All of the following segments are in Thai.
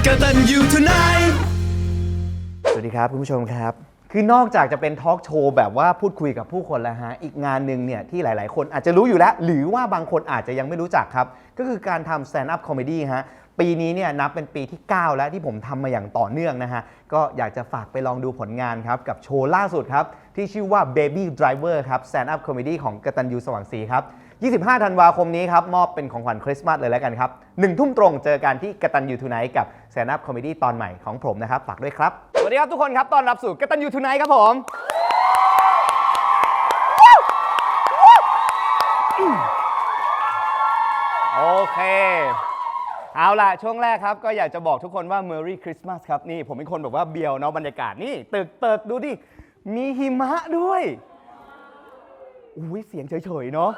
กตัญญูทูไนท์สวัสดีครับคุณผู้ชมครับคือนอกจากจะเป็นทอล์กโชว์แบบว่าพูดคุยกับผู้คนแล้วฮะอีกงานหนึ่งเนี่ยที่หลายๆคนอาจจะรู้อยู่แล้วหรือว่าบางคนอาจจะยังไม่รู้จักครับก็คือการทำ stand up comedy ฮะปีนี้เนี่ยนับเป็นปีที่ 9 แล้วที่ผมทำมาอย่างต่อเนื่องนะฮะก็อยากจะฝากไปลองดูผลงานครับกับโชว์ล่าสุดครับที่ชื่อว่า Baby Driver ครับ stand up comedy ของกตัญญูสว่างศรีครับ25 ธันวาคมนี้ครับมอบเป็นของขวัญคริสต์มาสเลยแล้วกันครับ1 ทุ่มตรงเจอกันที่กตัญญูทูไนท์กับ stand up comedy ตอนใหม่ของผมนะครับฝากด้วยครับสวัสดีครับทุกคนครับต้อนรับสู่กตัญญูทูไนท์ครับผมโอเคเอาล่ะช่วงแรกครับก็อยากจะบอกทุกคนว่า Merry Christmas ครับนี่ผมเป็นคนแบบว่าเบียวเนาะบรรยากาศนี่ตึกดูดิมีหิมะด้วยอุ้ยเสียงเฉยๆเนาะ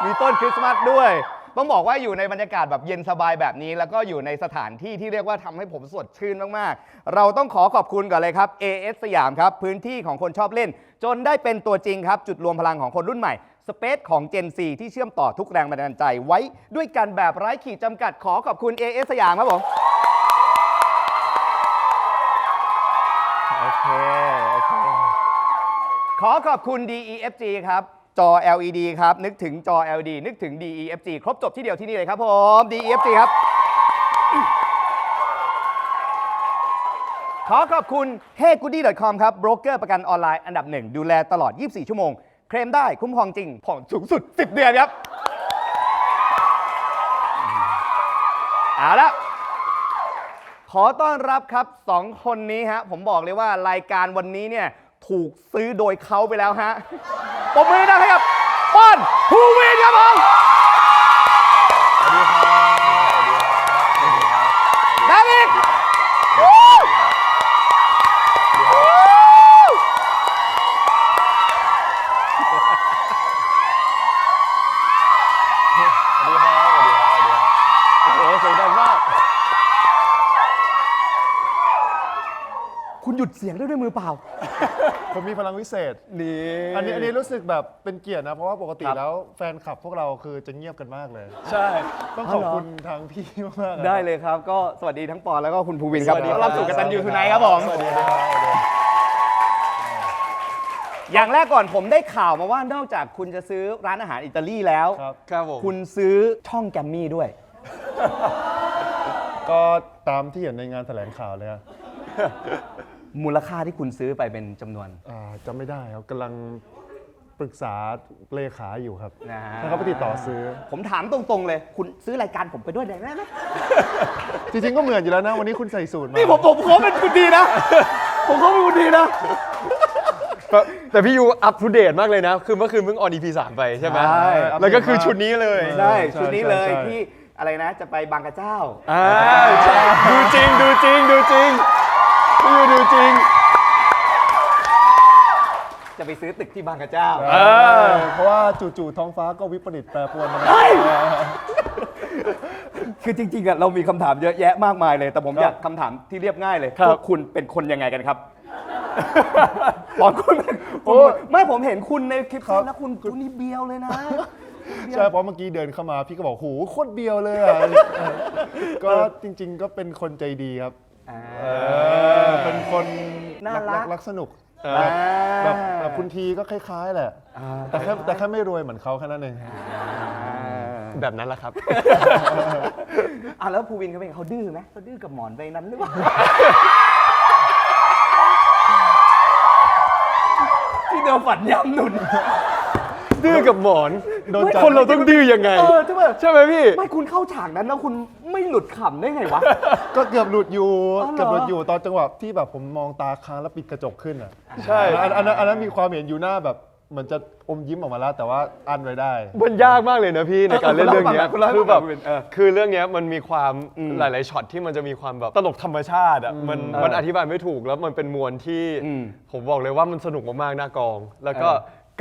มีต้นคริสต์มาสด้วยต้องบอกว่าอยู่ในบรรยากาศแบบเย็นสบายแบบนี้แล้วก็อยู่ในสถานที่ที่เรียกว่าทำให้ผมสดชื่นมากๆเราต้องขอบคุณก่อนเลยครับ AS สยามครับพื้นที่ของคนชอบเล่นจนได้เป็นตัวจริงครับจุดรวมพลังของคนรุ่นใหม่สเปซของ Gen Z ที่เชื่อมต่อทุกแรงบันดาลใจไว้ด้วยกันแบบไร้ขีดจำกัดขอบคุณ AS สยามครับผมโอเคขอบคุณ DEFG ครับจอ LED ครับนึกถึงจอ LED นึกถึง DEFG ครบจบที่เดียวที่นี่เลยครับผม DEFG ครับขอบคุณ heygoody.com ครับโบรกเกอร์ประกันออนไลน์อันดับ 1ดูแลตลอด24 ชั่วโมงเคลมได้คุ้มครองจริงผ่อนสูงสุด10 เดือนครับเอาละขอต้อนรับครับ2 คนนี้ฮะผมบอกเลยว่ารายการวันนี้เนี่ยถูกซื้อโดยเขาไปแล้วฮะปรบมือได้ครับป้อนภูวินครับผมสวัสดีครับดาวิดคุณหยุดเสียงด้วยมือเปล่า ผมมีพลังวิเศษ นี่ อันนี้รู้สึกแบบเป็นเกียรตินะ เพราะว่าปกติแล้วแฟนคลับพวกเราคือจะเงียบกันมากเลย ใช่ ต้องขอบคุณทางพี่มากๆ ได้เลยครับก็สวัสดีทั้งปอนแล้วก็คุณภูวินครับ สวัสดี ต้อนรับสู่กตัญญูทูไนท์ครับผม สวัสดีครับ อย่างแรกก่อนผมได้ข่าวมาว่านอกจากคุณจะซื้อร้านอาหารอิตาลีแล้ว ครับผม คุณซื้อช่องแกมมี่ด้วย ก็ตามที่เห็นในงานแถลงข่าวเลยครับ มูลค่าที่คุณซื้อไปเป็นจำนวน จำไม่ได้ครับกำลังปรึกษาเลขาอยู่ครับ นะ ให้เขาไปติดต่อซื้อ ผมถามตรงๆเลย คุณซื้อรายการผมไปด้วยได้ไหม จริงๆก็เหมือนอยู่แล้วนะ วันนี้คุณใส่สูตรมา นี่ผมขอเป็นคุณดีนะ ผมขอเป็นคุณดีนะ แต่พี่ยูอัปทูเดตมากเลยนะ คือเมื่อคืนเพิ่งออน EP 3 ไปใช่ไหม ใช่ แล้วก็คือชุดนี้เลย ใช่ชุดนี้เลย ใช่ ที่อะไรนะจะไปบางกระเจ้า ใช่ดูจริงพี่ยูดูจริง จะไปซื้อตึกที่บางกระเจ้า เพราะว่าจู่ๆท้องฟ้าก็วิปริตแปรปรวนมา คือจริงๆอะเรามีคำถามเยอะแยะมากมายเลย แต่ผมอยากคำถามที่เรียบง่ายเลยพวกคุณเป็นคนยังไงกันครับตอนคุณไม่ผมเห็นคุณในคลิปแล้วคุณนี่เบียวเลยนะ ใช่เพราะเมื่อกี้เดินเข้ามาพี่ก็บอกโหโคตรเบียวเลยอ่ะ ก็จริงๆก็เป็นคนใจดีครับเป็นคน น่ารัก รักสนุกแบบคุณทีก็คล้ายๆแหละแต่แค่ไม่รวยเหมือนเขาแค่นั้นเอง ๆ แบบนั้นแหละครับ แล้วภูวินเขาเป็นเขาดื้อไหมเขาดื้อกับหมอนไปนั้นหรือเปล่า ที่เดิมฝันย้ำหนุน ดื้อกับหมอน โดนจับ คนเราต้องดื้อยังไง ใช่ไหมพี่ ไม่คุณเข้าฉากนั้นแล้วคุณไม่หลุดขำได้ไงวะ ก็เกือบหลุดอยู่ อ๋อเหรอ เกือบหลุดอยู่ตอนจังหวะที่แบบผมมองตาค้างแล้วปิดกระจกขึ้นอ่ะ ใช่ อันนั้นมีความเห็นอยู่หน้าแบบเหมือนจะอมยิ้มออกมาแล้วแต่ว่าอั้นไว้ได้ มันยากมากเลยนะพี่ในการเล่นเรื่องเนี้ย คุณเล่าให้ คือแบบ ฟังหน่อย คือเรื่องเนี้ยมันมีความหลายๆช็อตที่มันจะมีความแบบตลกธรรมชาติอ่ะมันอธิบายไม่ถูกแล้วมันเป็นมวลที่ผมบอกเลยว่ามันสนุกมากๆหน้ากอง แล้วก็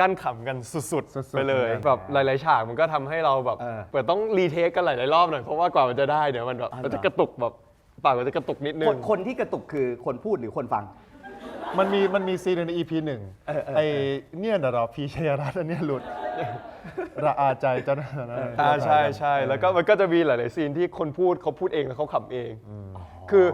กั้นขำกันสุดๆไปเลยแบบหลายๆฉากมันก็ทำให้เราแบบเปิดต้องรีเทคกันหลายๆรอบหน่อยเพราะว่ากว่ามันจะได้เนี่ยมันแบบมันจะกระตุกแบบปากมันจะกระตุกนิดนึง คนที่กระตุกคือคนพูดหรือคนฟัง มันมีซีนใน EP หนึ่งไอเนี่ยเดี๋ยวรอพีชยรัตน์อันเนี้ยหลุดระอาใจเจ้าหน้าที่ ใช่ใช่แล้วก็มันก็จะมีหลายๆซีนที่คนพูดเขาพูดเองแล้วเขาขำเองคือ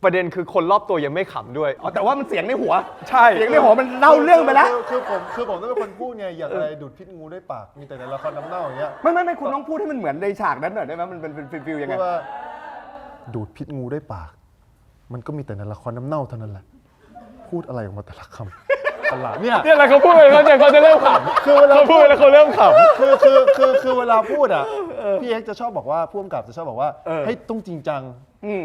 ประเด็นคือคนรอบตัวยังไม่ขำด้วย แต่ว่ามันเสียงในหัว ใช่ เสียงในหัวมันเล่าเรื่องไปแล้ว คือผมต้องเป็นคนพูดไงอย่างอะไรดูดพิษงูด้วยปากมีแต่ในละครน้ำเน่าอย่างเงี้ย ไม่คุณต้องพูดให้มันเหมือนในฉากนั้นหน่อยได้ไหมมันเป็นฟิลยังไง พูดว่าดูดพิษงูด้วยปาก มันก็มีแต่ในละครน้ำเน่าเท่านั้นแหละ พูดอะไรออกมาแต่ละคำประหลาดเนี่ย เนี่ยแหละเขาพูดไปเขาจะเริ่มขำ คือเวลา เขาพูดไปแล้วเขาเริ่มขำ คือเวลาพูดอ่ะพี่เอ็กซ์จะชอบบอกว่าผู้กำกับจะชอบบอกว่าให้ต้องจริงจัง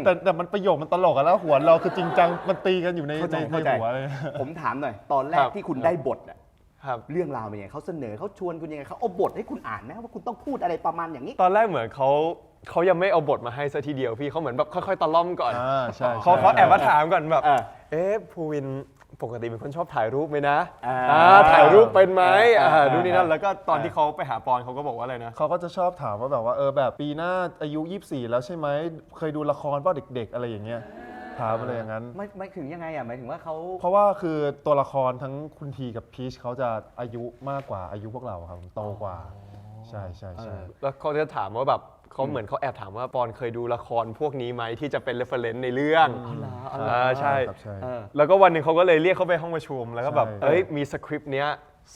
แต่มันประโยคมันตลกอะแล้วหัวเราคือจริงจังมันตีกันอยู่ใน เข้าใจ หัวเลย ผมถามหน่อย ตอนแร ค ก รับ ที่คุณได้บทอะ ครับ เรื่องราวเป็นยังไงเขาเสนอเขาชวนคุณยังไงเขาเอาบทให้คุณอ่านไหมว่าคุณต้องพูดอะไรประมาณอย่างนี้ ตอนแรกเหมือนเขายังไม่เอาบทมาให้ซะทีเดียวพี่เขาเหมือนแบบค่อยๆตะล่อมก่อน ใช่ เขาแอบมาถามก่อนแบบ อ่า ภูวินปกติเป็นคนชอบถ่ายรูปไหมนะ อ่า ถ่ายรูปเป็นไหม อ่า ดูนี่นั่นแล้วก็ตอนที่เขาไปหาปอนเขาก็บอกว่าอะไรนะ เขาก็จะชอบถามว่าแบบว่าแบบปีหน้าอายุ 24 แล้วใช่ไหมเคยดูละครเปล่าเด็กๆ อะไรอย่างเงี้ยถามอะไรอย่างนั้น ไม่ถึงยังไงอ่ะหมายถึงว่าเขา เพราะว่าคือตัวละครทั้งคุณทีกับพีชเขาจะอายุมากกว่าอายุพวกเราครับโตกว่าใช่ใช่ใช่ แล้วเขาจะถามว่าแบบเขาเหมือนเขาแอบถามว่าปอนเคยดูละครพวกนี้ไหมที่จะเป็นเรฟเฟรนซ์ในเรื่องใช่ ครับใช่ แล้วก็วันหนึ่งเขาก็เลยเรียกเขาไปห้องประชุมแล้วก็แบบ ใช่ มีสคริปต์เนี้ย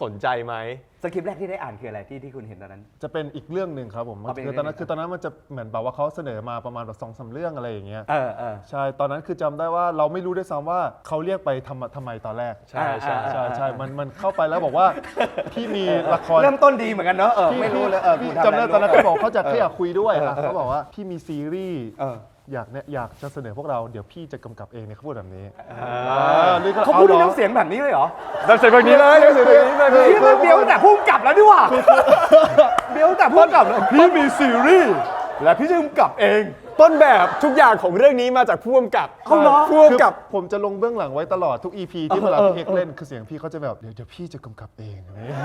สนใจไหม สคริปต์แรกที่ได้อ่านคืออะไรที่คุณเห็นตอนนั้น จะเป็นอีกเรื่องหนึ่งครับผม เป็น คือตอนนั้นมันจะเหมือนแบบว่าเขาเสนอมาประมาณแบบ2-3 เรื่องอะไรอย่างเงี้ย เออ ใช่ตอนนั้นคือจำได้ว่าเราไม่รู้ด้วยซ้ำว่าเขาเรียกไปทำไมตอนแรก ใช่ใช่ ใช่มันเข้าไปแล้วบอกว่าพี่มีละคร เริ่มต้นดีเหมือนกันเนอะไม่รู้เลย พี่ คุณทำ จำได้ ะร ตอนนั้น รู้ เขาบอกเขาอยากคุยด้วยเขาบอกว่าพี่มีซีรีส์ เออ อยากจะเสนอพวกเราเดี๋ยวพี่จะกำกับเองเนี่ยเขาพูดแบบนี้ เขาพูดด้วยน้ำเสียงแบบนี้เลยเหรอ ดับเสียงแบบนี้เลยดับเสียงแบบนี้เลย พี่มันเบี้ยวตั้งแต่พุ่งกลับแล้วด้วยว่ะเบี้ยวตั้งแต่พุ่งกลับแล้วพี่มีซีรีส์และพี่จะกำกับเอง ต้นแบบทุกอย่างของเรื่องนี้มาจากผู้กำกับ เอาเหรอ ผู้กำกับ คือผมจะลงเบื้องหลังไว้ตลอดทุก EP ที่เวลาพี่เอกเล่นคือเสียงพี่เขาจะแบบเดี๋ยวพี่จะกำกับเองอะไรอย่างเงี้ย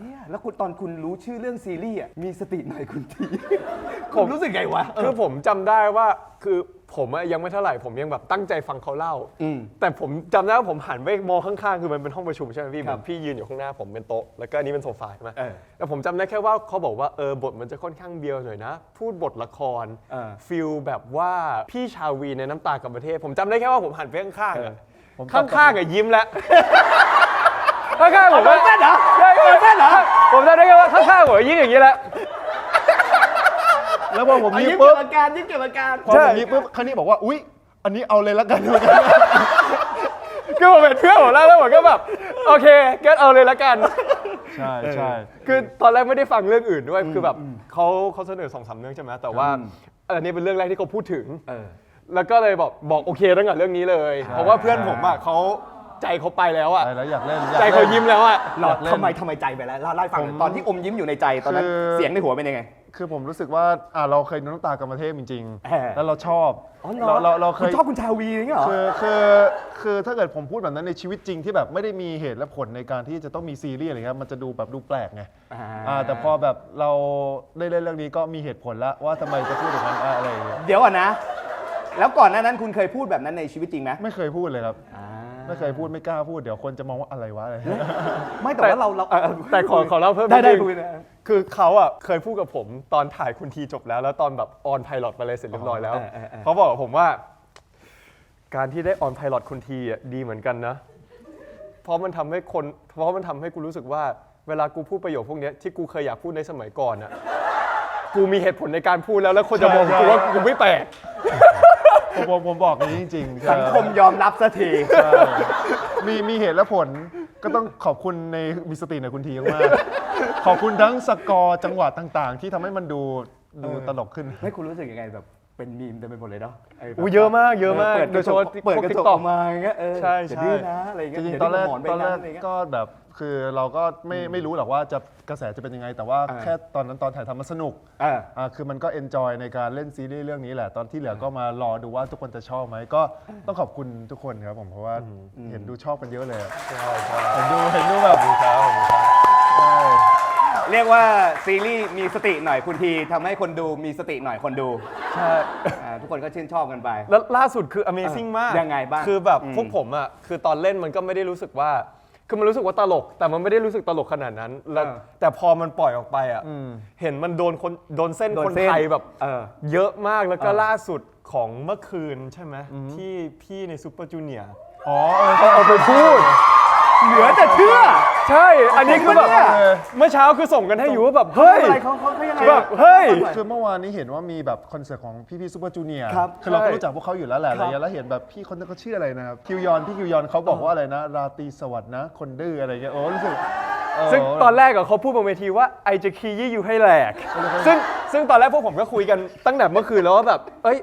เนี่ยแล้วคุณตอนคุณรู้ชื่อเรื่องซีรีส์อ่ะมีสติหน่อยคุณทีผมรู้สึกไงวะ คือผมจำได้ว่าคือผมอะยังไม่เท่าไหร่ผมยังแบบตั้งใจฟังเขาเล่า แต่ผมจำได้ว่าผมหันไปมองข้างๆคือมันเป็นห้องประชุมใช่ไหมพี่ ครับ พี่ยืนอยู่ข้างหน้าผมเป็นโต๊ะแล้วก็อันนี้เป็นโซฟาใช่ไหม เออ แต่ผมจำได้แค่ว่าเขาบอกว่าบทมันจะค่อนข้างเบียวหน่อยนะ พูดบทละครฟิลแบบว่าพี่ชาวีในน้ำตากับประเทศ ผมจำได้แค่ว่าผมหันไปข้างๆอะข้างๆอะยิ้มแล้วข้างๆผมว่า เต้นเหรอ ใช่เต้นเหรอผมจำได้แค่ว่าข้างๆผมยิ้มอย่างนี้แหละ แล้วพอผม ยิ้ ยิ้ ม ม เก็ ปุ๊ บบ อาการยิ้มเก็บอาการ พอผมยิ้มปุ๊บคันนี้บอกว่าอุ๊ยอันนี้เอาเลยละกัน คือผมเป็นเพื่อนผมแล้วผมก็แบบโอเคก็เอาเลยละกัน ใช่ใช่ คือตอนแรกไม่ได้ฟังเรื่องอื่นด้วยคือแบบเขาเสนอ2-3เรื่องใช่ไหมแต่ว่าอันนี้เป็นเรื่องแรกที่เขาพูดถึงแล้วก็เลยบอกโอเคตั้งแต่เรื่องนี้เลย เพราะว่าเพื่อนผมอ่ะเขาใจเขาไปแล้วอ่ะ ใช่แล้วอยากเล่น ใจเขายิ้มแล้วอ่ะ หรอทำไมใจไปแล้วเล่าให้ฟังหน่อยตอนที่อมยิ้มอยู่ในใจตอนนั้นเสียงในหัวเป็นยังไง คือผมรู้สึกว่าเราเคยดูน้ำตากรรมเทพจริง เออ ๆ แล้วเราชอบ อ๋อเหรอ เราเค คุณ ย ชอบคุณชาวีอย่างเงี้ยเหรอ คือถ้าเกิดผมพูดแบบนั้นในชีวิตจริงที่แบบไม่ได้มีเหตุและผลในการที่จะต้องมีซีรีส์อะไรเงี้ยมันจะดูแบบดูแปลกไงแต่พอแบบเราได้เล่นเรื่องนี้ก็มีเหตุผลแล้วว่าทำไมจะพูดอย่างนั้นอะไรอย่างเงี้ย เดี๋ยวก่อนนะ แล้วก่อนหน้านั้นคุณเคยพูดแบบนั้นในชีวิตจริงไหม ไม่เคยพูดเลยครับไม่เคยพูดไม่กล้าพูดเดี๋ยวคนจะมองว่าอะไรวะอะไร ไม่แต่ว่าเรา แต่ขอเล่าเพิ่ม ได้ นินึง คุยนะ คือเขาอ่ะเคยพูดกับผมตอนถ่ายคุณทีจบแล้วตอนแบบออนไพลอตไปเลยเสร็จเรียบร้อยแล้วเขาบอกกับผมว่า การที่ได้ออนไพลอตคุณทีอ่ะดีเหมือนกันนะเพราะมันทำให้กูรู้สึกว่าเวลากูพูดประโยคพวกเนี้ยที่กูเคยอยากพูดในสมัยก่อนอ่ะกูมีเหตุผลในการพูดแล้วคนจะมองกูว่ากูไม่แปลก ผมบอกอย่างนี้จริงๆ สังคมยอมรับสักที ใช่มีเหตุและผลก็ต้องขอบคุณในมีสติในคุณทีมากๆขอบคุณทั้งสกอร์จังหวะต่างๆ ที่ทำให้มันดูตลกขึ้น ไม่คุณรู้สึกยังไงแบบเป็นมีมเต็มไปหมดเลยเนาะ เยอะมากโดยเฉพาะเปิดกระจกออกมาอย่างเงี้ย ใช่ จะดื้อนะอะไรเงี้ย จริง ย่า ๆตอนแรก ดื้หมไป ตอนแรก ะไรเงี้ย ก็แบบคือเราก็ไม่รู้หรอกว่าจะกระแสจะเป็นยังไง แต่ว่าแค่ตอนนั้นตอนถ่ายทำมันสนุกคือมันก็เอนจอยในการเล่นซีรีส์เรื่องนี้แหละตอนที่เหลือก็มารอดูว่าทุกคนจะชอบไหมก็ต้องขอบคุณทุกคนครับผมเพราะว่าเห็นดูชอบกันเยอะเลยอะเห็นดูแบบใช่ เรียกว่าซีรีส์มีสติหน่อยคุณทีทำให้คนดูมีสติหน่อยคนดู ใช่ ทุกคนก็ชื่นชอบกันไป แล้วล่าสุดคือ Amazing มาก ยังไงบ้าง คือแบบพวกผมอ่ะคือตอนเล่นมันก็ไม่ได้รู้สึกว่า คือมันรู้สึกว่าตลก แต่มันไม่ได้รู้สึกตลกขนาดนั้นแล้วแต่พอมันปล่อยออกไปอ่ะเห็นมันโดนเส้นคนไทยแบบเยอะมากแล้วก็ล่าสุดของเมื่อคืนใช่ไหมที่พี่ในซูเปอร์จูเนียร์ อ๋อ เอาไปพูด เหลือแต่เชื่อ ใช่ อันนี้คือแบบเมื่อเช้าคือส่งกันให้อยู่ว่าแบบเฮ้ย อะไรเขายังไง แบบเฮ้ย คือเมื่อวานนี้เห็นว่ามีแบบคอนเสิร์ตของพี่ซูเปอร์จูเนียร์ ครับ คือเราก็ ใช่ รู้จักพวกเขาอยู่แล้วแหละอะไรเงี้ยแล้วเห็นแบบพี่คนนั้นเขาชื่ออะไรนะครับคิวยอนพี่คิวยอนเขาบอกว่าอะไรนะ ราตรีสวัสดิ์นะ คนดื้ออะไรเงี้ยโอ้รู้สึก ซึ่งตอนแรกอะเขาพูดบนเวทีว่าไอจะคียี่อยู่ให้แหลก ซึ่งตอนแรกพวกผมก็คุยกันตั้งแต่เมื่อคืนแล้วว่าแบบ เอ้ย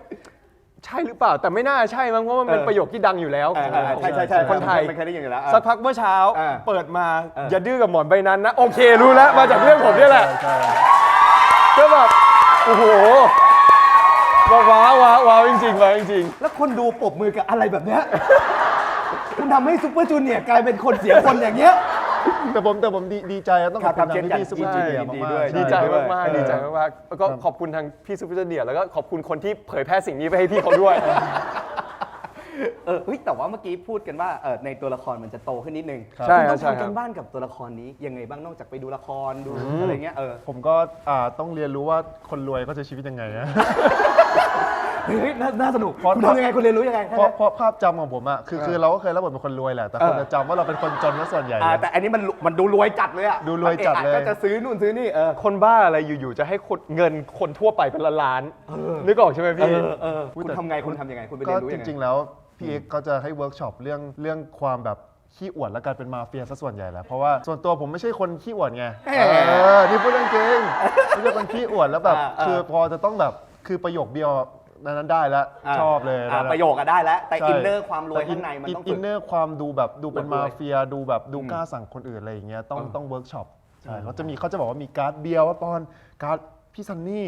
ใช่หรือเปล่า แต่ไม่น่าใช่มั้งเพราะมันเป็นประโยคที่ดังอยู่แล้วของ ใช่ คนไทย มันเคยได้ยินอยู่แล้ว สักพักเมื่อเช้า อ่า เปิดมาอย่าดื้อกับหมอนใบนั้นนะ โอเครู้แล้ว มาจากเรื่องผมเนี่ยแหละ ใช่ ก็แบบ โอ้โหว้าวจริงๆว้าวจริง แล้วคนดูปรบมือกับอะไรแบบเนี้ย คุณทำให้ซูเปอร์จูเนียร์กลายเป็นคนเสียคนอย่างเงี้ย แต่ผมดีใจนะต้องขอบคุณทางพี่ซูเปอร์จูเนียร์ ดี มาก ด้วย ๆ ดีใจ ช่ มากๆดีใจมากๆแล้วก็ขอบคุณทางพี่ซูเปอร์จูเนียร์แล้วก็ขอบคุณคนที่เผยแพร่สิ่งนี้ไปให้พี่เขาด้วย เฮ้ยแต่ว่าเมื่อกี้พูดกันว่าในตัวละครมันจะโตขึ้นนิดนึง ใช่ คุณ ครั ต้ บ อง ใช่ครับ ทำกันบ้านกับตัวละครนี้ยังไงบ้างนอกจากไปดูละครดูอะไรเงี้ยผมก็ต้องเรียนรู้ว่าคนรวยเขาจะชีวิตยังไงนะ เฮ้ยน่าสนุกคุณทำยังไงคุณเรียนรู้ยังไง เพราะภาพจำของผมอะคือเราก็เคยรับบทเป็นคนรวยแหละ แต่คนจะจำว่าเราเป็นคนจนซะส่วนใหญ่ แต่อันนี้มันดูรวยจัดเลยอะ ดูรวยจัดเลย ก็จะซื้อนู่นซื้อนี่คนบ้าอะไรอยู่ๆจะให้เงินคนทั่วไปเป็นล้านๆนึกออกใช่ไหมพี่ คุณทำไงคุณทำยังไงคุณไป ก็ เรียนรู้ จ ยังไง ริงๆแล้วพี่เอกเขาจะให้เวิร์กช็อปเรื่องความแบบขี้อวดและการเป็นมาเฟียซะส่วนใหญ่แหละเพราะว่าส่วนตัวผมไม่ใช่คนขี้อวดไงนี่พูดเรื่องจริงไม่ใช่คนขี้อวดแล้วแบบคือพอจะต้องแบบคือประโยคเดียวนั้นได้แล้วชอบเลยนะ ประโยคอะได้แล้วแต่อินเนอร์ความรวยข้างในมันต้อง อิ ฝึก นเนอร์ความดูแบบดูเป็น รวย มาเฟียดูแบบดูกล้าสั่งคนอื่นอะไรอย่างเงี้ยต้องเวิร์กช็อปใช่เขาจะบอกว่ามีการ์ดเบียร์ว่าปอนการ์ดพี่ซันนี่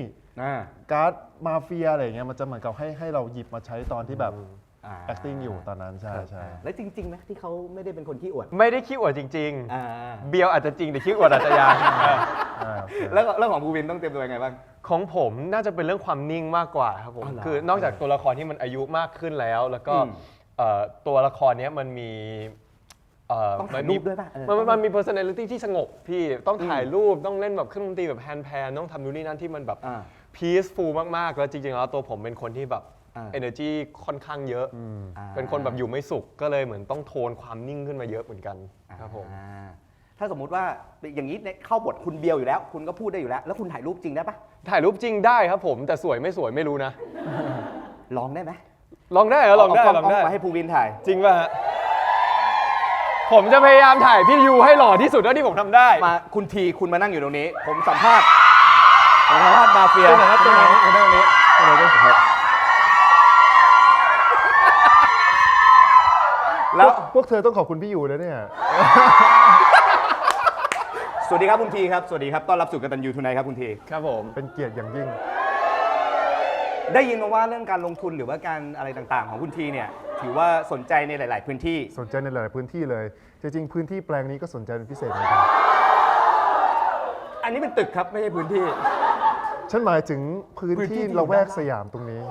การ์ดมาเฟียอะไรอย่างเงี้ยมันจะเหมือนกับให้เราหยิบมาใช้ตอนที่แบบ acting อยู่ตอนนั้นใช่ แล้วจริงๆไหมที่เขาไม่ได้เป็นคนขี้อวด ไม่ได้ขี้อวดจริงๆเบียวอาจจะจริงแต่ขี้อวดอาจจะยัง แล้วของภูวินต้องเตรียมตัวยังไงบ้าง ของผมน่าจะเป็นเรื่องความนิ่งมากกว่าครับผมคือนอกจากตัวละครที่มันอายุมากขึ้นแล้ว แล้วก็ตัวละครเนี้ยมันมี ต้องถ่ายรูปด้วยป่ะ มันมี personality ที่สงบพี่ต้องถ่ายรูปต้องเล่นแบบเครื่องดนตรีแบบแฮนด์แพนต้องทำนู่นนี่นั่นที่มันแบบ peaceful มากๆแล้วจริงๆแล้วตัวผมเป็นคนที่แบบ energy ค่อนข้างเยอะเป็นคนแบบอยู่ไม่สุขก็เลยเหมือนต้องโทนความนิ่งขึ้นมาเยอะเหมือนกันครับผม ถ้าสมมุติว่าอย่างนี้เข้าบทคุณเบียวอยู่แล้ว คุณก็พูดได้อยู่แล้ว แล้วคุณถ่ายรูปจริงได้ปะ ถ่ายรูปจริงได้ครับผมแต่สวยไม่สวยไม่รู้นะ ลองได้ไหม ลองได้เหรอลองได้ เา ลองได้ มาให้ภูวินถ่าย จริงป่ะฮะผมจะพยายามถ่ายพี่ยูให้หล่อที่สุดเท่าที่ผมทำได้ มาคุณทีคุณมานั่งอยู่ตรงนี้ ผมสัมภาษณ์มาเฟีย ตรงไหนครับตรงไหนตรงนี้แล้ว พวกเธอต้องขอบคุณพี่อยู่นะเนี่ย สวัสดีครับคุณทีครับสวัสดีครับต้อนรับสู่กตัญญูทูไนท์ครับคุณที ครับผม เป็นเกียรติอย่างยิ่ง ได้ยินมาว่าเรื่องการลงทุนหรือว่าการอะไรต่างๆ ของคุณทีเนี่ยถือว่าสนใจในหลาย ๆ พื้นที่ สนใจในหลายๆพื้นที่เลย จริงๆพื้นที่แปลงนี้ก็สนใจเป็นพิเศษเหมือนกัน อันนี้เป็นตึกครับไม่ใช่พื้นที่ ฉันหมายถึงพื้น พื้นที่ ที่ ที่ ละแวกสยามตรงนี้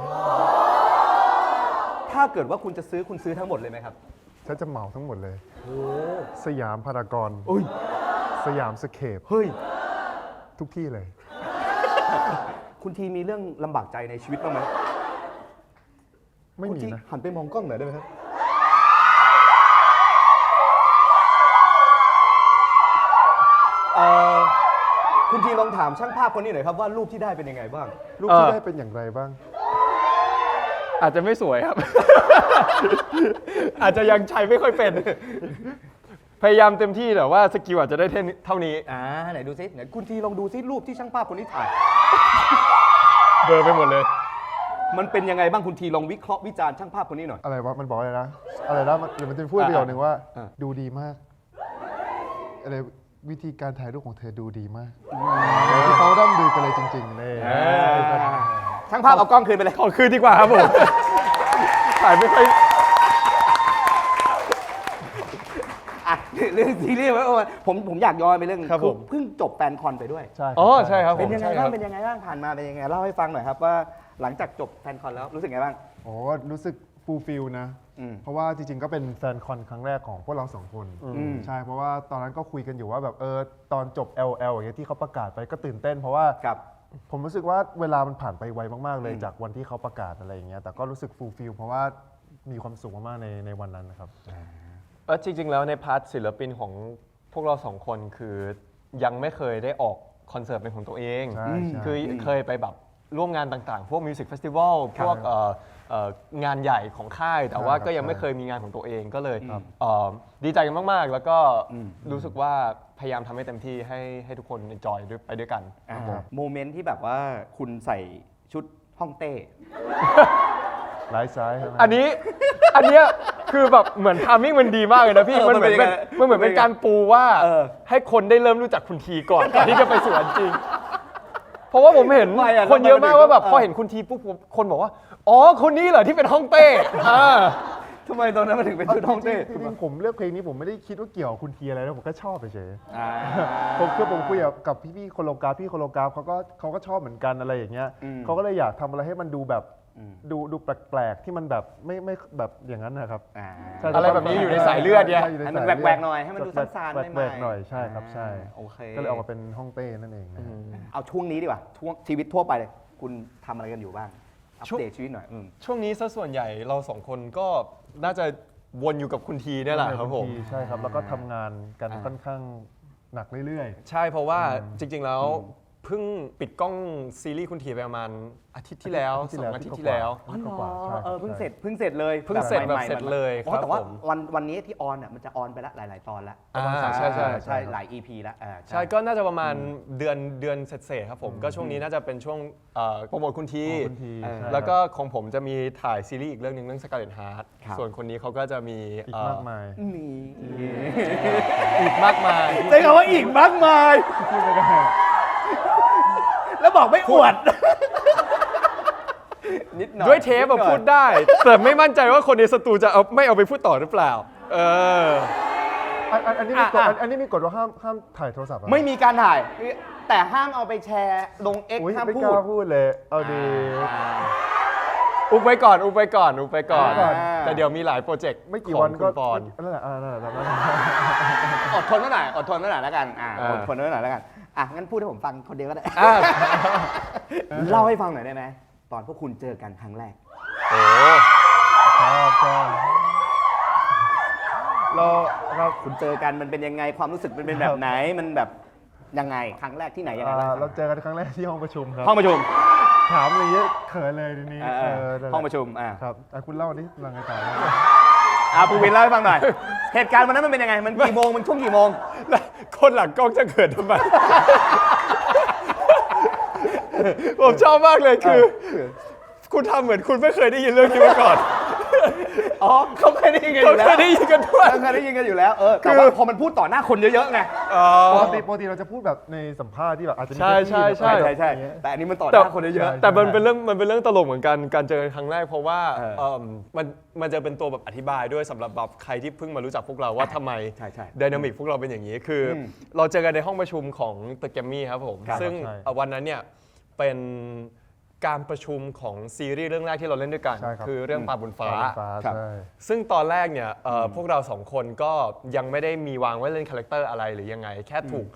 ถ้าเกิดว่าคุณจะซื้อคุณซื้อทั้งหมดเลยไหมครับ ฉันจะเหมาทั้งหมดเลย สยามพารากอน อุ้ย สยามสเคป เฮ้ย ทุกที่เลย คุณทีมีเรื่องลำบากใจในชีวิตบ้างไหม ไม่ คุณ มี ที นะ หันไปมองกล้องหน่อยได้ไหมครับคุณทีลองถามช่างภาพคนนี้หน่อยครับว่ารูปที่ได้เป็นยังไงบ้าง รูปที่ได้เป็นอย่างไรบ้าง อาจจะไม่สวยครับ อาจจะยังใช้ไม่ค่อยเป็น พยายามเต็มที่แต่ว่าสกิลอาจจะได้เท่านี้ ไหนดูซิไหนคุณทีลองดูซิรูปที่ช่างภาพคนนี้ถ่าย เบลอไปหมดเลย มันเป็นยังไงบ้างคุณทีลองวิเคราะห์วิจารณ์ช่างภาพคนนี้หน่อย อะไรวะ มันบอกอะไรนะ อะไรนะหรือมันจะพูดประโยคนึงว่า ดูดีมาก อะไรวิธีการถ่ายรูปของเธอดูดีมากที่เขาร่ำลือกันเลยจริงๆเลย ช่างภาพเอากล้องคืนไปเลย ขอคืนดีกว่าครับผม ถ่ายไม่ค่อย อ่ะ เรื่องซีรีส์ไว้ว่าผมอยากย้อนไปเรื่อง ครับผม เพิ่งจบแฟนคอนไปด้วย ใช่ อ๋อใช่ครับ เป็นยังไง ใช่ค บ้า รั งเป็นยังไงบ้างผ่านมาเป็นยังไงเล่าให้ฟังหน่อยครับว่าหลังจากจบแฟนคอนแล้วรู้สึกไงบ้าง โอ้รู้สึกฟูลฟิลนะ อืม เพราะว่าจริงๆก็เป็นแฟนคอนครั้งแรกของพวกเราสองคน ม ใช่เพราะว่าตอนนั้นก็คุยกันอยู่ว่าแบบตอนจบ LL อย่างเงี้ยที่เขาประกาศไปก็ตื่นเต้น เพราะว่า ครับ ผมรู้สึกว่าเวลามันผ่านไปไวมากๆเลยจากวันที่เขาประกาศอะไรอย่างเงี้ยแต่ก็รู้สึกฟูลฟิลเพราะว่ามีความสุขมากๆในวันนั้นนะครับ จริง ๆ แล้วในพาร์ทศิลปินของพวกเราสองคนคือยังไม่เคยได้ออกคอนเสิร์ตเป็นของตัวเอง ใช่ใช่ คือเคยไปแบบร่วมงานต่างๆ พวกมิวสิกเฟสติวัลพวกงานใหญ่ของค่าย แต่ว่าก็ยังไม่เคยมีงานของตัวเองก็เลยดีใจกันมากๆ แล้วก็รู้สึกว่าพยายามทำให้เต็มที่ให้ทุกคน enjoy ด้วยไปด้วยกัน โมเมนต์ที่แบบว่าคุณใส่ชุดฮ่องเต้ ไลฟ์ซ้ายใช่ไหม อันเนี้ยคือแบบเหมือนทามมิ่งมันดีมากเลยนะพี่ มันเหมือนเป็นการปูว่าให้คนได้เริ่มรู้จักคุณทีก่อนที่จะไปสู่อันจริง เพราะว่าผมเห็นคนเยอะมากว่าแบบพอเห็นคุณทีปุ๊บคนบอกว่า อ๋อ คนนี้เหรอที่เป็นฮ่องเต้อ่า ทำไมตอนนั้นมันถึงเป็นชุดฮ่องเต้ จริงๆผมเลือกเพลงนี้ผมไม่ได้คิดว่าเกี่ยวกับคุณทีอะไรนะผมก็ชอบเฉย อ่า ๆผมคุยกับพี่โคโลกราฟพี่โคโลกราฟเขาก็ชอบเหมือนกันอะไรอย่างเงี้ย อืม เขาก็เลยอยากทำอะไรให้มันดูแบบดูแปลกๆที่มันแบบไม่แบบอย่างนั้นนะครับ อ่า ใช่ อะไรแบบนี้อยู่ในสายเลือดเนี่ย ใช่ ให้มัน ใสาย แหวกๆหน่อยให้มันดูซ่านๆ แหวกๆหน่อย ไม่ ใช่ครับใช่ โอเค ก็เลยออกมาเป็นฮ่องเต้นั่นเองนะ เอาช่วงนี้ดีกว่าช่วงชีวิตทั่วไปเลย คุณทำอะไรกันอยู่บ้าง อัปเดตชีวิตหน่อย ช่วงนี้ซะส่วนใหญ่เราสองคนก็น่าจะวนอยู่กับคุณทีเนี่ยแหละครับผม ใช่ครับแล้วก็ทำงานกันค่อนข้างหนักเรื่อย ใช่เพราะว่าจริง ๆ แล้วเพิ่งปิดกล้องซีรีส์คุณทีไปประมาณอาทิตย์ที่แล้วสองอาทิตย์ที่แล้ว อ๋อเหร กว่า อ ใช่ เพิ่งเสร็จเลย เพิ่งเสร็จแบบ ใหม่ๆ เสร็จเลย อ๋อ ครับ แต่ว่า ผม วันนี้ที่ออนมันจะออนไปแล้วหลาย ๆ ตอนแล้ว ใช่ใช่ ใช่หลาย EP แล้ว ใช่ก็น่าจะประมาณเดือนเศษๆครับผมก็ช่วงนี้น่าจะเป็นช่วงโปรโมทคุณที คุณทีใช่ครับ แล้วก็ของผมจะมีถ่ายซีรีส์อีกเรื่องหนึ่งเรื่อง Scarlet Heart ครับ ส่วนคนนี้เขาก็จะมี อีกมากมาย นี่ อีกมากมาย ใช้คำว่าอีกมากมาย แล้วบอกไม่อวด นิดหน่อย ด้วยเทปอะพูดได้ แต่ไม่มั่นใจว่าคนในสตูจะไม่เอาไปพูดต่อหรือเปล่า อันนี้มีกฎอันนี้มีกฎว่าห้ามถ่ายโทรศัพท์เหรอ ไม่มีการถ่าย แต่ห้ามเอาไปแชร์ลง X อุ๊ย ห้าม ไม่ พู ก ด ล้าพูดเลยเอาดี อุบไว้ก่อน อุบไว้ก่อน อ่า แต่เดี๋ยวมีหลายโปรเจกต์ ไม่กี่วันก็ ของคุณปอน นั่นแหละนั่นแหละ อดทนไว้หน่อยอดทนไว้หน่อยแล้วกัน อ่า อดทนไว้หน่อยแล้วกันงั้นพูดให้ผมฟังคนเดียวก็ได้ อ่ะ เล่าให้ฟังหน่อยได้ไหมตอนพวกคุณเจอกันครั้งแรก โอ้ ชอบเราครับ คุณเจอกันมันเป็นยังไงความรู้สึกมันเป็นแบบไหนมันแบบยังไงครั้งแรกที่ไหนยังไงบ้าง เราเจอกันครั้งแรกที่ห้องประชุมครับ ห้องประชุม ถามอะไรเยอะเขินเลยทีนี้ ห้องประชุมครับคุณเล่าดิรังไงต่อ ภูวินเล่าให้ฟังหน่อย เหตุการณ์วันนั้นมันเป็นยังไงมันกี่โมงมันช่วงกี่โมง แล้วคนหลังกล้องจะเขินทำไม ผมชอบมากเลยคือ คุณทำเหมือนคุณไม่เคยได้ยินเรื่องนี้มาก่อน อ๋อเขาเคยได้ยินกันอ เขา ยู่แล้ว เคยได้ยินกันด้วย เขาเคยได้ยินกันอยู่แล้วแต่ว่าพอมันพูดต่อหน้าคนเยอะๆไง ปกติเราจะพูดแบบในสัมภาษณ์ที่แบบอาจจะมี ใช่ เก้าอี้ ใช่ ใช่ แต่อันนี้มันต่อห แต่ น้าคนเยอะ แต่มันเป็นเรื่องตลกเหมือนกันการเจอกันครั้งแรกเพราะว่า เออ มันจะเป็นตัวแบบอธิบายด้วยสำหรับแบบใครที่เพิ่งมารู้จักพวกเราว่าทำไม ใช่ ไดนามิกพวกเราเป็นอย่างนี้คืออเราเจอกันในห้องประชุมของ The Grammy ครับผม ครับ ซึ่งวันนั้นเนี่ยเป็นการประชุมของซีรีส์เรื่องแรกที่เราเล่นด้วยกัน ใช่ครับ คือเรื่องปลาบนฟ้า ครับ ใช่ ซึ่งตอนแรกเนี่ยพวกเราสองคนก็ยังไม่ได้มีวางไว้เล่นคาแรคเตอร์อะไรหรือยังไง แค่ถูก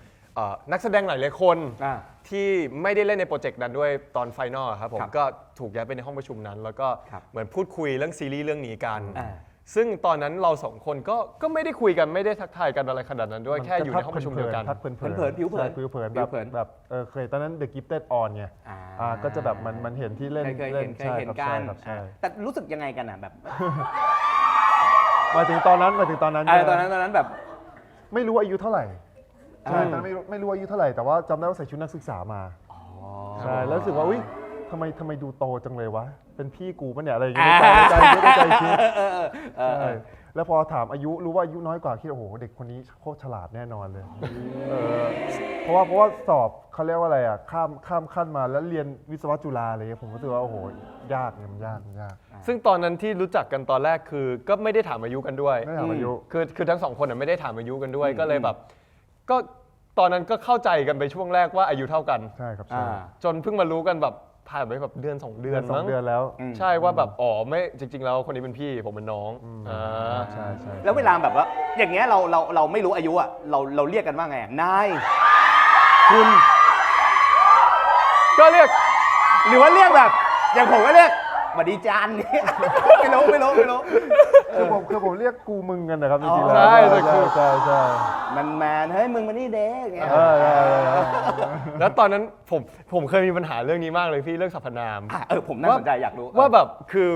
นักแสดงหลายๆคน อ่า ที่ไม่ได้เล่นในโปรเจกต์นั้นด้วยตอนไฟนอลครับผม ครับ ก็ถูกย้ายไปในห้องประชุมนั้น แล้วก็ ครับ เหมือนพูดคุยเรื่องซีรีส์เรื่องนี้กัน อ่า ซึ่งตอนนั้นเราสองคนก็ไม่ได้คุยกันไม่ได้ทักทายกันอะไรขนาดนั้นด้วยแค่อยู่ในห้องประชุมเดียวกัน ทักเผิน เผินๆผิวเผิน ใช่ผิวเผิน ผิวเผิน แบบเคยตอนนั้น The Gifted On ไงก็จะแบบมันเห็นที่เล่น เคย เล่ เห็ น นเคยเห็นกัน ครับใช่ แต่รู้สึกยังไงกันแบบ มาถึงตอนนั้น ตอนนั้นแบบ ไม่รู้ว่าอายุเท่าไหร่ใช่ อืม ตอนนั้นไม่รู้ว่าอายุเท่าไหร่แต่ว่าจำได้ว่าใส่ชุดนักศึกษามาใช่แล้วรู้สึกว่าอุ้ยทำไมดูโตจังเลยวะเป็นพี่กูปะเนี่ยอะไรอย่างเงี้ยในใจคิดใช่ แล้วพอถามอายุรู้ว่าอายุน้อยกว่าคิดโอ้โหเด็กคนนี้โคตรฉลาดแน่นอนเลยเพราะว่าสอบเขาเรียกว่าอะไรอ่ะข้ามขั้นมาแล้วเรียนวิศวะจุฬาอะไรเงี้ยผมก็รู้สึกว่าโอ้โหยากเนี่ยมันยาก ซึ่งตอนนั้นที่รู้จักกันตอนแรกคือก็ไม่ได้ถามอายุกันด้วย ไม่ถามอายุ คือทั้งสองคนน่ะไม่ได้ถามอายุกันด้วยก็เลยแบบก็ตอนนั้นก็เข้าใจกันไปช่วงแรกว่าอายุเท่ากัน ใช่ครับใช่ จนเพิ่งมารู้กันแบบผ่านไปแบบเดือน 2 เดือน สอ มั้ ง ง เดือนแล้ว ใช่ว่าแบบอ๋อไม่จริง ๆ แล้วคนนี้เป็นพี่ผมเป็นน้องา ใช่ใช่ แล้วเวลาแบบว่าอย่างเงี้ยเราไม่รู้อายุอ่ะเราเรียกกันว่าไงอะนายคุณ ก็เรียก หรือว่าเรียกแบบ อย่างผมก็เรียกบัดดีจานเนี่ย ไม่รู้ คือผมเรียกกูมึงกันนะครับจริงๆแล้ว ใช่แต่คือ ใช่ มันเฮ้ยมึงมานี่เด็กเงี้ย แล้วตอนนั้นผมเคยมีปัญหาเรื่องนี้มากเลยพี่เรื่องสรรพนาม ผมน่าสนใจอยากรู้ ว่าแบบคือ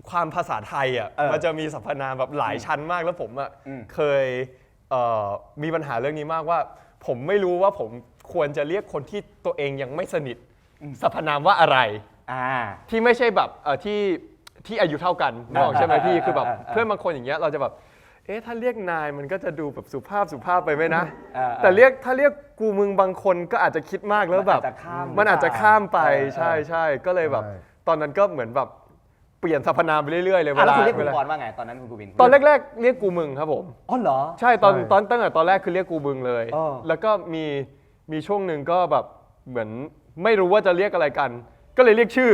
ความภาษาไทยอ่ะ เออ มันจะมีสรรพนามแบบหลายชั้นมากแล้วผมอ่ะเคยมีปัญหาเรื่องนี้มากว่า ผมไม่รู้ว่าผมควรจะเรียกคนที่ตัวเองยังไม่สนิทสรรพนามว่าอะไรที่ไม่ใช่แบบที่อายุเท่ากันนึกออกใช่ไหมพี่คือแบบเพื่อนบางคนอย่างเงี้ยเราจะแบบถ้าเรียกนายมันก็จะดูแบบสุภาพไปไหมนะแต่ถ้าเรียกกูมึงบางคนก็อาจจะคิดมากแล้วแบบมันอาจจะข้ามไปใช่ก็เลยแบบตอนนั้นก็เหมือนแบบเปลี่ยนสรรพนามไปเรื่อยๆเลย แล้วคุณเรียกคุณกรณ์ว่าไงตอนนั้นคุณกูวิน ตอนแรกๆเรียกกูมึงครับผม อ๋อเหรอ ใช่ตั้งแต่ตอนแรกคือเรียกกูมึงเลย แล้วก็มีช่วงหนึ่งก็แบบเหมือนไม่รู้ว่าจะเรียกอะไรกัน ก็เลยเรียกชื่อ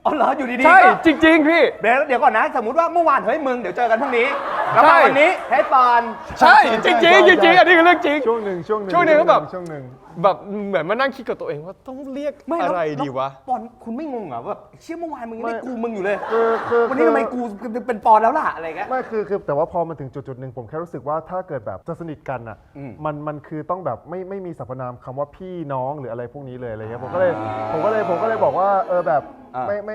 อ๋อเหรออยู่ดีๆ ใช่ ก็ จริงๆพี่ เดี๋ยวก่อนนะสมมติว่าเมื่อวานเฮ้ยมึงเดี๋ยวเจอกันพรุ่งนี้แล้ว ใช่ มาวันนี้เฮ้ยปอน ใช่จริงๆจริงๆอันนี้คือเรื่องจริง ช่วงหนึ่ง ช่วงหนึ่งก็แบบ ช่วงหนึ่ง แบบเหมือนมานั่งคิดกับตัวเองว่าต้องเรียก ไม่ อะไรดีวะ ปอนคุณไม่งงเหรอแบบเชื่อเมื่อวานมึงยังเรียก ไม่ กูมึงอยู่เลย คือ วันนี้ทำไมกูเป็นปอนแล้วล่ะอะไรเงี้ย ไม่คือแต่ว่าพอมันถึงจุดหนึ่งผมแค่รู้สึกว่าถ้าเกิดแบบจะสนิทกันอ่ะมันคือต้องแบบไม่มีสรรพนามคำว่าพี่น้องหรืออะไรพวกนี้เลยอะไรเงี้ยผมก็เลยบอกว่าแบบ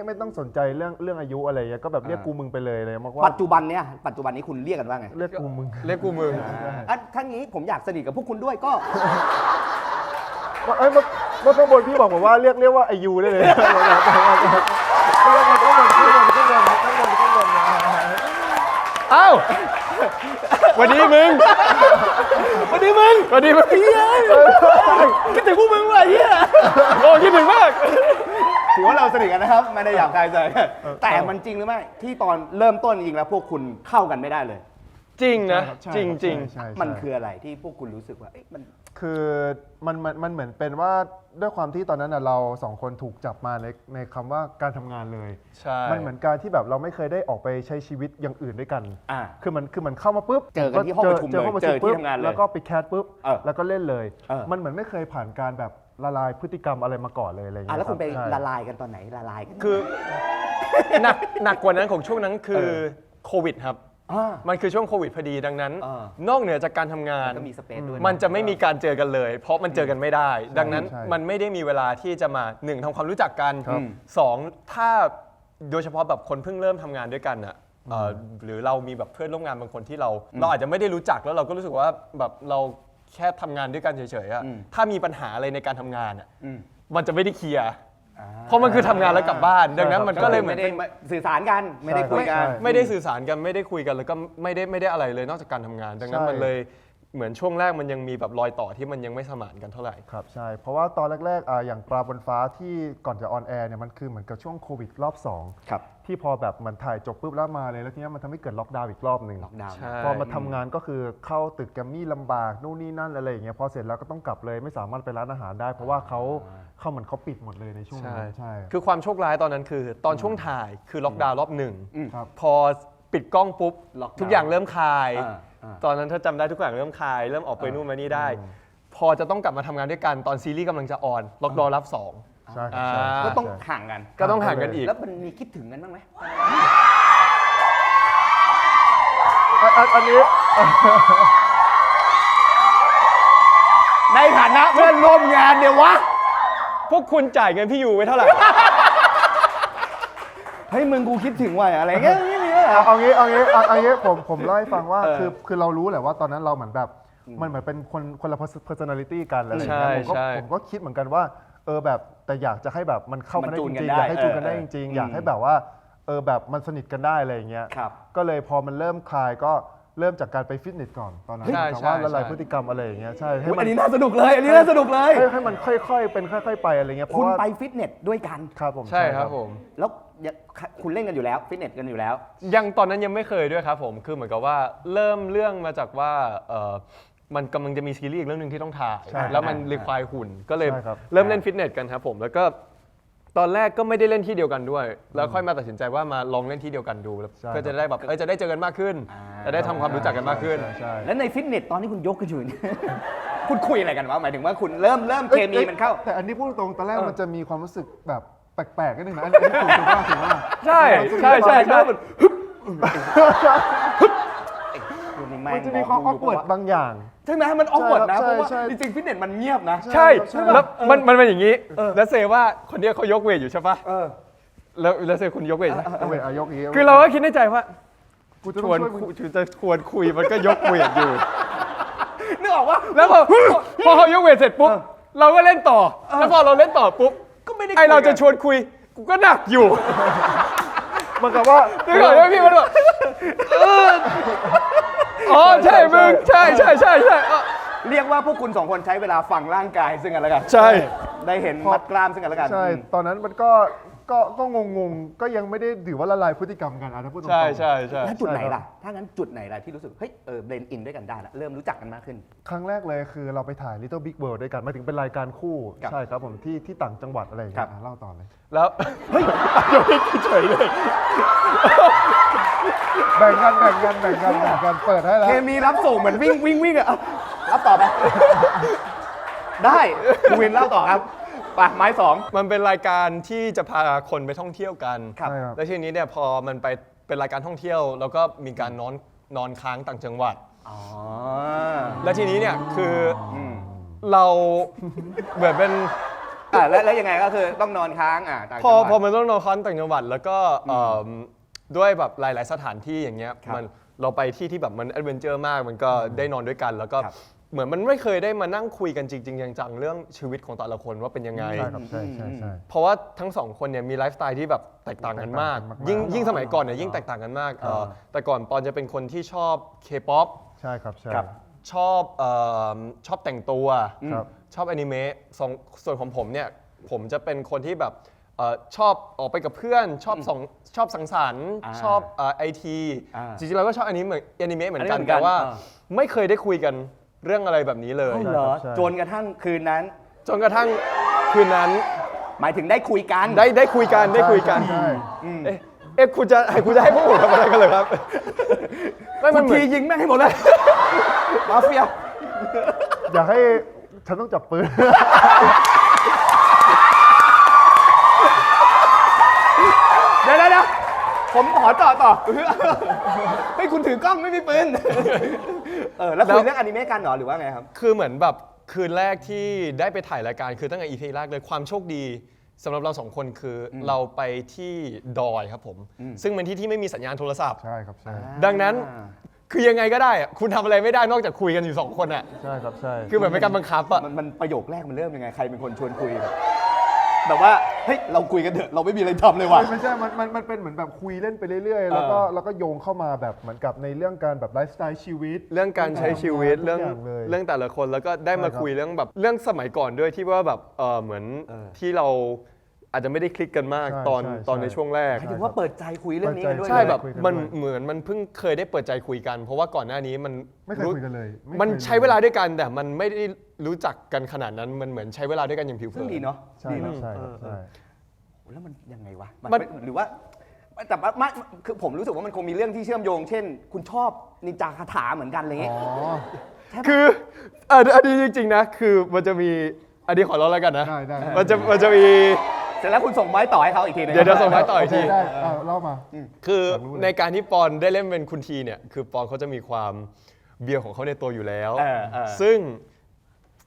ไม่ต้องสนใจเรื่องอายุอะไรเงี้ยก็แบบเรียกกูมึงไปเลยเลยมากว่า ปัจจุบันนี้คุณเรียกกันว่าไง เรียกกูมึง เรียกกูมึง ถ้างี้ผมอยากสนิทกับพวกคุณด้วยก็ เมื่อข้างบนพี่บอกผมว่าเรียกว่าอายุได้เลยข้างบน เอ้าวันนี้มึงวันนี้มึงเฮียคิดถึงพวกมึงว่ะเฮียโอ้คิดถึงมาก ถือว่าเราสนิทกันนะครับไม่ได้อยากใครใจแต่มันจริงหรือไม่ที่ตอนเริ่มต้นจริงแล้วพวกคุณเข้ากันไม่ได้เลย จริงนะ ใช่ จริง ใช่ มันคืออะไรที่พวกคุณรู้สึกว่ามัน คือมันเหมือนเป็นว่าด้วยความที่ตอนนั้นน่ะเราสองคนถูกจับมาในคำว่าการทำงานเลย ใช่ มันเหมือนการที่แบบเราไม่เคยได้ออกไปใช้ชีวิตอย่างอื่นด้วยกัน อ่า คือมันเข้ามาปุ๊บ เจอกันที่ห้องประชุม เจอห้องประชุม เจอที่ ปุ๊บ ทำงานเลย แล้วก็ไปแคสปุ๊บ แล้วก็เล่นเลย มันเหมือนไม่เคยผ่านการแบบละลายพฤติกรรมอะไรมาก่อนเลยอะไรอย่างเงี้ย แล้วคุณไป รับใช่ ละลายกันตอนไหนละลายกัน คือหนักกว่านั้นของช่วงนั้นคือโควิดครับ มันคือช่วงโควิดพอดีดังนั้น นอกเหนือจากการทำงาน ก็มีสเปซด้วย มันจะไม่มีการเจอกันเลย เพราะมันเจอกันไม่ได้ ดังนั้น ใช่ มันไม่ได้มีเวลาที่จะมา1ทำความรู้จักกัน ครับ 2ถ้าโดยเฉพาะแบบคนเพิ่งเริ่มทำงานด้วยกันอ่ะหรือเรามีแบบเพื่อนร่วมงานบางคนที่เราอาจจะไม่ได้รู้จักแล้วเราก็รู้สึกว่าแบบเราแค่ทำงานด้วยกันเฉยๆอะถ้ามีปัญหาอะไรในการทำงานอ่ะมันจะไม่ได้เคลียร์เพราะมันคือทำงานแล้วกลับบ้าน ดังนั้นมันก็เลยเหมือน ไม่ได้สื่อสารกันไม่ได้คุยกัน ไม่ได้สื่อสารกันไม่ได้คุยกันแล้วก็ไม่ได้อะไรเลยนอกจากการทำงาน ดังนั้น ใช่ มันเลยเหมือนช่วงแรกมันยังมีแบบรอยต่อที่มันยังไม่สมานกันเท่าไหร่ ครับใช่ เพราะว่าตอนแรกๆอย่างปลาบนฟ้าที่ก่อนจะออนแอร์เนี่ยมันคือเหมือนกับช่วงโควิดรอบ2 ครับ ที่พอแบบมันถ่ายจบปุ๊บแล้วมาเลยแล้วทีนี้มันทำให้เกิดล็อกดาวน์อีกรอบหนึ่ง ล็อกดาวน์ ใช่ พอมาทำงานก็คือเข้าตึกแกรมมี่ลำบากนู่นนี่นั่นอะไรอย่างเงี้ยพอเสร็จแล้วก็ต้องกลับเลยไม่สามารถไปร้านอาหารได้ เพราะว่าเขาเหมือนเขาปิดหมดเลยในช่วงนั้นใช่ คือความโชคร้ายตอนนั้นคือตอนช่วงถ่ายคือล็อกดาวน์รอบหนึ่ง ครับ พอปิดกล้องปุ๊บ ล็อกดาวน์ ทุกอย่างเริ่มคลาย อ่า ตอนนั้นถ้าจำได้ทุกอย่างเริ่มคลายเริ่มออกไปนู่นมานี่ได้ พอจะต้องกลับมาทำงานด้วยกันตอนซีรีส์กำลังจะออนล็อกดาวน์รับสอง ใช่ครับใช่ ก็ต้องห่างกัน ก็ต้องห่างกันอีก แล้วมันมีคิดถึงกันบ้างไหม อันนี้ ในฐานะเพื่อนร่วมงานเดี๋ยววะ พวกคุณจ่ายเงินพี่ยูไว้เท่าไหร่ เฮ้ยมึงกูคิดถึงว่ะอะไรเงี้ยไม่มีเลยเหรอ เอางี้ผมเล่าให้ฟังว่าคือเรารู้แหละว่าตอนนั้นเราเหมือนแบบมันเหมือนเป็นคนละ personality กันอะไรอย่างเงี้ย ใช่ ผมก็คิดเหมือนกันว่าแบบแต่อยากจะให้แบบมันเข้ากันได้จ มันจูนกั ริ น ง ได้ ๆอยากให้จูนกันได้จริงๆอยากให้แบบว่า แบบมันสนิทกันได้อะไรอย่างเงี้ย ครับ ก็เลยพอมันเริ่มคลายก็เริ่มจากการไปฟิตเนสก่อนตอนนั้น ใช่ แต่ว่า ใช่ ละลาย ใช่ พฤติกรรมอะไรอย่างเงี้ยใช่ให้ อุ๊ย มั อั น นนี้น่าสนุกเลยอันนี้น่าสนุกเลย ให้มันค่อยๆเป็นค่อยๆไปอะไรเงี้ยเพ คุณ ราะว่า ไปฟิตเนสด้วยกัน ครับผม ใช่ครับผม แล้วคุณเล่นกันอยู่แล้วฟิตเนสกันอยู่แล้ว ยังตอนนั้นยังไม่เคยด้วยครับผมคือเหมือนกับว่าเริ่มเรื่องมาจากว่ามันกำลังจะมีซีรีส์อีกเรื่องหนึ่งที่ต้องถ่าย ใช่ แล้วมันรีควายหุ่นก็เลย ใช่ครับ เริ่มเล่นฟิตเนสกันครับผมแล้วก็ตอนแรกก็ไม่ได้เล่นที่เดียวกันด้วย แล้วค่อยมาตัดสินใจว่ามาลองเล่นที่เดียวกันดูแล้ว ใช่ เพื่อจะได้แบบจะได้เจอกันมากขึ้น จะได้ทำความรู้จักกันมากขึ้น ใช่ แล้วในฟิตเนสตอนที่คุณยกกันอยู่เนี่ย คุณคุยอะไรกันวะหมายถึงว่าคุณเริ่มเคมีมันเข้า แต่อันนี้พูดตรงๆตอนแรกมันจะมีความรู้สึกแบบแปลกๆนิดนึงนะอันนี้ถูกมากถูกมาก ใช่ใช่ใช่ใช่ มันจะมีความออกเวิร์ดบางอย่าง ใช่ไหมมันออกเวิร์ดนะ ใช่ เพราะว่า ใช่ จริงๆฟิตเนสมันเงียบนะ ใช่ ใช่ แล้วมันเป็นอย่างนี้ แล้วเซว่าคนเนี้ยเขายกเวทอยู่ใช่ปะ เออ แล้วเซคุณยกเวทใช่ปะ เอาเวทอายกนี้ คือเราก็คิดในใจว่า กูจะ ช ต้อง วน ช่วยมึง จะชวนคุยมันก็ยกเวทอยู่ นึกออกว่า แล้วพอเขายกเวทเสร็จปุ๊บเราก็เล่นต่อ แล้วพอเราเล่นต่อปุ๊บ ก็ไม่ได้ ไอเราจะช คุย วนคุยกูก็หนักอยู่ เหมันกับว่า นึกออกไหมพี่มันแบบอ๋อใช่มึงใช่เออ กันเรียกว่าพวกคุณสองคนใช้เวลาฝังร่างกายซึ่งกันและกัน ใช่ ได้เห็นมัดกล้ามซึ่งกันและกัน ใช่ ตอนนั้นมันก็งงๆ ก็ยังไม่ได้ถือว่าละลายพฤติกรรมกันถ้าพูดตรงๆ ใช่ แล้วจุดไหนล่ะ ถ้างั้นจุดไหนล่ะที่รู้สึกเฮ้ยเบลนอินด้วยกันได้ละเริ่มรู้จักกันมากขึ้น ครั้งแรกเลยคือเราไปถ่าย Little Big World ด้วยกันหมายถึงเป็นรายการคู่ ครับ ใช่ครับผมที่ต่างจังหวัดอะไรอย่าง ครั เงี้ บ ยเล่าต่อเลย แล้วเฮ้ยยกให้เฉยเลย แบ่งกันเปิดให้แล้ว เคมีรับส่งเหมือนวิ่งอะรับต่อไป ได้คุณวินเล่าต่อครับไปไม้สอง มันเป็นรายการที่จะพาคนไปท่องเที่ยวกัน ครับ ใช่ครับ แล้วทีนี้เนี่ยพอมันไปเป็นรายการท่องเที่ยว แล้วก็มีการนอนค้างต่างจังหวัด อ๋อ แล้วทีนี้เนี่ยคืออ ม เราเหมือนเป็น แล้วยังไงก็คือต้องนอนค้างต่าง พอ จังหวัด พอมันต้องนอนค้างต่างจังหวัด แล้วก็ด้วยแบบหลาย ๆ สถานที่อย่างเงี้ย ครับ มันเราไปที่แบบมันแอดเวนเจอร์มากมันก็ได้นอนด้วยกัน แล้วก็ ครับ เหมือนมันไม่เคยได้มานั่งคุยกันจริง ๆ จัง ๆ เรื่องชีวิตของแต่ละคนว่าเป็นยังไง ใช่ครับใช่ เพราะว่าทั้งสองคนเนี่ยมีไลฟ์สไตล์ที่แบบแตกต่างกันมาก แตกต่างกันมาก ยิ่งสมัยก่อนเนี่ยยิ่งแตกต่างกันมากแต่ก่อนปอนจะเป็นคนที่ชอบเคป๊อป ใช่ครับใช่ ครับ ชอบแต่งตัว ครับ ชอบอนิเมะส่วนของผมเนี่ยผมจะเป็นคนที่แบบชอบออกไปกับเพื่อน ชอบสังสรรค์ชอบไอที จริงๆเราก็ชอบอนิเมะเหมือนกัน แต่ว่าไม่เคยได้คุยกันเรื่องอะไรแบบนี้เลย เอาเหรอจนกระทั่งคืนนั้น จนกระทั่งคืนนั้น หมายถึงได้คุยกัน ได้คุยกันได้คุยกัน ใช่ เอ๊ะคุณจะให้พวกผมทำอะไรกันเลยครับ ไม่ คุ มัน ณ เหมื ที อน ยิงแม่งให้หมดเลย มาเฟีย อย่าให้ฉันต้องจับปืน เดี๋ยวผมขอต่อเฮ้ยคุณถือกล้องไม่มีปืนแล้วคุยเรื่องอนิเมะกันเหรอหรือว่าไงครับ คือเหมือนแบบคืนแรกที่ได้ไปถ่ายรายการคือตั้งแต่ EP แรกเลยความโชคดีสำหรับเราสองคนคืออเราไปที่ดอยครับผม ซึ่งเป็นที่ที่ไม่มีสัญญาณโทรศัพท์ ใช่ครับใช่ ดังนั้นคือยังไงก็ได้อะคุณทำอะไรไม่ได้นอกจากคุยกันอยู่ 2 คนอ่ะ ใช่ครับใช่ คือเหมือนเป็นการบังคับอ่ะ มันประโยคแรกมันเริ่มยังไงใครเป็นคนชวนคุยแบบว่าเฮ้ยเราคุยกันเถอะเราไม่มีอะไรทำเลยว่ะ ไม่ใช่มันเป็นเหมือนแบบคุยเล่นไปเรื่อยๆ แล้วก็โยงเข้ามาแบบเหมือนกับในเรื่องการแบบไลฟ์สไตล์ชีวิต เรื่องการใช้ชีวิต ทุก เรื่อง อย่างเลย เรื่องแต่ละคนแล้วก็ได้มา ใช่ครับ คุยเรื่องแบบเรื่องสมัยก่อนด้วยที่ว่าแบบเหมือนที่เราอาจจะไม่ได้คลิกกันมาก ใช่ ตอน ใช่ ตอนในช่วงแรก หมายถึงว่าเปิดใจคุยเรื่องนี้กันด้วย ใช่แบบ คุยกัน มัน ด้วย เหมือนมันเพิ่งเคยได้เปิดใจคุยกัน เพราะว่าก่อนหน้านี้มัน ไม่เคยคุยกันเลยไเคย มันใช้เวลาด้วยกันแต่มันไม่ได้รู้จักกันขนาดนั้นมันเหมือนใช้เวลาด้วยกันอย่างผิวเผิ ซึ่ง น ดีเนาะ ใช่ ดี ครับ เนาะ ใช่ครับใช่ แล้วมันยังไงวะ มัน หรือว่าแต่ว่าคือผมรู้สึกว่ามันคงมีเรื่องที่เชื่อมโยง เช่น คุณชอบนินจาคาถาเหมือนกันอะไรเงี้ย อ๋อ คืออันนี้จริงๆนะคือมันจะมีอันนี้ขอเล่าแล้วกันนะ ได้ มันจะมี เสร็จแล้วคุณส่งไม้ต่อให้เขาอีกทีนึง เดี๋ยวส่งไม้ต่ออีกที ได้เล่ามา คือในการที่ปอนได้เล่นเป็นคุณทีเนี่ยคือปอนเขาจะมีความเบียวของเขาในตัวอยู่แล้ว ซึ่ง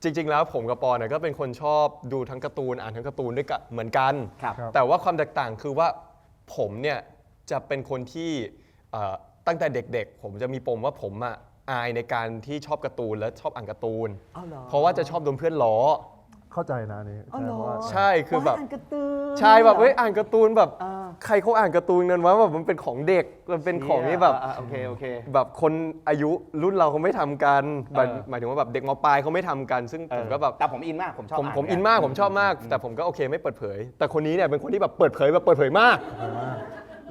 จริง ๆ แล้วผมกับปอนก็เป็นคนชอบดูทั้งการ์ตูนอ่านทั้งการ์ตูนด้วยกันเหมือนกัน ครับ แต่ว่าความแตกต่างคือว่าผมเนี่ยจะเป็นคนที่ตั้งแต่เด็กๆ ผมจะมีปมว่าผมอายในการที่ชอบการ์ตูนและชอบอ่านการ์ตูน อ้าวเหรอ เพราะว่าจะชอบโดนเพื่อนล้อ เข้าใจนะอันนี้ อ๋อเหรอ เพราะว่า ใช่คือแบบ อ่านการ์ตูน ใช่แบบเอ้ยอ่านการ์ตูนแบบ ใครเขาอ่านการ์ตูนนั้นว่าแบบมันเป็นของเด็กมันเป็นของที่แบบ โอเค แบบคนอายุรุ่นเราเขาไม่ทำกันหมายถึงว่าแบบเด็กม.ปลายเขาไม่ทำกัน ซึ่งผมก็แบบ แต่ผมอินมากผมชอบ ผมอินมากผมชอบมาก แต่ผมก็โอเคไม่เปิดเผย แต่คนนี้เนี่ยเป็นคนที่แบบเปิดเผยมาก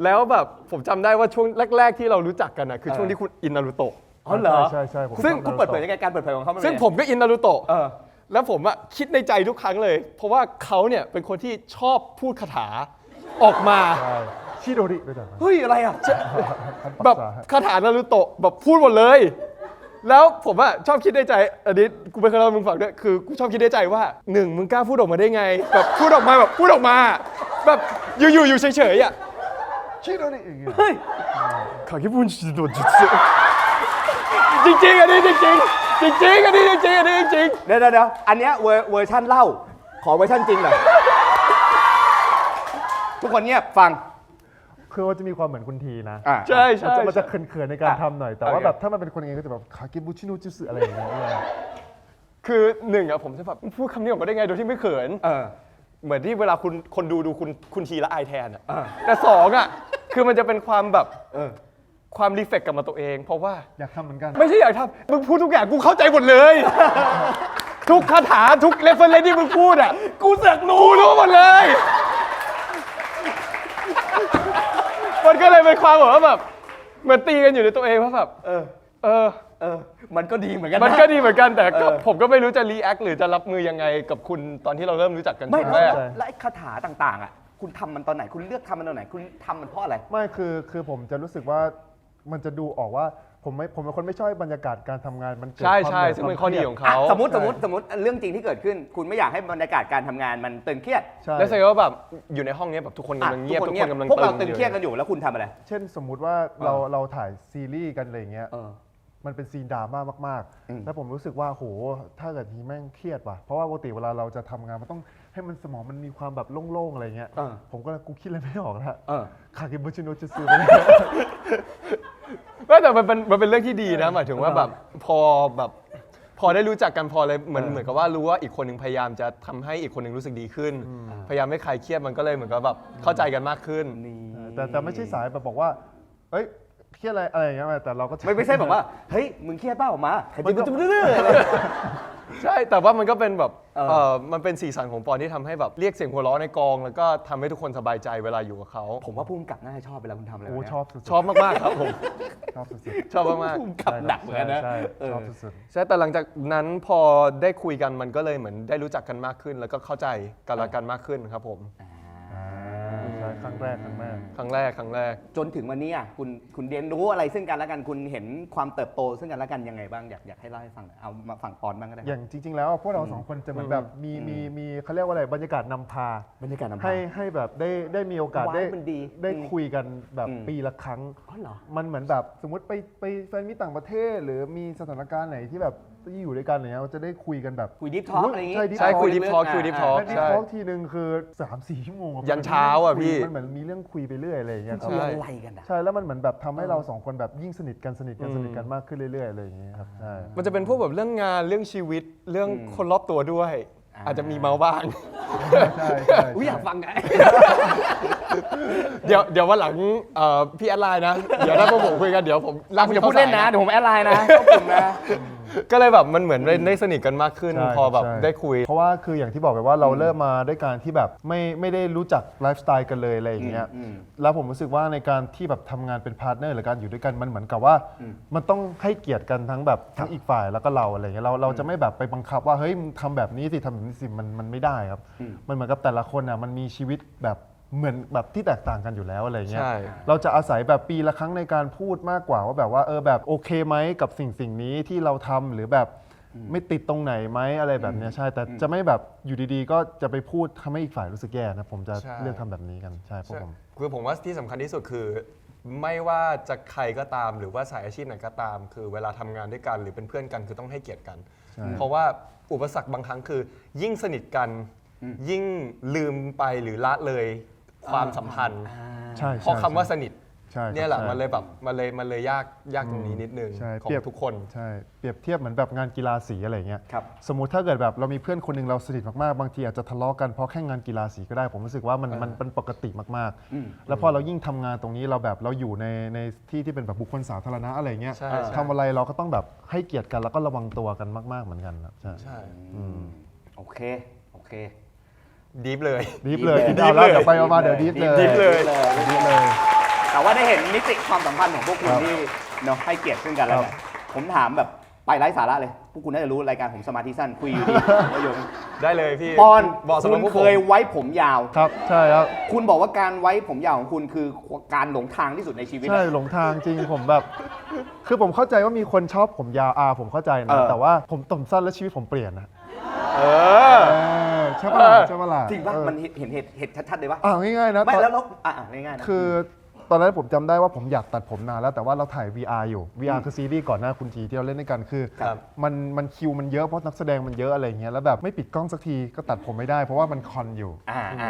แล้วแบบผมจำได้ว่าช่วงแรก ๆ ที่เรารู้จักกันนะคือช่วงที่คุณอินนารูโตะ อ๋อเหรอ ใช่ผม ซึ่ง ชอบ คุณเปิดเผยยังไงการเปิดเผยของเขามันเป็น ซึ่งผมก็อินนารูโตะ เออ แล้วผมอะคิดในใจทุกครั้งเลย เพราะว่าเขาเนี่ยเป็นคนที่ชอบพูดคาถาออกมา ใช่ชิโดริด้วยจ้ะ เฮ้ยอะไรอ่ะ แบบคาถานารูโตะแบบพูดหมดเลย แล้วผมอะชอบคิดในใจ อันนี้กูไม่เคยเล่าให้มึงฟังด้วยคือกูชอบคิดในใจว่าหนึ่งมึงกล้าพูดออกมาได้ไงแบบพูดออกมาแบบอยู่เฉยๆอะ ชิโดริอย่างเงี้ย ขาคิบุนชิโดจิตสึจริงๆอันนี้จริงๆอันนี้จริงๆ เดี๋ยวอันเนี้ยเวอร์ชันเล่าขอเวอร์ชันจริงหน่อยทุกคนเงียบฟัง คือมันจะมีความเหมือนคุณทีนะ ใช่ มันจะเขินๆในการทำหน่อย แต่ว่าแบบถ้ามันเป็นคนเองก็จะแบบคากิบุชิโนจิสึอะไรอย่างเงี้ย คือหนึ่งอะผมจะแบบพูดคำนี้ออกมาได้ไงโดยที่ไม่เขินเหมือนที่เวลาคนดูคุณทีละอายแทนอะแต่สองอะคือมันจะเป็นความแบบความรีเฟกกลับมาตัวเอง เพราะว่า อยากทำเหมือนกัน ไม่ใช่อยากทำมึงพูดทุกอย่างกูเข้าใจหมดเลย ทุกคาถาทุกเรฟเฟอเรนซ์ที่มึงพูดอะกูเสือกรู้หมดเลย มันก็เลยเป็นความแบบเหมือนตีกันอยู่ในตัวเองว่าแบบมันก็ดีเหมือนกัน มันก็ดีเหมือนกันแต่ก็ผมก็ไม่รู้จะรีแอคหรือจะรับมือยังไงกับคุณตอนที่เราเริ่มรู้จักกัน ไม่ ครั้ง แล้ แร ว ก ไอ้คาถาต่างๆอ่ะคุณทำมันตอนไหนคุณเลือกทำมันตอนไหนคุณทำมันเพราะอะไร ไม่คือผมจะรู้สึกว่ามันจะดูออกว่าผมเป็นคนไม่ชอบบรรยากาศการทำงานมันเกิด ใช่ ความ ใช่ หนื่ย ซึ่งเป็นข้อดีของ อ่ะ เขา สมมติเรื่องจริงที่เกิดขึ้น คุณไม่อยากให้บรรยากาศการทำงานมันตึงเครียด ใช่ แล้วแสดงว่าแบบอยู่ในห้องเนี้ยแบบทุกคนกำลังเงียบทุกคนกำลัง พวกเรา ตึ ตึ ง งเครียดกันอยู่แล้วคุณทำอะไร เช่นสมมุติว่าเราถ่ายซีรีส์กันอะไรอย่างเงี้ยมันเป็นซีนดราม่ามากๆ แล้วผมรู้สึกว่าโหถ้าเกิดทีแม่งเครียดว่ะเพราะว่าปกติเวลาเราจะทำงานมันต้องให้มันสมองมันมีความแบบโล่งๆอะไรเงี้ยผมก็กูคิดอะไรไม่ออกแล้วคากิบุชิโนจิสึ ไม่แต่มันเป็นเรื่องที่ดีนะหมายถึงว่าแบบพอได้รู้จักกันพอเลยเหมือนกับว่ารู้ว่าอีกคนหนึ่งพยายามจะทำให้อีกคนหนึ่งรู้สึกดีขึ้น พยายามไม่คลายเครียดมันก็เลยเหมือนกับแบบเข้าใจกันมากขึ้น แต่ไม่ใช่สายแบบบอกว่าเอ้ยเครียดอะไรอย่างเงี้ยแต่เราก็ ไม่ใช่แบบว่าเฮ้ยมึงเครียดเปล่าออกมา มันก็ ใช่แต่ว่ามันก็เป็นแบบมันเป็นสีสันของปอนที่ทำให้แบบเรียกเสียงหัวเราะในกอง แล้วก็ทำให้ทุกคนสบายใจเวลาอยู่กับเขา ผมว่าผู้กำกับน่าจะชอบเวลาคุณทำอะไร โอ้ แบบเนี้ย ชอบสุดๆ ชอบมากๆครับผม ชอบสุด ชอบมาก ผู้กำกับหนักเหมือนกันนะ ใช่ชอบสุด ๆใช่แต่หลังจากนั้นพอได้คุยกันมันก็เลยเหมือนได้รู้จักกันมากขึ้น แล้วก็เข้าใจกันและกันมากขึ้นครับผม ใช่ครั้งแรก ครั้งแรก จนถึงวันนี้อ่ะคุณเรียนรู้อะไรซึ่งกันและกันคุณเห็นความเติบโตซึ่งกันและกันยังไงบ้างอยากให้เล่าให้ฟังหน่อยเอามาฝั่งปอนบ้างก็ได้ อย่างจริง ๆ แล้วพวกเราสองคนจะเหมือนแบบมีเขาเรียกว่าอะไรบรรยากาศนำพา บรรยากาศนำพา ให้แบบได้มีโอกาส ว้าวมันดี ได้คุยกันแบบ อืม ปีละครั้ง อ๋อเหรอ มันเหมือนแบบสมมติไปแฟนมิตต่างประเทศ หรือมีสถานการณ์ไหนที่แบบอยู่ด้วยกันอะไรเงี้ยเราจะได้คุยกันแบบ คุยดิฟทอล์กอะไรอย่างงี้ ใช่ deep ใช่คุย deep talk ลึกๆ คุย deep อ่า talk และดี ใช่ ทอล์กทีนึงคือ 3-4 ชั่วโมงอะ ยันเช้าอะพี่ มันเหมือนมีเรื่องคุยไปเรื่อยอะไรอย่างเงี้ยครับ คุยอะไรกันอ่ะ ใช่แล้วมันเหมือนแบบทำให้เราสองคนแบบยิ่งสนิทกันมากขึ้นเรื่อยๆอะไรอย่างเงี้ยครับใช่ มันจะเป็นพวกแบบเรื่องงานเรื่องชีวิตเรื่องคนรอบตัวด้วย อาจจะมีเมาบ้าง ใช่ อุ้ยอยากฟังไง เดี๋ยววันหลังพี่แอดไลน์นะ เดี๋ยวถ้าพวกผมคุยกันเดี๋ยวผมลาก อย่าพูดเล่นนะเดี๋ยวผมแอดไลน์นะขอบคุณนะ ก็เลยแบบมันเหมือนได้สนิทกันมากขึ้น ใช่ พอแบบ ใช่ ได้คุย เพราะว่าคืออย่างที่บอกไปว่าเราเริ่มมาด้วยการที่แบบไม่ได้รู้จักไลฟ์สไตล์กันเลยอะไรอย่างเงี้ยแล้วผมรู้สึกว่าในการที่แบบทำงานเป็นพาร์ทเนอร์หรือการอยู่ด้วยกันมันเหมือนกับว่ามันต้องให้เกียรติกันทั้งแบบทั้งอีกฝ่ายแล้วก็เราอะไรเงี้ยเราจะไม่แบบไปบังคับว่าเฮ้ยมึงทำแบบนี้สิทำแบบนี้สิมันไม่ได้ครับมันเหมือนกับแต่ละคนอ่ะมันมีชีวิตแบบเหมือนแบบที่แตกต่างกันอยู่แล้วอะไรเงี้ย ใช่ เราจะอาศัยแบบปีละครั้งในการพูดมากกว่าว่าแบบว่าแบบโอเคไหมกับสิ่งนี้ที่เราทำหรือแบบไม่ติดตรงไหนไหมอะไรแบบเนี้ยใช่แต่จะไม่แบบอยู่ดีๆ ก็จะไปพูดทำให้อีกฝ่ายรู้สึกแย่นะผมจะ ใช่ เลือกทำแบบนี้กันใช่พวกผม คือผมว่าที่สำคัญที่สุดคือ ไม่ว่าจะใครก็ตามหรือว่าสายอาชีพไหนก็ตาม คือเวลาทำงานด้วยกันหรือเป็นเพื่อนกันคือต้องให้เกียรติกัน เพราะว่าอุปสรรคบางครั้งคือ ยิ่งสนิทกัน ยิ่งลืมไปหรือละเลยความสัมพันธ์ ใช่ เพราะคำว่าสนิท ใช่ครับ เนี่ยแหละ ใช่ มันเลยแบบมันเลยยากตรงนี้นิดนึง ใช่ ของทุกคน ใช่เปรียบเทียบเหมือนแบบงานกีฬาสีอะไรเงี้ย ครับ สมมุติถ้าเกิดแบบเรามีเพื่อนคนหนึ่งเราสนิทมากๆบางทีอาจจะทะเลาะกันเพราะแค่งานกีฬาสีก็ได้ผมรู้สึกว่ามันเป็นปกติมากๆ แล้วพอเรายิ่งทำงานตรงนี้เราแบบเราอยู่ในที่ที่เป็นแบบบุคคลสาธารณะอะไรเงี้ย ใช่ ทำอะไรเราก็ต้องแบบให้เกียรติกันแล้วก็ระวังตัวกันมากๆเหมือนกันครับใช่ ใช่ โอเค โอเค ดีฟเลย ดีฟเลย ดี ดี ฟ ฟเลย เลย เดี๋ยวไปมาเดี๋ยวดีฟเลย ดีฟเลย ดีฟเลย แต่ว่าได้เห็นมิติความสัมพันธ์ของพวกคุณ ครับ ที่เนาะให้เกียรติซึ่งกันและกันผมถามแบบไปไร้สาระเลย พวกคุณน่าจะรู้รายการผมสมาธิสั้นคุยอยู่ดีประโยชน์ ได้เลยพี่ ปอน บอกสำห คุ รับ ณ พวก เค ผม ยไว้ผมยาว ครับใช่ครับ คุณบอกว่าการไว้ผมยาวของคุณคือการหลงทางที่สุดในชีวิต ใช่ อะ หลงทางจริงผมแบบ คือผมเข้าใจว่ามีคนชอบผมยาวผมเข้าใจ เอ นะ อ แต่ว่าผมสั้นแล้วชีวิตผมเปลี่ยนนะ เออ ใช่ปะล่ะใช่ปะล่ะ จริงป่ะ เออ มันเห็นเหตุชัดๆเลยป่ะ ง่ายๆนะ ไม่ ตอน แล้วง่ายๆนะ คือตอนนั้นผมจำได้ว่าผมอยากตัดผมนานแล้วแต่ว่าเราถ่าย VR อยู่ VR คือซีรีส์ก่อนหน้าคุณทีที่เราเล่นด้วยกันคือ ครับ มันคิวมันเยอะเพราะนักแสดงมันเยอะอะไรอย่างเงี้ยแล้วแบบไม่ปิดกล้องสักทีก็ตัดผมไม่ได้เพราะว่ามันคอนอยู่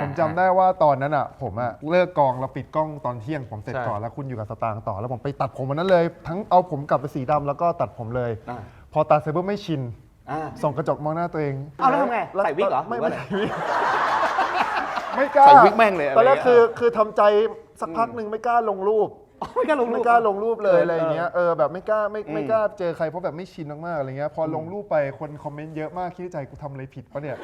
ผมจำได้ว่าตอนนั้นอ่ะผมอ่ะเลิกกองเราปิดกล้องตอนเที่ยงผมเสร็จ ใช่ ก่อนแล้วคุณอยู่กับสตางค์ต่อแล้วผมไปตัดผมวันนั้นเลย ทั้งเอาผมกลับไปสีดำแล้วก็ตัดผมเลย อ่า พอตัดเสร็จปุ๊บไม่ชิน อ่า ส่องกระจกมองหน้าตัวเอง เอาแล้วทำไงใส่วิกเหรอ ไม่ หรือว่า ใส่วิกไม่กล้า ใส่วิกแม่งเลยอะไร ตอนแรก เงี้ย คือทำใจสักพักหนึ่งไม่กล้าลงรูป ไม่กล้าลงรูป ไม่กล้าลงรูปเลย เออ อะไรอย่างเงี้ยแบบไม่กล้าไม่กล้าเจอใครเพราะแบบไม่ชินมากๆอะไรเงี้ยพอลงรูปไปคนคอมเมนต์เยอะมากคิดในใจกูทำอะไรผิดปะเนี่ย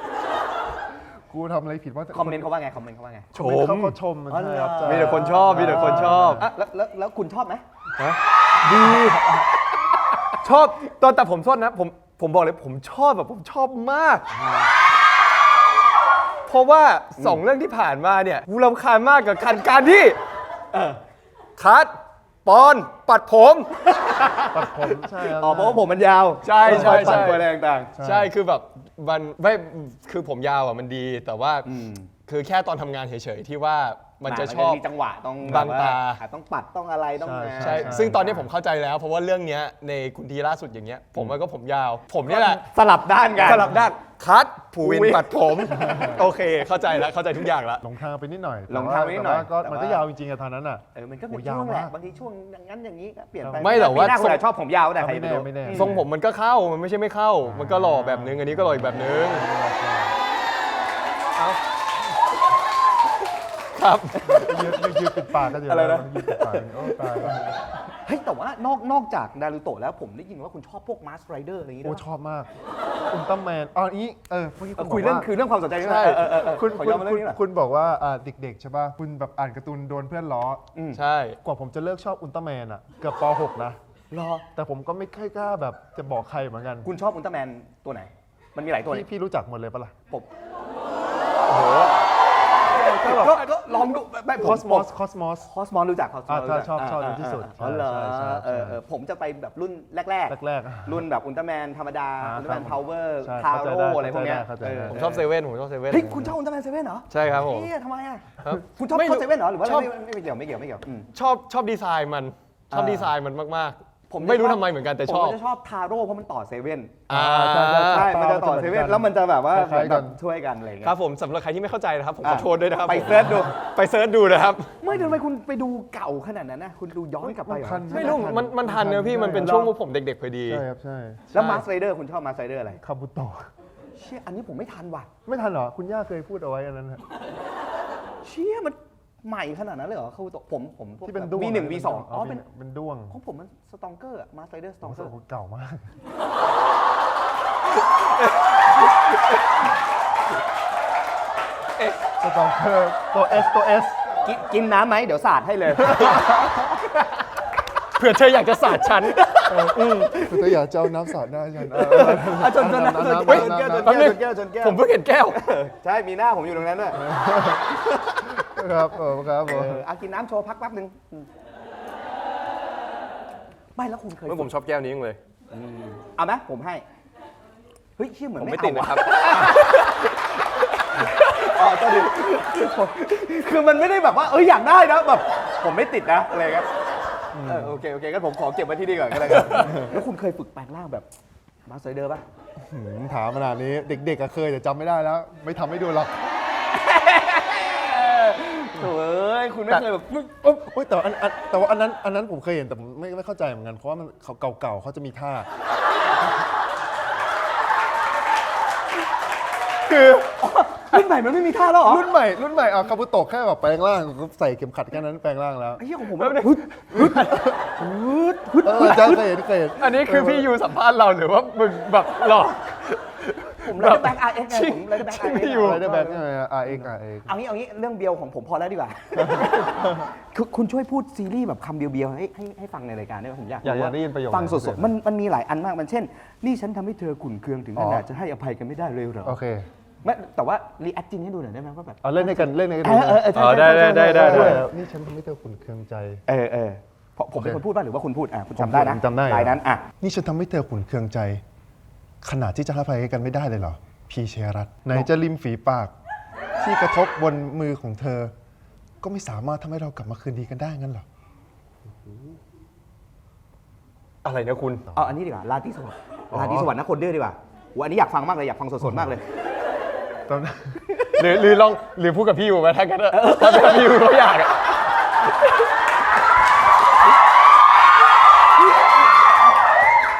กูทำอะไรผิดวะ คอมเมนต์เขาว่าไงคอมเมนต์เขาว่าไง คอมเมนต์เขาชม อ๋อ ใช่ครับ เหรอ ใช่ มีแต่คนชอบมีแต่คนชอบ อ่ะแล้วคุณชอบไหม ดีชอบตอนตัดผมสั้นนะผมบอกเลยผมชอบแบบผมชอบมาก เพราะว่า2เรื่องที่ผ่านมาเนี่ยกูรำคาญมากกับการที่คัดปอนปัดผม ตัดผมใช่ครับ อ๋อเพราะว่าผมมันยาว ใช่ใช่ใช่ ปั่นตัวอะไรต่าง ใช่คือแบบมันไม่คือผมยาวอ่ะมันดี แต่ว่าคือแค่ตอนทำงานเฉยๆที่ว่า ๆ มันจะชอบ มีจังหวะต้อง บังตา ต้องปัดต้องอะไรต้อง ใช่ ซึ่งตอนนี้ผมเข้าใจแล้ว เพราะว่าเรื่องเนี้ยในคุณทีล่าสุดอย่างเงี้ยผมมันก็ผมยาว ผมเนี่ยแหละ สลับด้านกัน สลับด้านคัดผูวินปัดผม โอเค เข้าใจแล้วเข้าใจทุกอย่างแล้ว หลงทางไปนิดหน่อย หลงทางไปนิดหน่อย แต่ว่าก็ แต่ว่ามั มันก็ยาวจริงๆอะตอนนั้นอ่ะ มันก็เป็น โอ้ ช่วงแหละ ยาวมาก บางทีช่วงอย่างนั้นอย่างนี้ก็เปลี่ยนไป ไม่แต่ว่า ปีหน้าคุณอาจจะชอบผมยาวแต่ใคร ไม่แน่ไม่แน่ ทรงผมมันก็เข้ามันไม่ใช่ไม่เข้า มันก็หล่อแบบนึงอันนี้ก็หล่ออีกแบบนึงครับ ยืดปิดปากกันอยู่ อะไรนะ ยืดปิดปากกันโอ้ตายแล้ว เฮ้ยแต่ว่านอกจากนารูโตะแล้วผมได้ยินว่าคุณชอบพวกมาสไรเดอร์อะไรอย่างงี้ด้ โอ้ วย ชอบมากอุลตร้าแมนเมื่อกี้เมื่อกี้ คุยเรื่อง บกว่า คือเรื่องความสนใจนี่ ใช่ คุณขอย้อนมาเรื่องนี้หน่อย คุณบอกว่าเด็กๆใช่ป่ะคุณแบบอ่านการ์ตูนโดนเพื่อนล้ออ ใช่ กว่าผมจะเลิกชอบอุลตร้าแมนอ่ะเกือบป .6 นะ รอ แต่ผมก็ไม่ค่อยกล้าแบบจะบอกใครเหมือนกัน คุณชอบอุลตร้าแมนตัวไหน มันมีหลายตัว พี่รู้จักหมดเลยปะล่ะ ผม ก็แบบ ก็ลองดูไม่ คอสมอส คอสมอสรู้จักคอสมอส ถ้าชอบที่สุด อ๋อเหรอ ใช่ ผมจะไปแบบรุ่นแรก แรกๆ รุ่นแบบอุลตร้าแมนธรรมดา อุลตร้าแมนพาวเวอร์ ใช่ คา เข้าใจ โร่ ได้ อะไรพวกเนี้ย เข้าใจได้ ผมชอบเซเว่นผมชอบเซเว่น เฮ้ยคุณชอบอุลตร้าแมนเซเว่นเหรอ ใช่ครับผม เฮ้ยทำไมอ่ะ ครับ คุณชอบ ไม่รู้ เซเว่นเหรอหรือว่า ชอบ ไม่เกี่ยวอืม ชอบดีไซน์มันชอบดีไซน์มันมาก ผม ๆ ไม่รู้ทำไมเหมือนกันแต่ชอบ ผมจะชอบทาโร่เพราะมันต่อเซเว่น ใช่ ใช่ มันจะต่อเซเว่นแล้วมันจะแบบว่า คล้ายๆกัน แบบช่วยกันอะไรอย่าง ค เงี้ รั ย บผมสำหรับใครที่ไม่เข้าใจนะครับ ผมขอโทษด้วยนะครับ ไปเสิร์ชดู ไปเซิร์ชดูนะครับ ไม่ทำไมคุณไปดูเก่าขนาดนั้นนะคุณดูย้อนกลับไปเหรอ ทัน ไม่รู้มันทันเนอะพี่มันเป็น ใช่ ช่วงผมเด็กๆพอดี ใช่ครับใช่ แล้วมาสไรเดอร์คุณชอบมาสไรเดอร์อะไร คาบุโตะ เชี่ยอันนี้ผมไม่ทันว่ะ ไม่ทันเหรอ คุณย่าเคยพูดเอาไว้อันนั้นฮะ เชี่ยมันใหม่ขนาดนั้นเลยเหรอเขาผมพวก ที่เป็นด้วง V1 V2 อ๋อเป็น เป็นด้วง ของผมมันสตองเกอร์มาสไรเดอร์สตองเกอร์ โอ้โหเก่ามาก สตองเกอร์ตัว S กินน้ำไหมเดี๋ยวสาดให้เลย เผื่อเธออยากจะสาดฉัน คือตัวอยากจะเอาน้ำสาดหน้าฉัน จนแก้วจนแก้ว ผมเพิ่งเห็นแก้ว ใช่มีหน้าผมอยู่ตรงนั้นด้วย ครับครับผม กินน้ำโชว์พักแป๊บนึงไม่แล้วคุณเคย ผมชอบแก้วนี้จังเลย เอาไหมผมให้เฮ้ยเชี่ยเหมือน ผม ไม่ ไม่ติด เอา นะครับ อ๋อก็ดีคือมันไม่ได้แบบว่าอยากได้นะแบบผมไม่ติดนะอะไรครับโอเคงั้นผมขอเก็บไว้ที่นี่ก่อนก็ได้ครับแล้วคุณเคยฝึกแปลงร่างแบบมาสไซเดอร์ป่ะ ถามขนาดนี้เด็กๆก็เคยแต่จำไม่ได้แล้ว ไม่ทำให้ดูหรอก โถ่เอ้ย คุณไม่เคยแบบ โอ้ยแต่ว่าอันนั้นผมเคยเห็นแต่ผมไม่เข้าใจเหมือนกันเพราะว่ามันเขาเก่าๆเขาจะมีท่า คือรุ่นใหม่มันไม่มีท่าแล้วเหรอ รุ่นใหม่เอาคาบุโตะแค่แบบแปลงร่างใส่เข็มขัดแค่นั้นแปลงร่างแล้ว ไอ้เหี้ยของผม ใช่เคยเห็น อันนี้คือพี่ยูสัมภาษณ์เราหรือว่ามึงแบบหลอก ผมเลยแบ็กอาร์เอสไงผมเลยแบ็กอาร์เอส อะไรได้แบบนี้RX เอางี้เรื่องเบียวของผมพอแล้วดีกว่า คุณช่วยพูดซีรีส์แบบคำเบียวๆให้ฟังในรายการได้ไหมผมอยาก อยากได้ยินประโยค ฟังสดๆมันมีหลายอันมากมันเช่น นี่ฉันทำให้เธอขุ่นเคืองถึงขนาดจะให้อภัยกันไม่ได้เลยเหรอ โอเค ไม่แต่ว่ารีแอคจริงให้ดูหน่อยได้ไหมว่าแบบ เอาเล่นในกัน ได้ นี่ฉันทำให้เธอขุ่นเคืองใจ ผมเป็นคนพูดป่ะหรือว่าคุณพูดคุณจำได้นะ ผมจำได้ รายนั้นอ่ะ นี่ฉันทำให้เธอขุ่นเคืองใจ ขนาดที่จะให้อภัยกันไม่ได้เลยเหรอพีเชยรัตน์ไหนจะริมฝีปาก ที่กระทบบนมือของเธอ ก็ไม่สามารถทำให้เรากลับมาคืนดีกันได้งั้นเหรอ อะไรนะคุณ เอาอันนี้ดีกว่าราตรีสวัสดิ์ราตรีสวัสดิ์นะคนดื้อดีกว่าอันนี้อยากฟังมากเลยอยากฟังสดๆมากเลย ตอนนั้น หรือลองหรือพูดกับพี่ยูไหมถ้างั้นอะถ้าเป็นพี่ยูเขาอยากอะ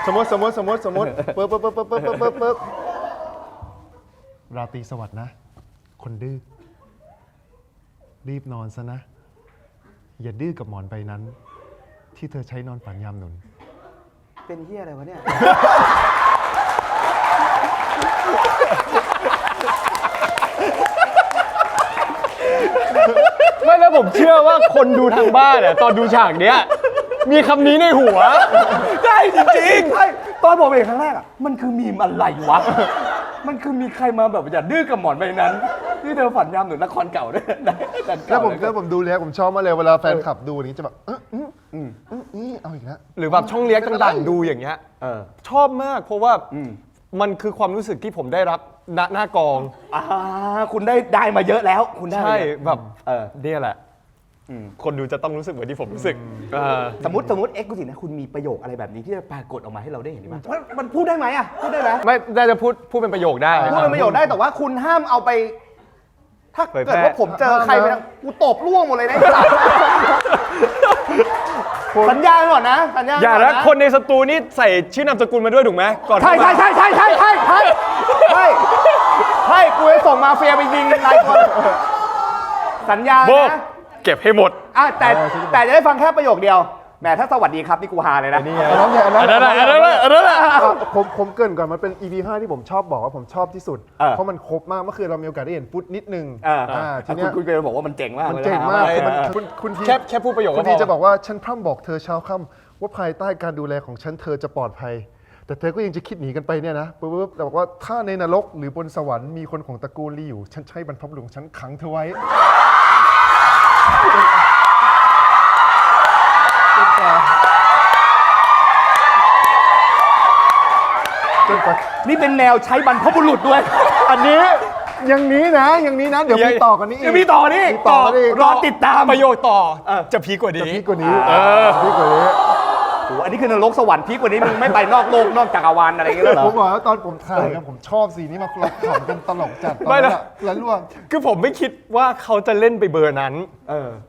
สมมติปึ๊บราตรีสวัสดิ์นะ คนดื้อรีบนอนซะนะ อย่าดื้อกับหมอนใบนั้น ที่เธอใช้นอนฝันยามหนุน เป็นเฮียอะไรวะเนี่ย ไม่แล้วผมเชื่อว่าคนดูทางบ้านอะตอนดูฉากเนี้ยมีคำนี้ในหัว ใช่จริงๆใช่ตอนผมเห็นครั้งแรกอ่ะมันคือมีมอะไรวะ มันคือมีใครมาแบบอย่าดื้อกับหมอนใบนั้นที่เธอฝันยามหนุนละครเก่าด้วย แล้วผมดูแล้วผมชอบมากเลยเวลาแฟนคลับดูอย่างนี้จะแบบเอาอีกแล้ว หรือแบบช่องเลี้ยงต่างๆดูอย่างเงี้ยชอบมากเพราะว่ามันคือความรู้สึกที่ผมได้รับณหน้ากอง คุณได้มาเยอะแล้วคุณได้ ใช่ มาเยอะ แบบเนี่ยแหละคนดูจะต้องรู้สึกเหมือนที่ผมรู้สึก สมมติเอ็กซ์กุศินะคุณมีประโยคอะไรแบบนี้ที่จะปรากฏออกมาให้เราได้เห็นบ้างมันพูดได้ไหมอ่ะพูดได้ไหม ไม่ได้จะพูดเป็นประโยคได้ พูดเป็นประโยคได้แต่ว่าคุณห้ามเอาไป ถ้า เผย เกิ แพร่ ดว่าผมเจอใครไปนะกูตบล่วงหมดเลยนะสัญญาก่อนนะสัญญา อย่านะคนในสตูนี่ใส่ชื่อนามสกุลมาด้วยถูกไหมก่อน ใช่กูจะส่งมาเฟียไปยิงรายคนสัญญา โบ นะ เก็บให้หมด แต่จะได้ฟังแค่ประโยคเดียวแหมถ้าสวัสดีครับนี่กูฮาเลยนะ อันนั้นแหละ ผมเกริ่นก่อนมันเป็น EP 5 ที่ผมชอบบอกว่าผมชอบที่สุด เพราะมันครบมากเมื่อคืนเรามีโอกาสได้เห็นฟุตนิดนึงทีเนี้ย คุณเกรนบอกว่ามันเจ๋งมาก มันเจ๋งมากคุณที แค่พูดประโยค คุ ก็ ณ พ ที อ จะบอกว่าฉันพร่ำบอกเธอเช้าค่ำว่าภายใต้การดูแลของฉันเธอจะปลอดภัย แต่เธอก็ยังจะคิดหนีกันไปเนี่ยนะปุ๊บแต่บอกว่าถ้าในนรกหรือบนสวรรค์มีคนของตระกูลลีอยู่ฉันใช้บรรพบุรุษของฉันขังเธอไว้นี่เป็นแนวใช้บรรพบุรุษด้วย อันนี้อย่างนี้นะเดี๋ยวมีต่อกันนี้อีก มีต่อนี่ มีต่อนี่ รอติดตาม ประโยคต่อจะพีคกว่านี้ พีกกว่านี้พีกกว่านี้ โอ้อันนี้คือนรกสวรรค์พีกกว่านี้มึงไม่ไปนอกโลกนอกจักรวาลอะไรอย่างเงี้ยเหรอ ผมบอกว่าตอนผมถ่ายนะผมชอบสีนี้มากเราขำกันตลกจัดตอน ไม่ นั้น นะ อะแล้วล่วง คือผมไม่คิดว่าเขาจะเล่นไปเบอร์นั้น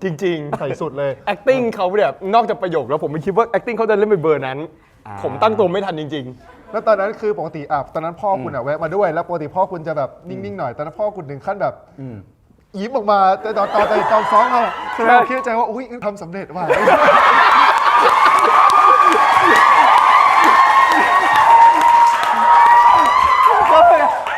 จริงๆ ใส่สุดเลย acting เขาเนี่ยนอกจากประโยคแล้วผมไม่คิดว่า acting เขาจะเล่นไปเบอร์นั้น ผมตั้งตัวไม่ทันจริง แล้วตอนนั้นคือปกติตอนนั้นพ่อคุณแวะมาด้วย แล้วปกติพ่อคุณจะแบบนิ่งๆหน่อยตอนนั้นพ่อคุณถึงขั้นแบบยิ้มออกมาแต่ตอนซ้อมเราแสดงว่าคิดในใจว่าอุ้ยทำสำเร็จว่ะ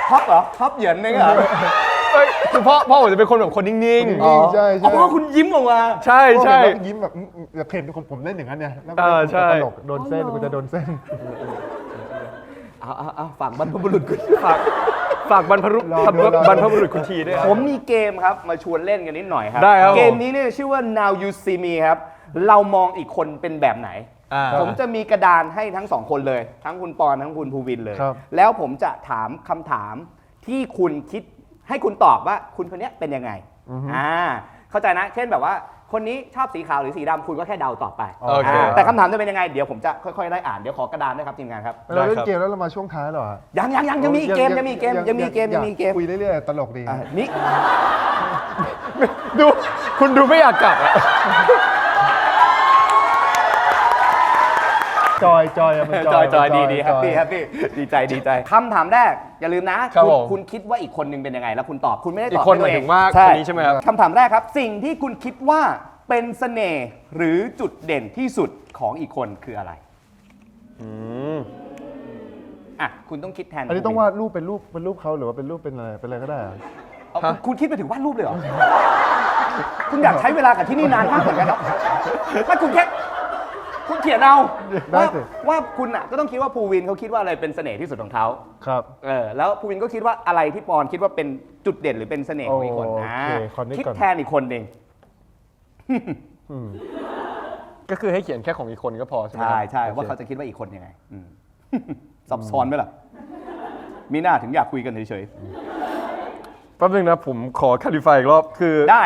ท็อปเหรอท็อปเหยินนี่เหรอ ๆเอ้ยคือพ่อผมจะเป็นคนแบบคนนิ่ง ใช่ เพราะว่าคุณยิ้มออกมา ๆ ใช่ พ่อ ใช่ เห็นแล้วยิ้มแบบแบบเห็นผมเล่นอย่างนั้นเนี่ยแล้วก็ ใช่ ตลกโดนเส้นกูจะโดนเส้น เอาฝากบรรพบุรุษคุณ ฝากบรรพบุรุษคุณทีด้วยครับ ผมมีเกมครับมาชวนเล่นกันนิดหน่อยครับ ได้ครับ เกมนี้เนี่ยชื่อว่า Now You See Me ครับเรามองอีกคนเป็นแบบไหน ผมจะมีกระดานให้ทั้งสองคนเลย ทั้งคุณปอนทั้งคุณภูวินเลย ครับ แล้วผมจะถามคำถามที่คุณคิดให้คุณตอบว่าคุณคนนี้เป็นยังไงเข้าใจนะ เช่นแบบว่าคนนี้ชอบสีขาวหรือสีดำคุณก็แค่เดาตอบไป โอเค แต่คำถามจะเป็นยังไงเดี๋ยวผมจะค่อยๆไล่อ่านเดี๋ยวขอกระดานด้วยครับทีมงานครับ เราเล่นเกมแล้วเรามาช่วงท้ายเหรอ ยังมีอีกเกมยังมีอีกเกม คุยเรื่อยๆตลกดี นี่ ดู คุณดูไม่อยากกลับอะ จอยอะมันจอย จอยดีแฮป จอย ปี้ดีใจคำถามแรกอย่าลืมนะครับ ผม คุณคิดว่าอีกคนนึงเป็นยังไงแล้วคุณตอบคุณไม่ได้ตอบ อีกคน ให้ตัว หมายถึงว่า ใช่ คนนี้ใช่ไหมครับ คำถามแรกครับ สิ่งที่คุณคิดว่าเป็นเสน่ห์หรือจุดเด่นที่สุดของอีกคนคืออะไรอ่ะคุณต้องคิดแทน อันนี้ต้องวาดรูปเป็นรูปเขาหรือว่าเป็นรูปเป็นอะไรก็ได้อะ เอาคุณคิดไปถึงวาดรูปเลยเหรอ คุณอยากใช้เวลากับที่นี่นานมากเหมือนกันครับถ้าคุณแค่คุณเขียนเอาว่าคุณอ่ะก็ต้องคิดว่าภูวินเขาคิดว่าอะไรเป็นเสน่ห์ที่สุดของเขา ครับ แล้วภูวินก็คิดว่าอะไรที่ปอนคิดว่าเป็นจุดเด่นหรือเป็นเสน่ห์ของอีกคน โอเคขอนึกก่อน คิดแทนอีกคนหนึ่ง ก็คือให้เขียนแค่ของอีกคนก็พอใช่ไหม ใช่ โอค ว่าเขาจะคิดว่าอีกคนยังไงซับซ้อนไหมล่ะมีหน้าถึงอยากคุยกันเฉย แป๊บนึงนะผมขอ clarify อีกรอบคือ ได้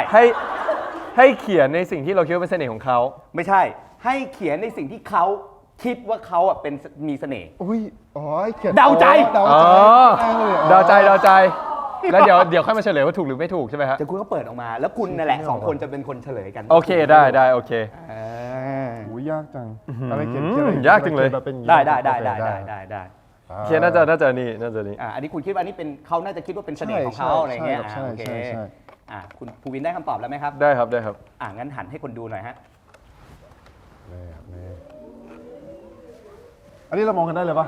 ให้เขียนในสิ่งที่เราคิดว่าเป็นเสน่ห์ของเขา ๆไม่ใช่ ให้เขียนในสิ่งที่เขาคิดว่าเขาอ่ะเป็นมีเสน่ห์ อุ้ยอ๋อเขียน เดาใจ เดา อ๋อ ใจได้เลย เดาใจแล้วเดี๋ยวค่อยมาเฉลยว่าถูกหรือไม่ถูกใช่ไหมฮะ จะคุณก็เปิดออกมา แล้วคุณนั่นแหละสองคนจะเป็นคนเฉลยกัน โอเคได้โอเค อุ้ยยากจังอะไรเขียน ยากจังเลย แบบเป็นอางนี้ ได้ เขียนน่าจะนี่ อันนี้คุณคิดว่านี่เป็นเขาน่าจะคิดว่าเป็นเสน่ห์ของเขาอะไรเงี้ย ใช่ โอเค ใช่ คุณภูวินได้คำตอบแล้วไหมครับ ได้ครับ งั้นหันให้คนดูหน่อยฮะ อันนี้เรามองกันได้เลยปะ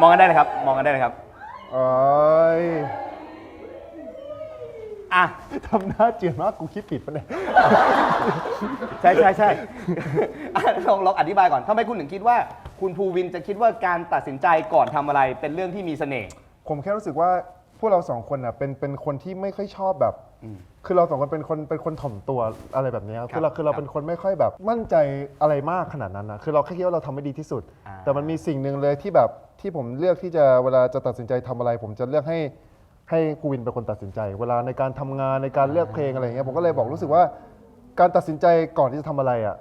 มองกันได้เลยครับ มองกันได้เลยครับ โอ้ย อ่ะ ทำหน้าเจียนมากกูคิดผิดปะเนี่ย ใช่อ่ะลองอธิบายก่อนทำไมคุณถึงคิดว่า คุณภูวินจะคิดว่าการตัดสินใจก่อนทำอะไรเป็นเรื่องที่มีเสน่ห์ ผมแค่รู้สึกว่าพวกเราสองคนอ่ะเป็นคนที่ไม่ค่อยชอบแบบ คือเราสองคนเป็นคนถ่อมตัวอะไรแบบเนี้ยคือเราเป็นคนไม่ค่อยแบบมั่นใจอะไรมากขนาดนั้นนะคือเราแค่คิดว่าเราทำไม่ดีที่สุด แต่มันมีสิ่งหนึ่งเลยที่แบบที่ผมเลือกที่จะเวลาจะตัดสินใจทำอะไร ผมจะเลือกให้ภูวินเป็นคนตัดสินใจ เวลาในการทำงานในการเลือกเพลงอะไรอย่างเงี้ยผมก็เลยบอกรู้สึกว่าการตัดสินใจก่อนที่จะทำอะไรอ่ะ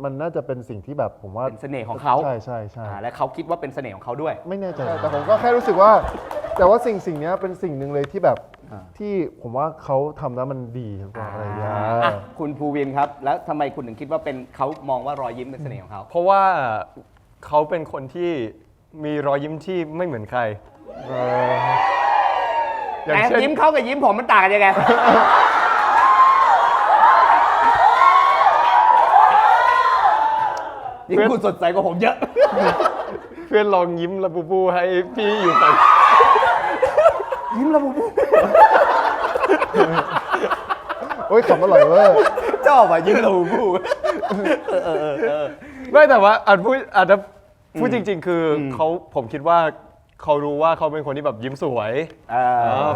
มันน่าจะเป็นสิ่งที่แบบผมว่า เป็นเสน่ห์ของเขา ใช่ และเขาคิดว่าเป็นเสน่ห์ของเขาด้วย ไม่แน่ใจแต่ผมก็แค่รู้สึกว่า แต่ว่าสิ่งเนี้ยเป็นสิ่งหนึ่งเลยที่แบบที่ผมว่าเขาทำแล้วมันดีอะไรอย่างเงี้ย คุณภูวินครับ แล้วทำไมคุณถึงคิดว่าเป็นเขามองว่ารอยยิ้มเป็นเสน่ห์ของเขา เพราะว่าเขาเป็นคนที่มีรอยยิ้มที่ไม่เหมือนใคร อย่าง แต่ เช่น ยิ้มเขากับยิ้มผมมันต่างกันยังไง ยิ้มคุณสดใสกว่าผมเยอะ เพื่อนลองยิ้มระบูบูให้พี่อยู่ฝั่ง ยิ้มระบุ โอ้ยขำอร่อยเว้ย ชอบอ่ะยิ้มระบุ ไม่แต่ว่าอาจจะพูดจริง ๆ คือผมคิดว่าเขารู้ว่าเขาเป็นคนที่แบบยิ้มสวย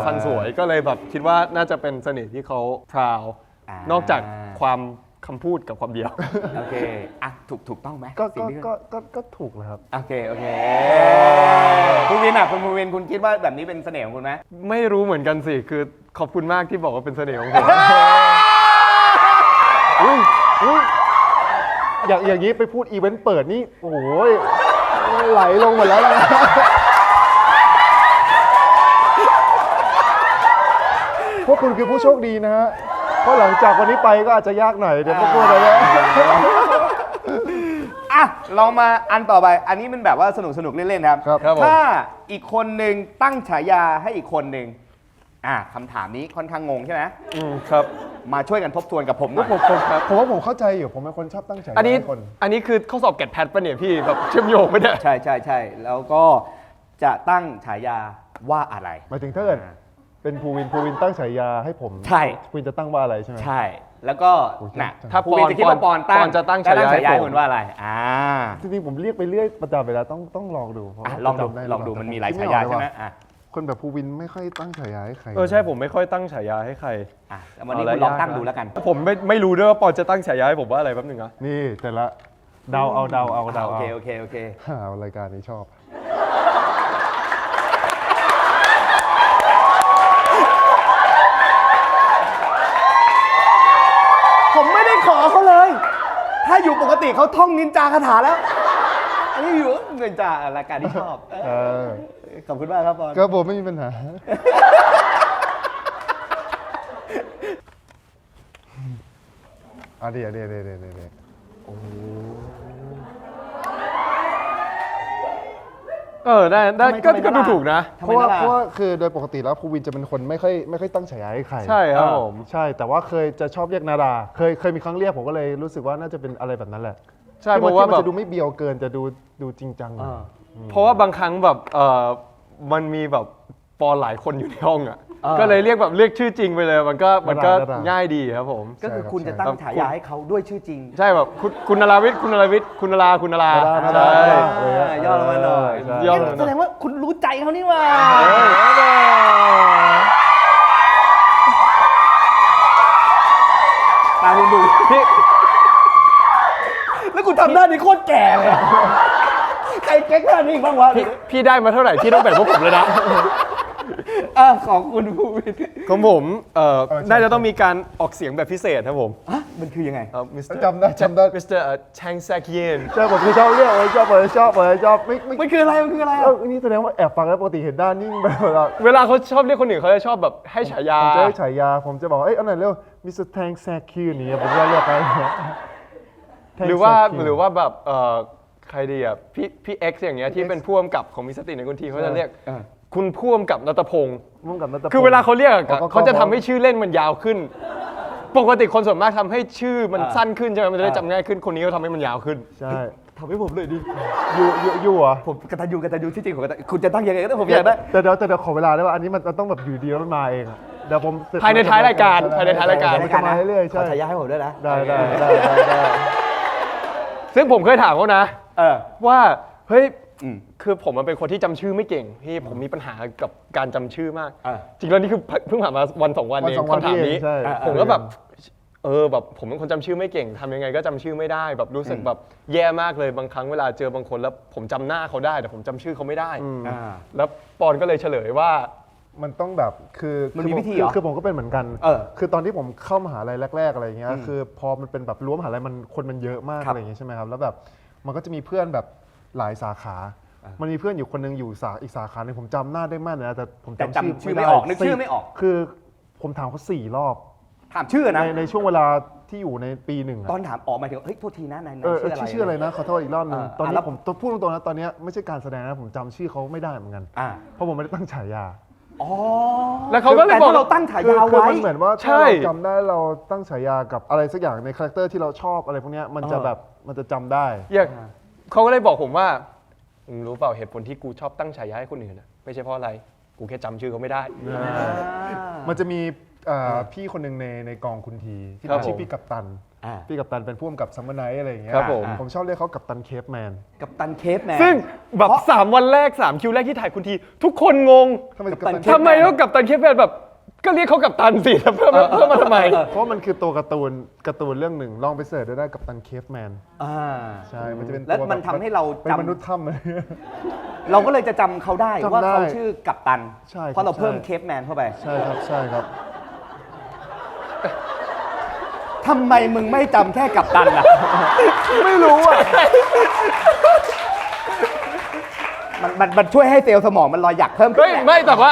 ฟันสวยก็เลยแบบคิดว่าน่าจะเป็นเสน่ห์ที่เขาพราว นอกจากความคำพูดกับความเดียว โอเคอ่ะถูกต้องไหม ก็ สิ่งที่ ถูกนะครับ โอเคภูวินอ่ะคุณภูวินคุณคิดว่าแบบนี้เป็นเสน่ห์ของคุณไหม ไม่รู้เหมือนกันสิ คือขอบคุณมากที่บอกว่าเป็นเสน่ห์ของผม อย่างนี้ไปพูดอีเวนต์เปิดนี่โอ้โหไหลลงหมดแล้วนะพวกคุณคือผู้โชคดีนะฮะเพราะหลังจากวันนี้ไปก็อาจจะยากหน่อยเดี๋ยวพวกคุณอะไรเนี่ย อ่ะลองมาอันต่อไป อันนี้มันแบบว่าสนุกเล่นๆครับ ครับผม ถ้าอีกคนหนึ่งตั้งฉายาให้อีกคนหนึ่งคำถามนี้ค่อนข้างงงใช่ไหม ครับ มาช่วยกันทบทวนกับผมหน่อย ผมว่าผมเข้าใจอยู่ผมเป็นคนชอบตั้งฉายา อันนี้ ให้คน อันนี้คือข้อสอบแกดแพทปะเนี่ยพี่แบบเชื่อมโยงไม่ได้ ใช่แล้วก็จะตั้งฉายาว่าอะไร หมายถึงถ้าเกิดเป็นภูวินตั้งฉายาให้ผม ใช่ ภูวินจะตั้งว่าอะไรใช่ไหม ใช่ แล้วก็ โอ้ย น่ะ ถ้า ภูวินจะคิดว่าปอนตั้ ปอนจะตั้งฉายาให้ผม คุณว่าอะไรจริงๆผมเรียกไปเรื่อยประจำเวลาต้องลองดูเพราะว่า ลองดู จำได้ ลองดู หรื มัน เป มี ล่ หลายฉายาใช่ไหม คนแบบภูวินไม่ค่อยตั้งฉายาให้ใคร ใช่ผมไม่ค่อยตั้งฉายาให้ใคร แล้ววันนี้คุณลองตั้งดูแล้วกัน ผมไม่รู้ด้วยว่าปอนจะตั้งฉายาให้ผมว่าอะไรแป๊บนึงนะ นี่แต่ละเดาเอาเดาเอา โอเค รายการนี้ชอบ ผมไม่ได้ขอเขาเลย ถ้าอยู่ปกติเขาท่องนินจาคาถาแล้ว อันนี้อยู่นินจารายการที่ชอบ ขอบคุณมากครับปอน ก็ผมไม่มีปัญหา เดี๋ยวได้ก็ดูถูกนะ เพราะว่าคือโดยปกติแล้วภูวินจะเป็นคนไม่ค่อยตั้งฉายาให้ใคร ใช่ครับผม ใช่แต่ว่าเคยจะชอบเรียกนาดาเคยมีครั้งเรียกผมก็เลยรู้สึกว่าน่าจะเป็นอะไรแบบนั้นแหละ ใช่เพราะว่า มัน แบบ จะดูไม่เบียวเกินจะดูจริงจัง เพราะว่าบางครั้งแบบมันมีแบบปอนหลายคนอยู่ในห้องอ่ะก็เลยเรียกชื่อจริงไปเลยมันก็ง่ายดีครับผม ก็คือคุณจะตั้งฉายาให้เขาด้วยชื่อจริง ใช่แบบคุณนราวิทย์คุณนราวิทย์คุณนราคุณนรา นาดา ใช่ ย่อลงมาหน่อย ย่อลงมาหน่อย แสดงว่าคุณรู้ใจเขานี่หว่าตาคุณดูพี่แล้วคุณทำหน้านี้โคตรแก่เลยอะใครเก๊กหน้านี้บ้างวะ พี่ได้มาเท่าไหร่พี่ต้องแบ่งพวกผมเลยนะ ของคุณภูวิน ของผมน่าจะต้องมีการออกเสียงแบบพิเศษครับผม มันคือยังไง มิสเตอร์ จำได้ มิสเตอร์แชงแซกเยน ใช่ผมชอบเรียกชอบไม่ มันคืออะไรนี่แสดงว่าแอบฟังแล้วปกติเห็นด้านนิ่งไปเวลา เวลาเขาชอบเรียกคนอื่นเขาจะชอบแบบให้ฉายา ผมจะให้ฉายาผมจะบอกเอ้ยเอาหน่อยเร็วมิสเตอร์แทงแซกคิวนี่ผมจะเรียกไป หรือว่าแบบใครดีอ่ะพี่เอ็กซ์อย่างเงี้ยที่เป็นผู้กำกับของมิสติในคุณทีเขาจะเรียกคุณผู้กำกับณัฐพงศ์ มุ่งกับนัตพงศ์ คือเวลาเขาเรียกอะ ก็ เขาจะทำให้ชื่อเล่นมันยาวขึ้น ปกติคนส่วนมากทำให้ชื่อมันสั้นขึ้นใช่ไหมมันจะได้จำง่ายขึ้นคนนี้ก็ทำให้มันยาวขึ้น ใช่ ทำให้ผมเลยดิ อยู่เหรอ ผมกตัญญูที่จริงผมคุณจะตั้งยังไงก็ได้ผมอยากได้ แต่เดี๋ยวขอเวลาได้ว่าอันนี้มันต้องแบบอยู่ดีแล้วมันมาเองอะเดี๋ยวผม ภายในท้ายรายการภายในท้ายรายการ มันจะมาเรื่อยๆ ข ใช่ อฉายาให้ผมด้วยนะ ได้ ซึ่งผมเคยถามเขานะ เออ ว่าเฮ้ย อืม คือผมมันเป็นคนที่จำชื่อไม่เก่งพี่ผมมีปัญหากับการจำชื่อมาก อ่า จริงแล้วนี่คือเพิ่งผ่านมาวันสองวันเอง วันสองวัน คำถามนี้ เองใช่ ผมก็แบบแบบผมเป็นคนจำชื่อไม่เก่งทำยังไงก็จำชื่อไม่ได้แบบรู้สึกแบบแย่มากเลยบางครั้งเวลาเจอบางคนแล้วผมจำหน้าเขาได้แต่ผมจำชื่อเขาไม่ได้ อ่า แล้วปอนก็เลยเฉลยว่า มันต้องแบบคือ มันมีวิธีเหรอ คือผมก็เป็นเหมือนกัน คือตอนที่ผมเข้ามหาลัยแรกๆอะไรอย่างเงี้ยคือพอมันเป็นแบบรั้วมหาลัยมันคนมันเยอะมาก ครับ อะไรอย่างเงี้ยใช่ไหมครับแล้วแบบมันก็จะมีเพื่อนแบบหลายสาขา มันมีเพื่อนอยู่คนนึงอยู่อีกสาขาหนึงผมจำหน้าได้แม่นเลยนะแต่ผม แต่ จำ จำชื่อไม่ออกนึกชื่อไม่ออก คือผมถามเขา4 รอบ ถามชื่อนะ ในช่วงเวลาที่อยู่ในปีหนึ่งอะ ตอนถามออกมาถึงเฮ้ยโทษทีนะนาย ชื่ออะไรนะขอโทษอีกรอบหนึง อ่า ตอนนี้ แล้ว ผมพูดตรงๆนะตอนเนี้ยไม่ใช่การแสดงนะผมจำชื่อเขาไม่ได้เหมือนกัน อ่า เพราะผมไม่ได้ตั้งฉายา อ๋อ แล้วเขาก็เลยบอก แต่ถ้าเราตั้งฉายา คือ ไว้ มันเหมือนว่า ใช่ ถ้าเราจำได้เราตั้งฉายากับอะไรสักอย่างในคาแรคเตอร์ที่เราชอบอะไรพวกเนี้ยมันจะแบบมันจะจำได้ อย่างเขาก็เลยบอกผมว่ามึงรู้เปล่าเหตุผลที่กูชอบตั้งฉายาให้คนอื่นนะไม่ใช่เพราะอะไรกูแค่จำชื่อเขาไม่ได้ มันจะมีพี่คนหนึ่งในกองคุณทีที่ ครับ ชื่อ ผม พี่กัปตัน อ่า พี่กัปตันเป็นผู้กำกับซัมเมอร์ไนท์อะไรอย่างเงี้ย ครับผม ผมชอบเรียกเขากัปตันเคปแมน กับตันเคปแมน ซึ่งแบบ3 วันแรก 3 คิวแรกที่ถ่ายคุณที ทุกคนงง ทำไมกัป กัปตั ตั น น Cape ทำไมต้องกับตันเคปแมนแบบก็เรียกเขากับตันสิเพื่อมาทำไม เพราะมันคือตัวการ์ตูนเรื่องหนึ่งลองไปเสิร์ชดูได้กัปตันเคปแมน อ่า ใช่มันจะเป็น แล้ว ตัว มันทำให้เรา เป็น จำ มนุษย์ถ้ำเลย เราก็เลยจะจำเขาได้ จำได้ ว่าเขาชื่อกัปตัน ใช่ครับ เพราะเราเพิ่ม ใช่ เคปแมนเข้าไป ใช่ครับ ทำไมมึงไม่จำแค่กัปตันล่ะ ไม่รู้อ่ะ มันช่วยให้เซลล์สมองมันลอยหยักเพิ่มขึ้ เฮ้ย น ไม่แต่ว่า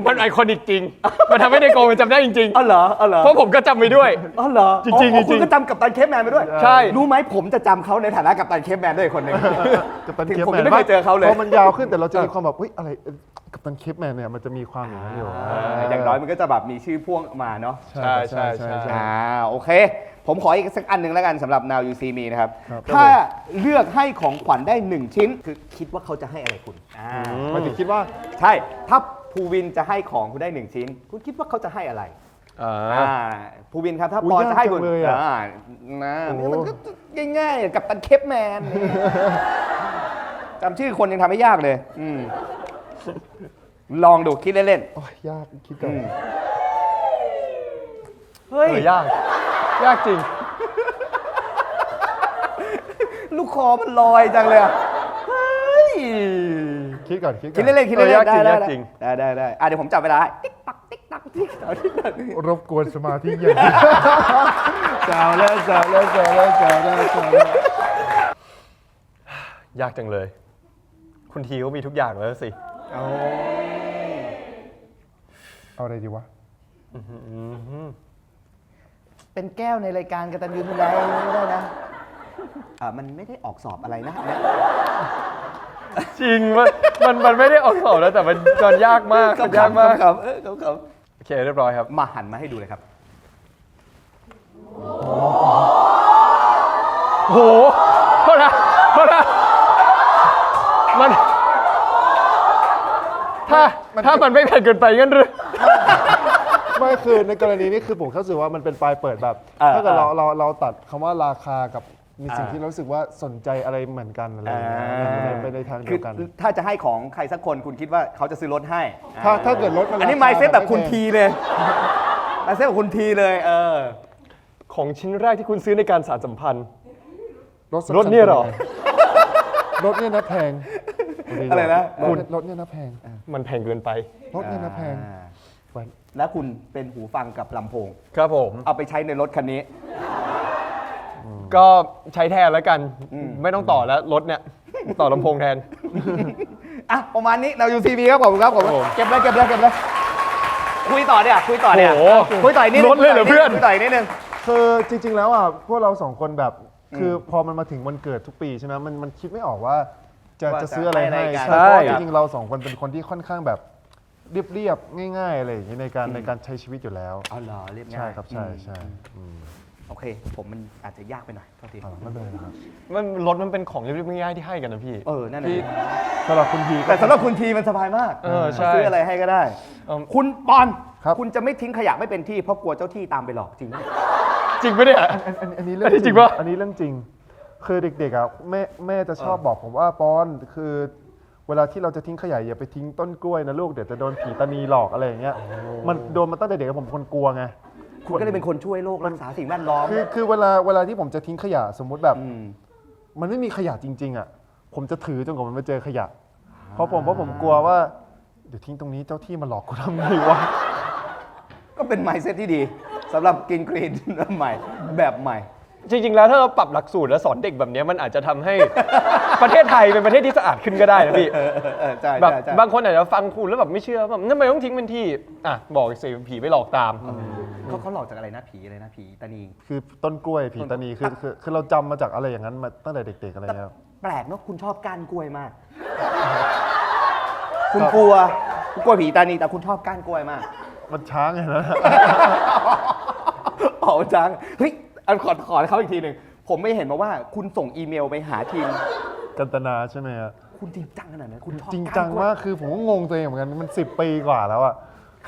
มันไอคอนิกจริง มันทำให้ในโกมันจำได้จริง อ๋อเหรออ๋อเหรอ ๆ เพราะผมก็จำไปด้วย อ๋อเหรอ จริงๆ อ๋อคุณ จริงๆ ก็จำกัปตันเคปแมนไปด้วย ใช่ รู้ไหมผมจะจำเขาในฐานะกัปตันเคปแมนด้วยอีกคนหนึ่ง กัปตัน ถึง เคป ผม แม ยัง น ไม่เคยเจอเขาเลย พอมันยาวขึ้นแต่เราจะมีความแบบเฮ้ยอะไรกัปตันเคปแมนเนี่ยมันจะมีความอย่างนั้นอยู่ อย่างน้อยมันก็จะแบบมีชื่อพ่วงมาเนาะ ใช่ใช่ โอเค ผมขออีกสักอันหนึ่งแล้วกันสำหรับ Now You See Me นะครับ ครับ ถ้าเลือกให้ของขวัญได้ 1 ชิ้น คือคิดว่าเขาจะให้อะไรคุณ มันจะคิดว่า ใช่ ถ้าภูวินจะให้ของคุณได้ 1 ชิ้น คุณคิดว่าเขาจะให้อะไร ภูวินครับ ถ้า อุ๊ย ปอนจะให้คุณ ยากจังเลยอะ นะ โอ้โห มันก็ง่ายๆ กับตันเคปแมน จำชื่อคนยังทำให้ยากเลยลองดูคิดเล่น โอ้ยยากคิดกัน ๆ เฮ้ย ยากจริง ลูกคอมันลอยจังเลยอะเฮ้ย คิดก่อน คิดเล่นๆคิดเล่น ยาก ๆ จริง ได้ ยากจริง ได้เดี๋ยวผมจับเวลาให้ติ๊กตักติ๊กตักติ๊กตักติ๊กตัก รบกวนสมาธิเย็นแซวแล้ว ยากจังเลย คุณทีเขามีทุกอย่างแล้วสิ เอาอะไรดีวะ เป็นแก้วในรายการกตัญญูทุนไร้ไม่ได้นะมันไม่ได้ออกสอบอะไรนะ จริงมันไม่ได้ออกสอบแล้วแต่มันยากมากมันยากมาก ครับครับ โอเคเรียบร้อยครับ มาหันมาให้ดูเลยครับ โหโทษนะมันถ้ามันไม่แผ่นเกินไปงั้นหรือ ไม่คือในกรณีนี้คือผมเข้าใจว่ามันเป็นปลายเปิดแบบ ถ้าเกิดเราตัดคำว่าราคากับมีสิ่งที่เรารู้สึกว่าสนใจอะไรเหมือนกันอะไรอย่างเงี้ยไปในทางเดียวกัน คือถ้าจะให้ของใครสักคนคุณคิดว่าเขาจะซื้อรถให้ ถ้าเกิดรถมัน อันนี้ ราคา ไมเซ็ตแบบคุณ ไม่แพง ทีเลยไมเซ็ตแบบคุณทีเลยของชิ้นแรกที่คุณซื้อในการสานสัมพันธ์ สัก รถเนี่ยเหรอ รถเนี่ยนะแพง อะไรนะ รถเนี่ยนะแพง มันแพงเกินไป รถเนี่ยนะแพง แล้วคุณเป็นหูฟังกับลำโพง ครับผม เอาไปใช้ในรถคันนี้ ก็ใช้แทนแล้วกัน ไม่ต้องต่อแล้วรถเนี่ยต่อลำโพงแทน อ่ะประมาณนี้เราอยู่ทีวีครับผมครับผม ครับผม เก็บเลยคุยต่อเนี่ยคุยต่อเนี่ย โอ้โห คุยต่ออีกนิดนึง รถเลยเหรอเพื่อน คุยต่ออีกนิดนึง คือจริง ๆ แล้วอ่ะพวกเราสองคนแบบคือพอมันมาถึงวันเกิดทุกปีใช่ไหมมันคิดไม่ออกว่าจะซื้ออะไรให้ ใช่ เพราะว่าจริงๆเราสองคนเป็นคนที่ค่อนข้างแบบเรียบๆง่ายๆอะไรอย่างเงี้ยในการใช้ชีวิตอยู่แล้ว เอาเหรอเรียบง่าย ใช่ครับใช่ใช่ โอเค ผมมันอาจจะยากไปหน่อยโทษที ไม่เป็นไรครับ รถมันเป็นของเรียบๆง่ายๆที่ให้กันนะพี่ นั่นแหละ ที่ สำหรับคุณพีก็ แต่สำหรับคุณทีมันสบายมาก ใช่ ซื้ออะไรให้ก็ได้ เออ คุณปอน ครับ คุณจะไม่ทิ้งขยะไม่เป็นที่เพราะกลัวเจ้าที่ตามไปหลอกจริงไหม จริงไหมเนี่ย อันนี้เรื่อง อันนี้จริงปะ อันนี้เรื่องจริง คือเด็กๆอ่ะแม่จะชอบบอกผมว่าปอนคือเวลาที่เราจะทิ้งขยะอย่าไปทิ้งต้นกล้วยนะลูกเดี๋ยวจะโดนผีตานีหลอกอะไรอย่างเงี้ยมันโดนมาตั้งแต่เด็กผมเป็นคนกลัวไง คุณก็เลยเป็นคนช่วยโลกรักษาสิ่งแวดล้อม คือเวลาที่ผมจะทิ้งขยะสมมุติแบบ มันไม่มีขยะจริง ๆอ่ะผมจะถือจนกว่ามันมาเจอขยะเพราะผมกลัวว่าเดี๋ยวทิ้งตรงนี้เจ้าที่มาหลอกกูทำไงวะ ก็เป็น mindset ที่ดีสำหรับกินกรีนใหม่แบบใหม่ จริงๆ แล้วถ้าเราปรับหลักสูตรและสอนเด็กแบบนี้มันอาจจะทำให้ ประเทศไทยเป็นประเทศที่สะอาดขึ้นก็ได้นะพี่ ใช่ แบบ ใช่ บางคนอาจจะฟังคุณแล้วแบบไม่เชื่อแบบทำไมต้องทิ้งเป็นที่บอกสิผีไปหลอกตาม เขาหลอกจากอะไรนะผีอะไรนะผีตานี คือต้นกล้วยผีตานีคือเราจำมาจากอะไรอย่างนั้นมาตั้งแต่เด็กๆอะไรเงี้ย แปลกเนาะคุณชอบก้านกล้วยมาก คุณกลัวผีตานีแต่คุณชอบก้านกล้วยมาก มันช้างไงนะ อ๋อจังเฮ้ยอันขอให้เขาอีกทีหนึ่งผมไม่เห็นมาว่าคุณส่งอีเมลไปหาทีม กันตนาใช่ไหมฮะ คุณจริงจังขนาดนั้นคุณชอบ จริง ก้าน จัง กล้วย มากคือผมก็งงตัวเองเหมือนกันมัน10 ปีกว่าแล้วอะ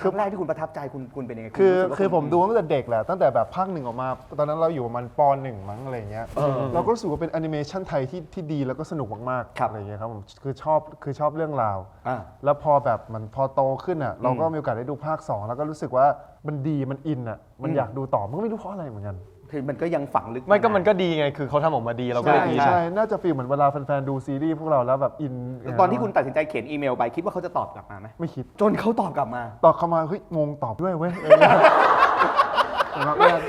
ครั้งแรกที่คุณประทับใจคุณเป็นยังไงณ คือ รู้สึกว่า คือผมดูมาตั้งแต่เด็กแหละตั้งแต่แบบภาคหนึ่งออกมา ตอนนั้นเราอยู่ประมาณป .1 มั้งอะไรเงี้ยเราก็รู้สึกว่าเป็นแอนิเมชันไทยที่ดีแล้วก็สนุกมากๆอะไรเงี้ยครับผมคือชอบเรื่องราว อ่า แล้วพอแบบมันพอโตขึ้นอ่ะเราก็มีโอกาสได้ดูภาค 2 แล้วก็รู้สึกว่ามันดีมันอินอ่ะมันอยากดูต่อมันก็ไม่รู้เพราะอะไรเหมือนกัน คือมันก็ยังฝังลึก ไม่ก็มันก็ดีไงคือเขาทำออกมาดีเราก็เลยดี ใช่น่าจะฟีลเหมือนเวลาแฟนๆดูซีรีส์พวกเราแล้วแบบอิน ตอนที่คุณตัดสินใจเขียนอีเมลไปคิดว่าเขาจะตอบกลับมาไหม ไม่คิด จนเขาตอบกลับมา ตอบเข้ามาเฮ้ยงงตอบด้วยเว้ย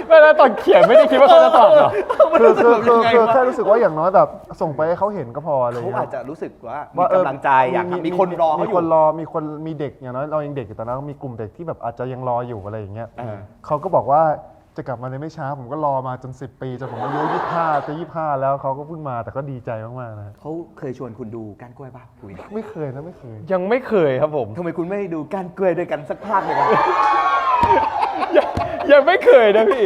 ไม่แล้วตอนเขียนไม่ได้คิดว่าเขาจะตอบหรอ คือแค่รู้สึกว่าอย่างน้อยแบบส่งไปให้เขาเห็นก็พออะไร เขา เงี้ อาจ ย จะรู้สึกว่ามี ว่าเออก ำลังใจอยากทำมีคนรอเขาอยู่ มีเด็กอย่างน้อยเรายังเด็กอยู่ตอนนั้นมีกลุ่มเด็กที่แบบอาจจะยังรออยู่อะไรอย่างเงี้ย เออ เขาก็บอกว่าจะกลับมาในไม่ช้าผมก็รอมาจน10 ปีจนผมอายุ25จะ25แล้วเขาก็เพิ่งมาแต่ก็ดีใจมากๆนะ เขาเคยชวนคุณดูก้านกล้วยป่ะคุย ไม่เคยนะไม่เคย ยังไม่เคยครับผม ทำไมคุณไม่ดูก้านกล้วยด้วยกันสักภาคเลยครับ ยังไม่เคยนะพี่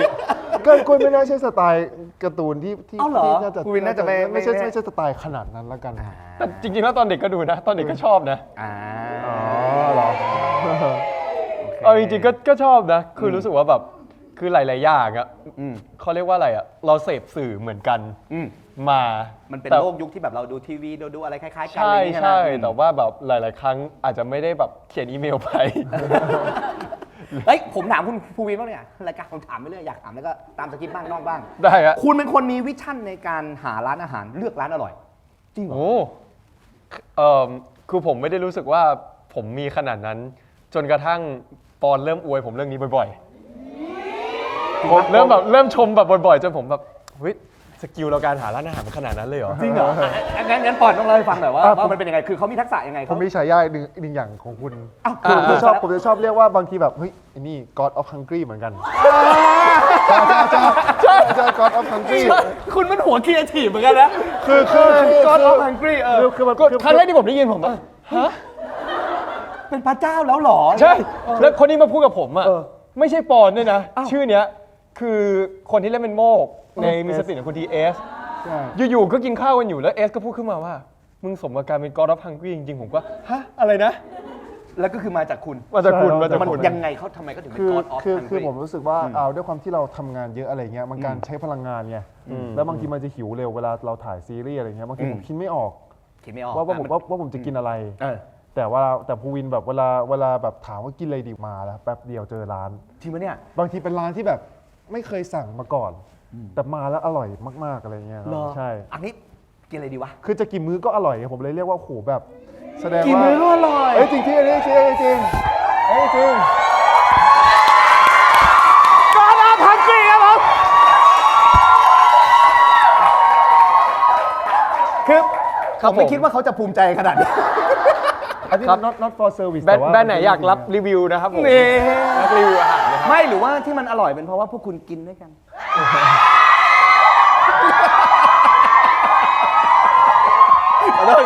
ก็กล้วยไม่น่าใช่สไตล์การ์ตูนที่ เอ้าเหรอ ที่น่าจะ คุณวินน่าจะไม่ ใช่สไตล์ขนาดนั้นแล้วกัน แต่จริงๆแล้วตอนเด็กก็ดูนะ ตอนเด็กก็ชอบนะ อ่า อ๋อเหรอ เอาจริงๆก็ชอบนะ คือรู้สึกว่าแบบคือหลายๆอย่างอะ อืม เขาเรียกว่าอะไรอะเราเสพสื่อเหมือนกัน อืม มา มันเป็น แต่ โลกยุคที่แบบเราดูทีวีดูอะไรคล้ายๆกัน ใช่ อะไรอย่างเงี้ย ใช่ ไหม แต่ว่าแบบหลาย ๆ ครั้งอาจจะไม่ได้แบบเขียนอีเมลไป เฮ้ยผมถามคุณภูวินบ้างเลยอ่ะรายการผมถามไปเรื่อยอยากถามแล้วก็ตามสคริปต์บ้างนอกบ้าง ได้ฮะ คุณเป็นคนมีวิชั่นในการหาร้านอาหารเลือกร้านอร่อย จริงเหรอ โอ้คือผมไม่ได้รู้สึกว่าผมมีขนาดนั้น จนกระทั่งปอนเริ่มอวยผมเรื่องนี้บ่อยๆผมเริ่มชมแบบบ่อยๆจนผมแบบเฮ้ยสกิลเราการหาร้านอาหารมันขนาดนั้นเลยเหรอ จริงเหรองั้นปอนต้องเล่าให้ฟังหน่อยว่ามันเป็นยังไงคือเขามีทักษะยังไง ผมมีฉายาอีกหนึ่งอย่างของคุณ อ้าว ผมจะชอบเรียกว่าบางทีแบบเฮ้ยไอ้นี่ God of Hungry เหมือนกัน ใช่God of Hungry คุณมันหัวครีเอทีฟเหมือนกันนะ คือ God of Hungry คือมัน ครั้งแรกที่ผมได้ยินผมแบบฮะ เป็นพระเจ้าแล้วเหรอ ใช่ แล้วคนที่มาพูดกับผมอ่ะไม่ใช่ปอนด้วยนะ ชื่อเนี้ยคือคนที่เล่นเป็นโมกในมีสติของคุณทีเอสอยู่ๆก็กินข้าวกันอยู่แล้วเอสก็พูดขึ้นมาว่า มึงสมกับการเป็น God of Hungry จริงๆผมก็ฮะอะไรนะ แล้วก็คือมาจากคุณ มาจากคุณมาจาก มัน คุณ ยังไงเขาทำไมก็ถึงเป็น คือ God of คือ Hungry ผมรู้สึกว่าเอาด้วยความที่เราทำงานเยอะอะไรเงี้ยมันการใช้พลังงานไงแล้วบางทีมันจะหิวเร็วเวลาเราถ่ายซีรีส์อะไรเงี้ยบางทีผมคิดไม่ออก คิดไม่ออก ว่าผมจะกินอะไร แต่ภูวินแบบเวลาแบบถามว่ากินอะไรดีมาแล้วแป๊บเดียวเจอร้าน จริงปะเนี่ย บางทีเป็นร้านที่แบบไม่เคยสั่งมาก่อน แต่มาแล้วอร่อยมากๆอะไรเงี้ย เหรอ ใช่ อันนี้กินอะไรดีวะ คือจะกี่มื้อก็อร่อยผมเลยเรียกว่าโหแบบแสดง กี่ ว่า มื้อก็อร่อย เอ้ยจริงที่อันนี้จริงจริง God of Hungry ครับผมคือผมไม่คิดว่าเขาจะภูมิใจขนาดนี้ อันนี้ not for service แบรนด์ไหนอยากรับรีวิวนะครับผม นี่ รับรีวิวอาหารนะครับ ไม่หรือว่าที่มันอร่อยเป็นเพราะว่าพวกคุณกินด้วยกัน ขอโทษ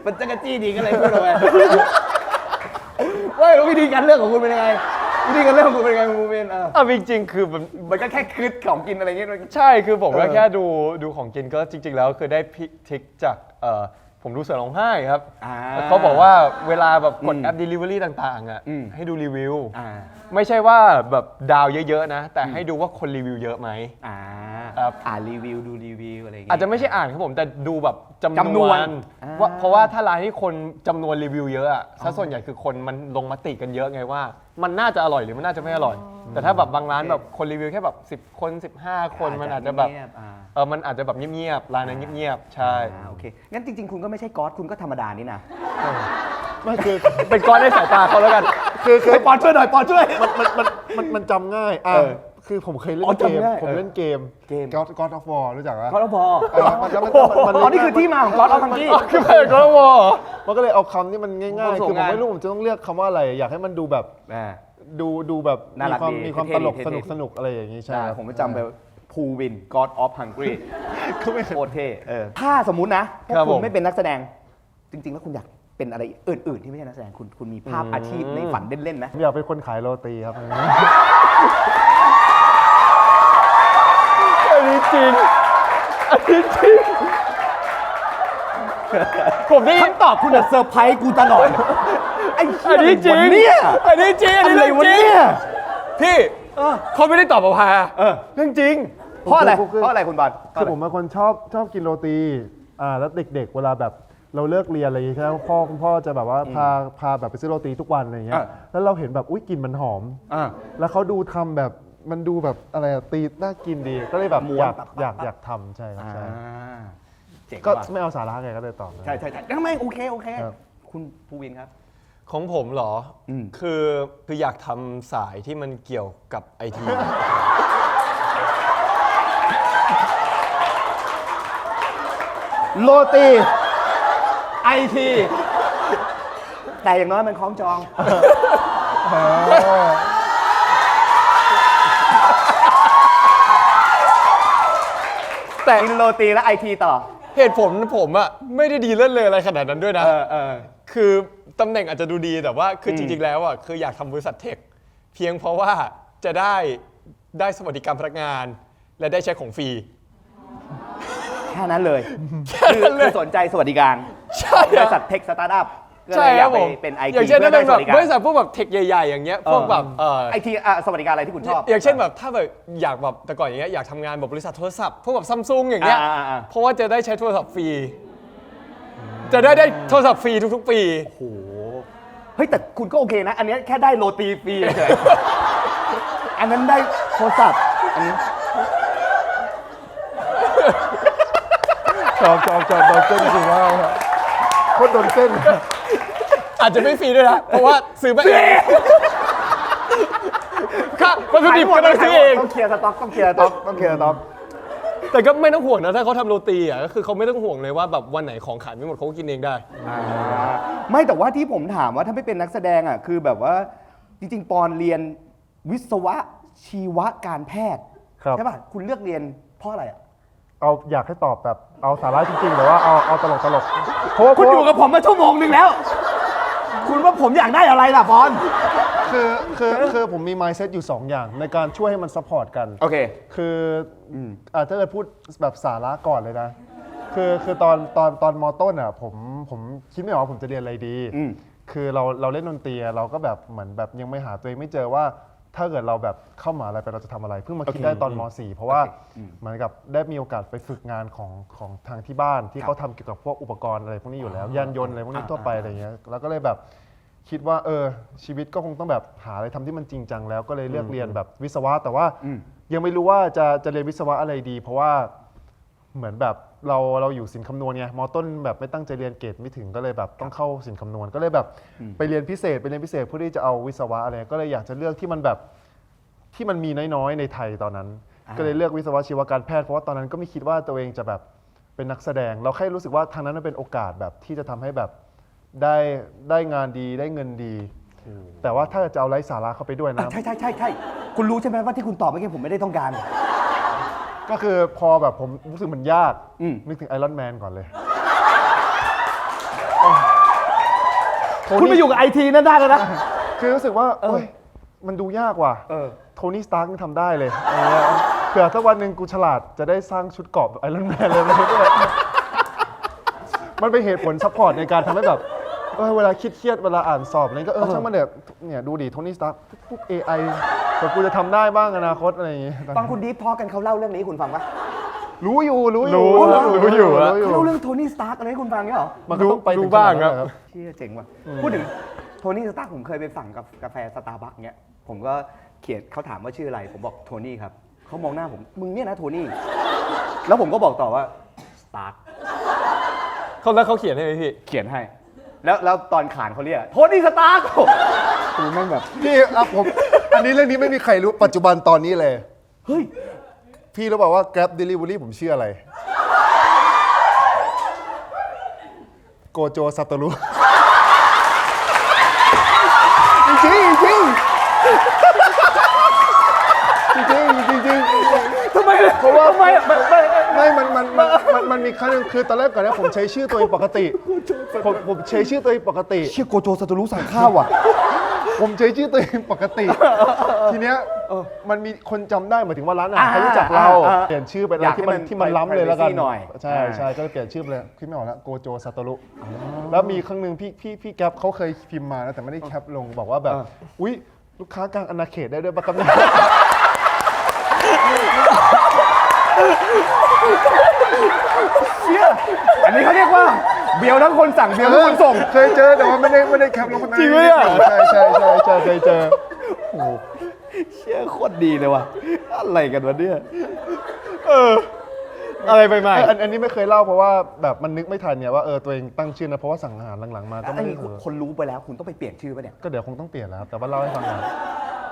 มันจะกระจี้ดีก็เลยพูดออกไปว่าวิธีการเลือกของคุณเป็นยังไงวิธีการเลือกของคุณเป็นยังไงคุณเป็นจริงๆคือมันก็แค่คิดของกินอะไรเงี้ย ใช่คือผมก็แค่ดูของกินก็จริง ๆ แล้วคือได้พิกทิกจากผมดูเสือร้องไห้ครับแล้วเขาบอกว่าเวลาแบบกดแอป Delivery ต่างๆอ่ะให้ดูรีวิวไม่ใช่ว่าแบบดาวเยอะๆนะ แต่ให้ดูว่าคนรีวิวเยอะไหมรีวิวดูรีวิวอะไรอย่างเงี้ย อาจจะไม่ใช่อ่านครับผมแต่ดูแบบจำ จำนวน ว่าเพราะว่าถ้าร้านที่คนจำนวนรีวิวเยอะอะถ้าส่วนใหญ่คือคนมันลงมติกันเยอะไงว่า มันน่าจะอร่อยหรือมันน่าจะไม่อร่อย แต่ถ้าแบบบางร้านแบบคนรีวิวแค่แบบ10 คน 15 คนมันอาจจะแบบมันอาจจะแบบเงียบๆร้านนั้นเงียบๆใช่ โอเคงั้นจริงๆคุณก็ไม่ใช่ก๊อตคุณก็ธรรมดานี่นะ ไม่คือ เป็นก้อนในสายตาเขาแล้วกัน คือ ปอนช่วยหน่อยปอนช่วย มันจำง่ายคือผมเคยเล่นเกมผมเล่นเกม God of War รู้จักไหม ก๊อตพอ มัน นี่คือที่มาของก๊อตออฟฮังกี้ คือเพจก็วอ มันก็เลยเอาคำที่มันง่ายๆ ส่ง คือผม งาน ไม่รู้ผมจะต้องเลือกคำว่าอะไร อยากให้มันดูแบบดูแบบ น่ารักดี มีความ เท่ ต ๆ ลก เท่ๆ สนุกอะไรอย่างนี้ใช่ ผมก็จำไปภูวิน God of Hungry ก็ไม่โคตรเท่ถ้าสมมุตินะถ้าคุณไม่เป็นนักแสดงจริงๆแล้วคุณอยากเป็นอะไรอื่นๆที่ไม่ใช่นักแสดงคุณมีภาพอาชีพในฝันเล่นๆไหม ผมอยากเป็นคนขายโรตีครับ อันนี้จริงอันนี้จริงผมได้ยิน คำตอบคุณอะเซอร์ไพรส์กูตลอดไอ้ อันนี้จริง เนี่ย อันนี้จริงอันนี้ อะไร เรื่อง วะ จริง เนี่ย พี่เขาไม่ได้ตอบมาพาเรื่องจริง เพราะอะไรคุณบอล คือผมเป็นคนชอบกินโรตีแล้วเด็กๆเวลาแบบเราเลิกเรียนอะไรอย่างเงี้ยใช่ไหมคุณพ่อจะแบบว่าพาแบบไปซื้อโรตีทุกวันอะไรอย่างเงี้ยแล้วเราเห็นแบบอุ้ยกลิ่นมันหอมแล้วเขาดูทำแบบมันดูแบบอะไรตีน่ากินดีก็เลยแบบอยากทำใช่ครับใช่ก็ไม่เอาสาระไงก็เลยตอบ ใช่ทำไมโอเคคุณภูวินครับ ของผมเหรอคืออยากทำสายที่มันเกี่ยวกับไอที โรตีไอทีแต่อย่างน้อยมันคล้องจองแต่กินโรตีแล้วไอทีต่อ เหตุผลผมอะไม่ได้ดีเลิศเลยอะไรขนาดนั้นด้วยนะคือตำแหน่งอาจจะดูดีแต่ว่าคือจริงๆแล้วอะคืออยากทำบริษัทเทคเพียงเพราะว่าจะได้สวัสดิการพนักงาน และได้ใช้ของฟรี แค่นั้นเลยคือสนใจสวัสดิการ ใช่ บริษัทเทคสตาร์ทอัพก็ ใช่ เลยอ ครั ยา บ ก ผม เป็นไอ อ ที ย่างเช่น เพื่อ เป็ ได้ น ส แบ วั บ สดิการ บริษัทพวกแบบเทคใหญ่ๆอย่างเงี้ยพวกแบบ ไอทีสวัสดิการอะไรที่คุณชอบ อย่างเช่นแบบถ้าแบบอยากแบบแต่ก่อนอย่างเงี้ยอยากทำงานแบบบริษัทโทรศัพท์พวกแบบซัมซุงอย่างเงี้ยเพราะว่าจะได้ใช้โทรศัพท์ฟรีจะได้โทรศัพท์ฟรีทุกๆปี โอ้โหเฮ้ยแต่คุณก็โอเคนะอันนี้แค่ได้โรตีฟรีเฉยอันนั้นได้โทรศัพท์อันนี้ จอบโดนเส้นจริงว่าโคตรโดนเส้น อาจจะไม่ฟรีด้วยนะเพราะว่าซื้อมาเองค่ะวัตถุดิบก็ต้องซื้อเอง ต้องเคลียร์สต็อก แต่ก็ไม่ต้องห่วงนะถ้าเขาทำโรตีอ่ะก็คือเขาไม่ต้องห่วงเลยว่าแบบวันไหนของขายไม่หมดเขาก็กินเองได้ ไม่แต่ว่าที่ผมถามว่าถ้าไม่เป็นนักแสดงอ่ะคือแบบว่าจริงๆปอนเรียนวิศวะ ชีวการแพทย์ ครับ ใช่ป่ะคุณเลือกเรียนเพราะอะไรอ่ะ เอาอยากให้ตอบแบบเอาสาระจริงๆหรือว่าเอาตลกเพราะว่า คุณอยู่กับผมมาชั่วโมงนึงแล้ว คุณว่าผมอยากได้อะไรล่ะบอล คือผมมี mindset อยู่ 2 อย่างในการช่วยให้มันซัพพอร์ตกัน โอเค คือถ้าเกิดพูดแบบสาระก่อนเลยนะ คือตอนมต้นอ่ะผมคิดไม่ออกว่าผมจะเรียนอะไรดี คือเราเล่นดนตรีเราก็แบบเหมือนแบบยังไม่หาตัวเองไม่เจอว่าถ้าเกิดเราแบบเข้ามหาลัยไปเราจะทำอะไร เพิ่งมาคิดได้ตอนม .4 เพราะว่าเหมือนกับได้มีโอกาสไปฝึกงานของทางที่บ้านที่เขาทำเกี่ยวกับพวกอุปกรณ์อะไรพวกนี้อยู่แล้วยานยนต์อะไรพวกนี้ทั่วไปอะไรเงี้ยแล้วก็เลยแบบคิดว่าชีวิตก็คงต้องแบบหาอะไรทำที่มันจริงจังแล้วก็เลยเลือกเรียนแบบวิศวะแต่ว่ายังไม่รู้ว่าจะเรียนวิศวะอะไรดี เพราะว่าเหมือนแบบเราอยู่ศิลป์คำนวณไงมต้นแบบไม่ตั้งใจเรียนเกรดไม่ถึงก็เลยแบบต้องเข้าศิลป์คำนวณก็เลยแบบไปเรียนพิเศษเพื่อที่จะเอาวิศวะอะไรก็เลยอยากจะเลือกที่มันแบบที่มันมีน้อยๆในไทยตอนนั้น ก็เลยเลือกวิศวะชีวการแพทย์เพราะว่าตอนนั้นก็ไม่คิดว่าตัวเองจะแบบเป็นนักแสดง เราแค่รู้สึกว่าทางนั้นมันเป็นโอกาสแบบที่จะทำให้แบบได้งานดีได้เงินดี แต่ว่าถ้าจะเอาไร้สาระเข้าไปด้วยนะ ใช่คุณรู้ใช่ไหมว่าที่คุณตอบเมื่อกี้ผมไม่ได้ต้องการ ก็คือพอแบบผมรู้สึกมันยากนึกถึงไอรอนแมนก่อนเลย คุณไปอยู่กับไอทีนั่นได้แล้วนะ คือรู้สึกว่าโอ๊ยมันดูยากว่ะโทนี่สตาร์กทำได้เลยอะไรเงี้ยเผื่อถ้าวันหนึ่งกูฉลาดจะได้สร้างชุดเกราะไอรอนแมนเลยมันเป็นเหตุผลซัพพอร์ตในการทำให้แบบเวลาเครียดเวลาอ่านสอบอะไรก็ช่างมันเถอะเนี่ยดูดิโทนี่สตาร์กพวก AI แต่กูจะทำได้บ้างอนาคตอะไรอย่างงี้ ฟังคุณดีฟทอล์กกันเขาเล่าเรื่องนี้ให้คุณฟังปะ รู้อยู่ รู้อยู่ เขา อะ เล่าเรื่องโทนี่สตาร์กอะไรให้คุณฟังเนี่ยเหรอ มันก็ต้องไป รู้บ้างครับ เชี่ยเจ๋งว่ะพูดถึงโทนี่สตาร์กผมเคยไปสั่งกับกาแฟสตาร์บัคเงี้ยผมก็เขียนเขาถามว่าชื่ออะไรผมบอกโทนี่ครับเขามองหน้าผมมึงเนี่ยนะโทนี่แล้วผมก็บอกต่อว่าสตาร์ก แล้วเขาเขียนให้ไหมพี่ เขียนให้ แล้วตอนขานเขาเรียกโทนี่สตาร์กคือแม่งแบบ พี่ผมอันนี้เรื่องนี้ไม่มีใครรู้ปัจจุบันตอนนี้เลย เฮ้ย พี่รู้เปล่าว่า Grab Delivery ผมชื่ออะไร โกโจซาโตรุ จริงจริงทำไม เพราะว่า ทำไมไม่ มันมีครั้งหนึงคือตอนแรกก่อนนะผมใช้ชื่อตัวเองปกติผมใช้ชื่อตัวเองปกติ เชี่ยโกโจซาโตรุสั่งข้าวว่ะ ผมใช้ชื่อตัวเองปกติ ทีเนี้ยมันมีคนจำได้หมายถึงว่าร้านอาหารเขารู้จักเราเปลี่ยนชื่อเป็นอะไรที่มันล้ำเลยแล้วกัน หน่อย ใช่ก็เลยเปลี่ยนชื่อไปเลยคิดไม่ออกแล้วโกโจซาโตรุแล้วมีครั้งหนึ่งพี่แก๊ปเขาเคยพิมพ์มานะแต่ไม่ได้แคปลงบอกว่าแบบอุ๊ยลูกค้ากลางอาณาเขตได้ด้วยปะครับเนี่ย เชี่ยอันนี้เขาเรียกว่าเบียวทั้งคนสั่งเบียวทั้งคนส่ง เคยเจอแต่ว่าไม่ได้แคปลง จริงไหมเนี่ย ใช่เคยเจอ เชี่ยโคตรดีเลยว่ะอะไรกันวะเนี่ย อะไรไปใหม่ อันนี้ไม่เคยเล่าเพราะว่าแบบมันนึกไม่ทันเนี่ยว่าตัวเองตั้งชื่อนะเพราะว่าสั่งอาหารหลังๆมาก็ อั ไม่ น ได้ นี้คนรู้ไปแล้วคุณต้องไปเปลี่ยนชื่อป่ะเนี่ย ก็เดี๋ยวคงต้องเปลี่ยนแล้วครับแต่ว่าเล่าให้ฟังหน่อย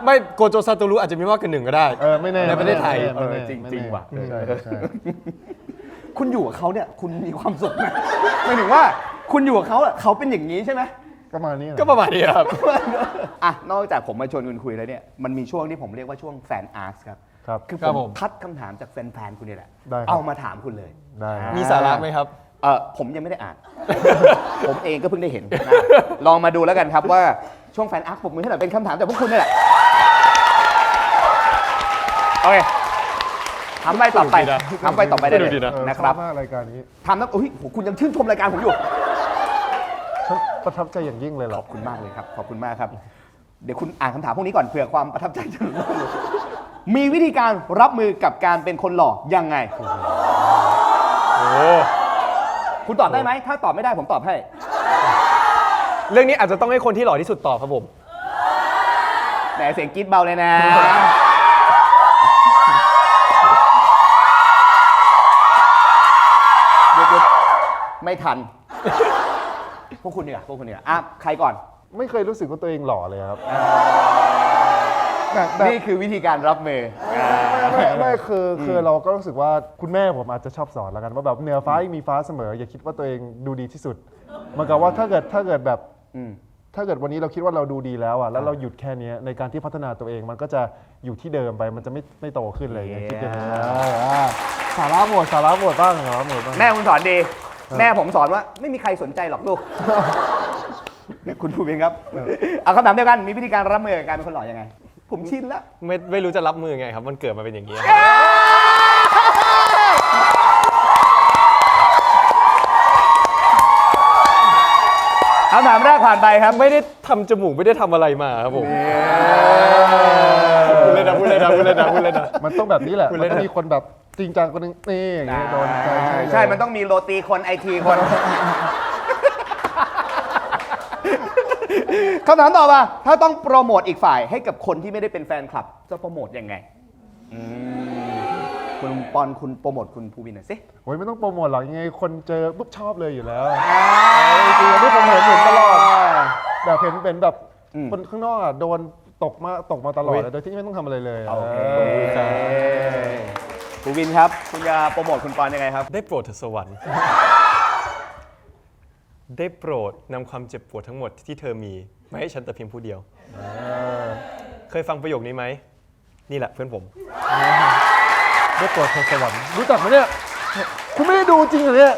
ไม่โกโจซาโตรุอาจจะมีมากกว่าหนึ่งก็ได้ ไม่แน่ ในประเทศไทย ไม่แน่ จริงๆว่ะ ใช่ คุณอยู่กับเขาเนี่ยคุณมีความสุขไหมหมายถึงว่าคุณอยู่กับเขาอ่ะเขาเป็นอย่างนี้ใช่ไหม ก็มานี่แหละ ก็ประมาณนี้ครับ อ่ะนอกจากผมมาชวนคุณคุยแล้วเนี่ยมันมีช่วงที่ผมเรียกว่าช่วงแฟนอาร์ตครับ ครับ คือ ครับ ผ ผม ม คัดคำถามจากแฟนๆคุณนี่แหละ ได้ครับ เอามาถามคุณเลย ได้ครับ มีสาระไหมครับ ผมยังไม่ได้อ่าน ผมเองก็เพิ่งได้เห็นนะลองมาดูแล้วกันครับว่าช่วงแฟนอาร์ตผมมือให้หน่อยเป็นคำถามจากพวกคุณนี่แหละโอเคทำไปต่อไป สนุกดีนะ ทำไปต่อไปได้เล สนุ ย กดีนะ นะครับ ชอมากรายการนี้ ทำแล้วอุ้ยโหคุณยังชื่นชมรายการผมอยู่ ฉันประทับใจอย่างยิ่งเลยเหร ข อ อบคุณมากเลยครับ ขอบคุณมากครับ เดี๋ยวคุณอ่านคำถามพวกนี้ก่อนเผื่อความประทับใจจะลดลงมีวิธีการรับมือกับการเป็นคนหล่อยังไง โอ้ คุณตอบได้ไหม ถ้าตอบไม่ได้ผมตอบให้ เรื่องนี้อาจจะต้องให้คนที่หล่อที่สุดตอบครับผม แหมเสียงกรี๊ดเบาเลยนะ หยุดไม่ทัน พวกคุณเนี่ยพวกคุณเนี่ยอ่ะใครก่อน ไม่เคยรู้สึกว่าตัวเองหล่อเลยครับ นี่คือวิธีการรับมือ ไม่คือเราก็รู้สึกว่าคุณแม่ผมอาจจะชอบสอนแล้วกันว่าแบบเหนือฟ้ายังมีฟ้าเสมอ อย่าคิดว่าตัวเองดูดีที่สุดเหมือนกับว่าถ้าเกิดแบบ ถ้าเกิดวันนี้เราคิดว่าเราดูดีแล้วอ่ะแล้วเราหยุดแค่นี้ในการที่พัฒนาตัวเองมันก็จะอยู่ที่เดิมไปมันจะไม่โตขึ้นเลยคิดอย่างนี้สาระหมดบ้างสาระหมดบ้าง แม่คุณสอนดี แม่ผมสอนว่าไม่มีใครสนใจหรอกลูก คุณภูมินครับ เอาคำถามเดียวกัน มีวิธีการรับมือกับการเป็นคนหล่อยังไง ผมชินแล้ว ไม่รู้จะรับมือไงครับ มันเกิดมาเป็นอย่างนี้ คำถามแรกผ่านไปครับ ไม่ได้ทำจมูกไม่ได้ทำอะไรมาครับผมพูดเลยนะ มันต้องแบบนี้แหละมันต้องมีคนแบบจริงจังคนนึงนี่อย่างเงี้ยโดนใจ ใช่ มันต้องมีโรตีคนไอทีคน คำถามต่อมาถ้าต้องโปรโมทอีกฝ่ายให้กับคนที่ไม่ได้เป็นแฟนคลับ จะโปรโมทยังไงคุณปอนคุณโปรโมทคุณภูวินหน่อยสิ โอ้ยไม่ต้องโปรโมทหรอกยังไงคนเจอปุ๊บชอบเลยอยู่แล้วจริงๆที่ผมเห็นตลอดแบบเห็นเป็นแบบคนข้างนอกอ่ะโดนตกมาตลอดเลยโดยที่ไม่ต้องทำอะไรเลย โอเคภูวินครับ คุณจะโปรโมทคุณปอนยังไงครับ ได้โปรดเถิดสวรรค์ ได้โปรดนำความเจ็บปวดทั้งหมดที่เธอมีมาให้ฉันแต่เพียงผู้เดียว เคยฟังประโยคนี้ไหม นี่แหละเพื่อนผม ได้โปรดเธอสวรรค์รู้จักไหมเนี่ยคุณไม่ได้ดูจริงเหรอเนี่ย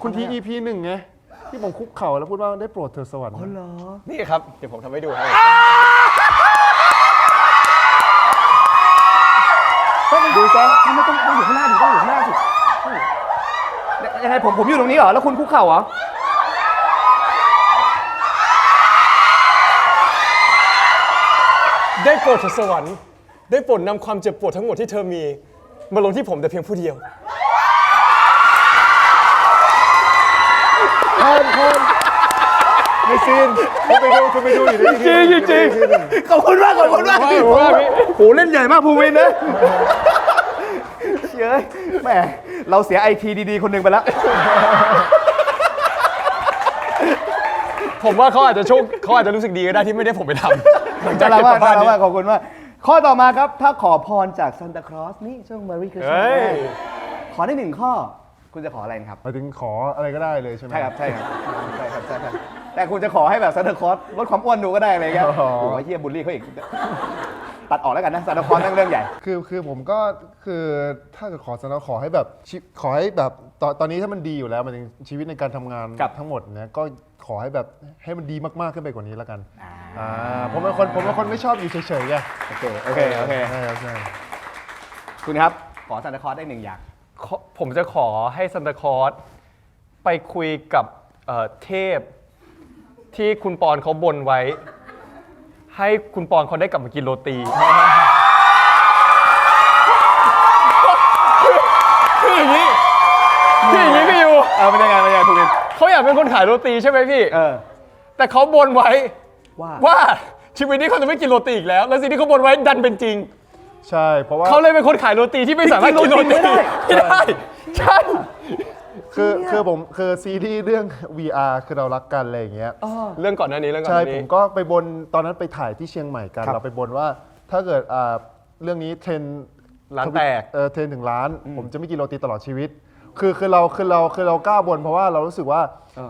คุณที EP 1ไงที่ผมคุกเข่าแล้วพูดว่าได้โปรดเธอสวรรค์ นี่ครับ เดี๋ยวผมทำให้ดูให้ ต้องดูซะไม่ต้องอยู่ข้างหน้าดิต้องอยู่ข้างหน้าสิยังไงผมอยู่ตรงนี้เหรอ แล้วคุณคุกเข่าเหรอ ได้โปรดเถิดสวรรค์ ได้โปรดนำความเจ็บปวดทั้งหมดที่เธอมี มาลงที่ผมแต่เพียงผู้เดียว คนในซีนคุณไปดูอยู่ใน จริง ขอบคุณมากโหเล่นใหญ่มากภูวินนะเย้ยแหมเราเสียไอทีดีๆคนหนึ่งไปแล้ว ผมว่าเขาอาจจะรู้สึกดีก็ได้ที่ไม่ได้ผมไปทำหลังจาก น่ารั เก็ ก บก มา ลั ก บบ้าน น่ารัก นี้ มากขอบคุณมากข้อต่อมาครับ ถ้าขอพรจากซานตาคลอสนี่ช่วงมารีคริสต์มา เฮ้ย สขอได้1 ข้อ คุณจะขออะไรครับ หมายถึงขออะไรก็ได้เลยใช่ไหม ใช่ครับแต่คุณจะขอให้แบบซานตาคลอสลดความอ้วนดูก็ได้อะไรเงี้ย อ๋อ โอ้โหเฮียบูลลี่เขาอีก ตัดออกแล้วกันนะซานตาคลอสนั่งเรื่องใหญ่ คือผมก็คือถ้าเกิดขอสำหรับขอให้แบบตอนนี้ถ้ามันดีอยู่แล้วมันชีวิตในการทำงาน ครับ ทั้งหมดเนี่ยก็ขอให้แบบให้มันดีมากๆขึ้นไปกว่านี้แล้วกันผมเป็นคนไม่ชอบอยู่เฉยๆไง โอเค ใช่ครับใช่ คุณครับ ขอซานตาคลอสได้1 อย่าง ผมจะขอให้ซันตาคลอสไปคุยกับเทพที่คุณปอนเขาบนไว้ ให้คุณปอนเขาได้กลับมากินโรตีคืออย่างนี้พี่อยู่ เป็นยังไงภูวิน เขาอยากเป็นคนขายโรตีใช่ไหมพี่ แต่เขาบนไว้ ว่าชีวิตนี้เขาจะไม่กินโรตีอีกแล้ว แล้วสิ่งที่เขาบนไว้ดันเป็นจริง ใช่เพราะว่า เขาเลยเป็นคนขายโรตีที่ไม่สามารถกินโรตีไม่ได้ใช่ คือซีรีส์เรื่อง VR คือเรารักกันอะไรอย่างเงี้ย เรื่องก่อนหน้านี้ ใช่ผมก็ไปบนตอนนั้นไปถ่ายที่เชียงใหม่กัน ครับ เราไปบนว่าถ้าเกิดเรื่องนี้เทรนด์ ร้านแตก เทรนด์ถึงล้าน ผมจะไม่กินโรตีตลอดชีวิต คือเรากล้าบนเพราะว่าเรารู้สึกว่า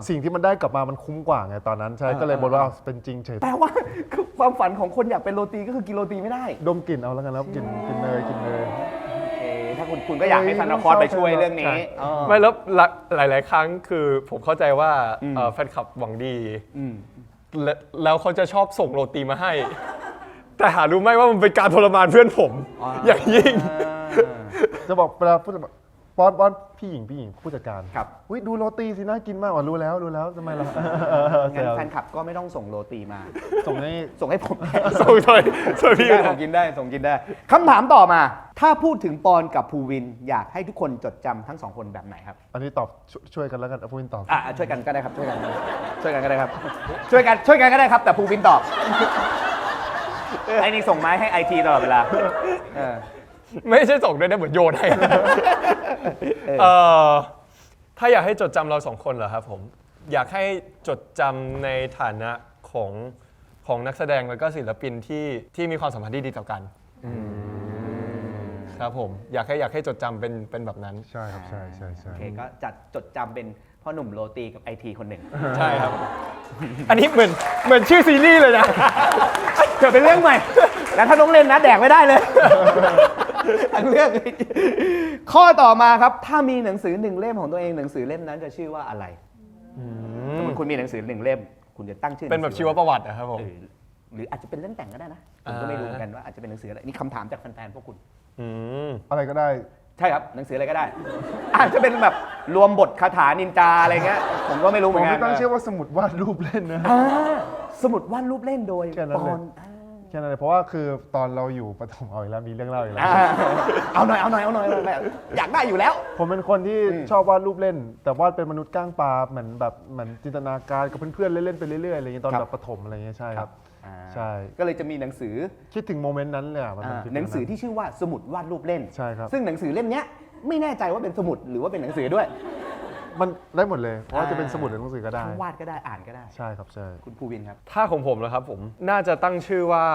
สิ่งที่มันได้กลับมามันคุ้มกว่าไงตอนนั้นใช่ก็เลยบนว่าเอาเป็นจริงเฉย แปลว่าคือความฝันของคนอยากเป็นโรตีก็คือกินโรตีไม่ได้ ดมกลิ่นเอาแล้วกันแล้วกินเนย โอเค ถ้าคุณก็อยากให้ซานตาคลอสไปช่วยเรื่องนี้ ไม่แล้วหลาย ๆ ครั้งคือผมเข้าใจว่าแฟนคลับหวังดีแล้วเขาจะชอบส่งโรตีมาให้ แต่หารู้ไหมว่ามันเป็นการทรมานเพื่อนผม อย่างยิ่ง จะบอกเวลาพูดบอสพี่หญิงผู้จัดการ ครับ อุ๊ยดูโรตีสิน่ากินมากรู้แล้วทำไมล่ะ งั้นแฟนคลับก็ไม่ต้องส่งโรตีมา ส่งให้ ส่งให้ผม ส่งพี่ ได้ส่งกินได้คำถามต่อมา ถ้าพูดถึงปอนกับภูวิน อยากให้ทุกคนจดจำทั้ง2 คนแบบไหนครับ อันนี้ตอบช่วยกันแล้วกันพูดตอบ ช่วยกันก็ได้ครับ ช่วยกันก็ได้ครับ ช่วยกันก็ได้ครับ แต่ภูวินตอบไอ้นี่ส่งไม้ให้ไอทีตลอดเวลา ไม่ใช่ส่งด้วยนะเหมือนโยนให้ถ้าอยากให้จดจำเรา2 คนเหรอครับผมอยากให้จดจำในฐานะของนักแสดงแล้วก็ศิลปินที่มีความสัมพันธ์ที่ดีต่อกันครับผมอยากให้จดจำเป็นแบบนั้น ใช่ครับใช่ โอเคก็จัดจดจำเป็น พ่อหนุ่มโรตีกับไอทีคนหนึ่ง ใช่ครับ อันนี้เหมือนชื่อซีรีส์เลยนะ เกิดเป็นเรื่องใหม่ แล้วถ้าน้องเล่นนะแดกไม่ได้เลย ทั้งเรื่อง ข้อต่อมาครับ ถ้ามีหนังสือ1เล่มของตัวเองหนังสือเล่มนั้นจะชื่อว่าอะไรสมมติคุณมีหนังสือ1เล่ม คุณจะตั้งชื่อ เป็นแบบชีวประวัตินะครับผม หรืออาจจะเป็นเรื่องแต่งก็ได้นะผมก็ไม่รู้เหมือนกันว่าอาจจะเป็นหนังสืออะไรนี่คำถามจากแฟนๆพวกคุณ อะไรก็ได้ ใช่ครับหนังสืออะไรก็ได้ อาจจะเป็นแบบรวมบทคาถานินจาอะไรเงี้ยผมก็ไม่รู้เห ผ มือ ม นกั ไม่ น ตั้งชื่อว่าสมุดวาดรูปเล่นนะ สมุดวาดรูปเล่นโดย แค่นั้น ป เลย อน แค่นั้นเลยเพราะว่าคือตอนเราอยู่ประถมเอาอีกแล้วมีเรื่องเล่าอีกแล้ว เอาหน่อยอยากได้อยู่แล้ว ผมเป็นคนที่ชอบวาดรูปเล่น แต่วาดเป็นมนุษย์ก้างปลาเหมือนจินตนาการกับเพื่อนๆเล่นๆไปเรื่อยๆอะไรอย่างเงี้ยตอน ครับ แบบประถมอะไรเงี้ยใช่ครับ ใช่ ก็เลยจะมีหนังสือ คิดถึงโมเมนต์นั้นเลยอะมันเป็นคิดถึ หนังสือที่ชื่อว่าสมุดวาดรูปเล่น ใช่ครับ ซึ่งหนังสือเล่มเนี้ยไม่แน่ใจว่าเป็นสมุดหรือว่าเป็นหนังสือด้วย มันได้หมดเลยเพราะว่าจะเป็นสมุดหรือหนังสือก็ได้ ทั้งวาดก็ได้อ่านก็ได้ ใช่ครับใช่ คุณภูวินครับ ถ้าของผมนะครับผมน่าจะตั้งชื่อว่า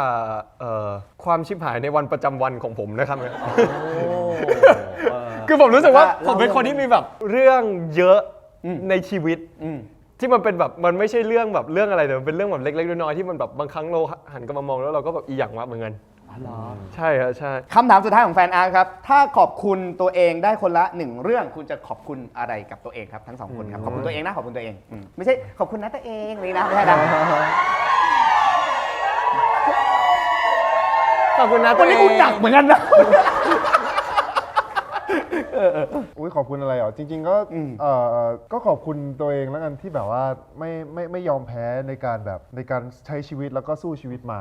ความชิบหายในวันประจำวันของผมนะครับ คือผมรู้สึกว่าผมเป็นคนที่มีแบบเรื่องเยอะในชีวิตที่มันเป็นแบบมันไม่ใช่เรื่องแบบเรื่องอะไรแต่มันเป็นเรื่องแบบเล็กๆน้อยๆที่มันแบบบางครั้งเราหันกลับมามองแล้วเราก็แบบอีหยังวะเหมือนกันใช่ครับใช่ คำถามสุดท้ายของแฟนอาร์ตครับ ถ้าขอบคุณตัวเองได้คนละ1เรื่องคุณจะขอบคุณอะไรกับตัวเองครับทั้งสองคนครับ ขอบคุณตัวเองนะขอบคุณตัวเองไม่ใช่ขอบคุณนะตัวเองเลยนะไม่ใช่นะ ขอบคุณนะ วันนี้กูจักเหมือนกันนะ อุ้ยขอบคุณอะไรเหรอจริง ๆ ก็ขอบคุณตัวเองแล้วกันที่แบบว่าไม่ยอมแพ้ในการใช้ชีวิตแล้วก็สู้ชีวิตมา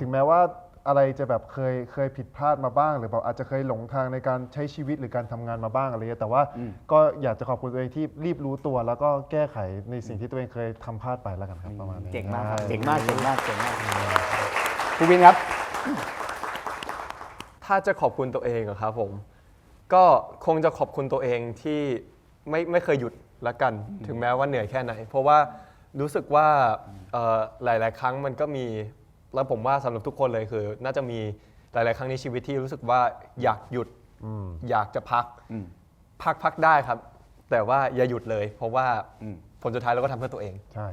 ถึงแม้ว่าอะไรจะแบบเคยผิดพลาดมาบ้างหรือแบบอาจจะเคยหลงทางในการใช้ชีวิตหรือการทำงานมาบ้างอะไรเงี้ยแต่ว่าก็อยากจะขอบคุณตัวเองที่รีบรู้ตัวแล้วก็แก้ไขในสิ่งที่ตัวเองเคยทำพลาดไปแล้วกันครับประมาณนี้ เจ๋งมากครับเจ๋งมากภูวินครับ ถ้าจะขอบคุณตัวเองอะครับผมก็คงจะขอบคุณตัวเองที่ไม่เคยหยุดละกัน ถึงแม้ว่าเหนื่อยแค่ไหน เพราะว่ารู้สึกว่าหลายๆครั้งมันก็มีแล้วผมว่าสำหรับทุกคนเลยคือ น่าจะมีหลายๆครั้งในชีวิตที่รู้สึกว่าอยากหยุดอยากจะพักได้ครับ แต่ว่าอย่าหยุดเลย เพราะว่าผลสุดท้ายเราก็ทำเพื่อตัวเอง ใช่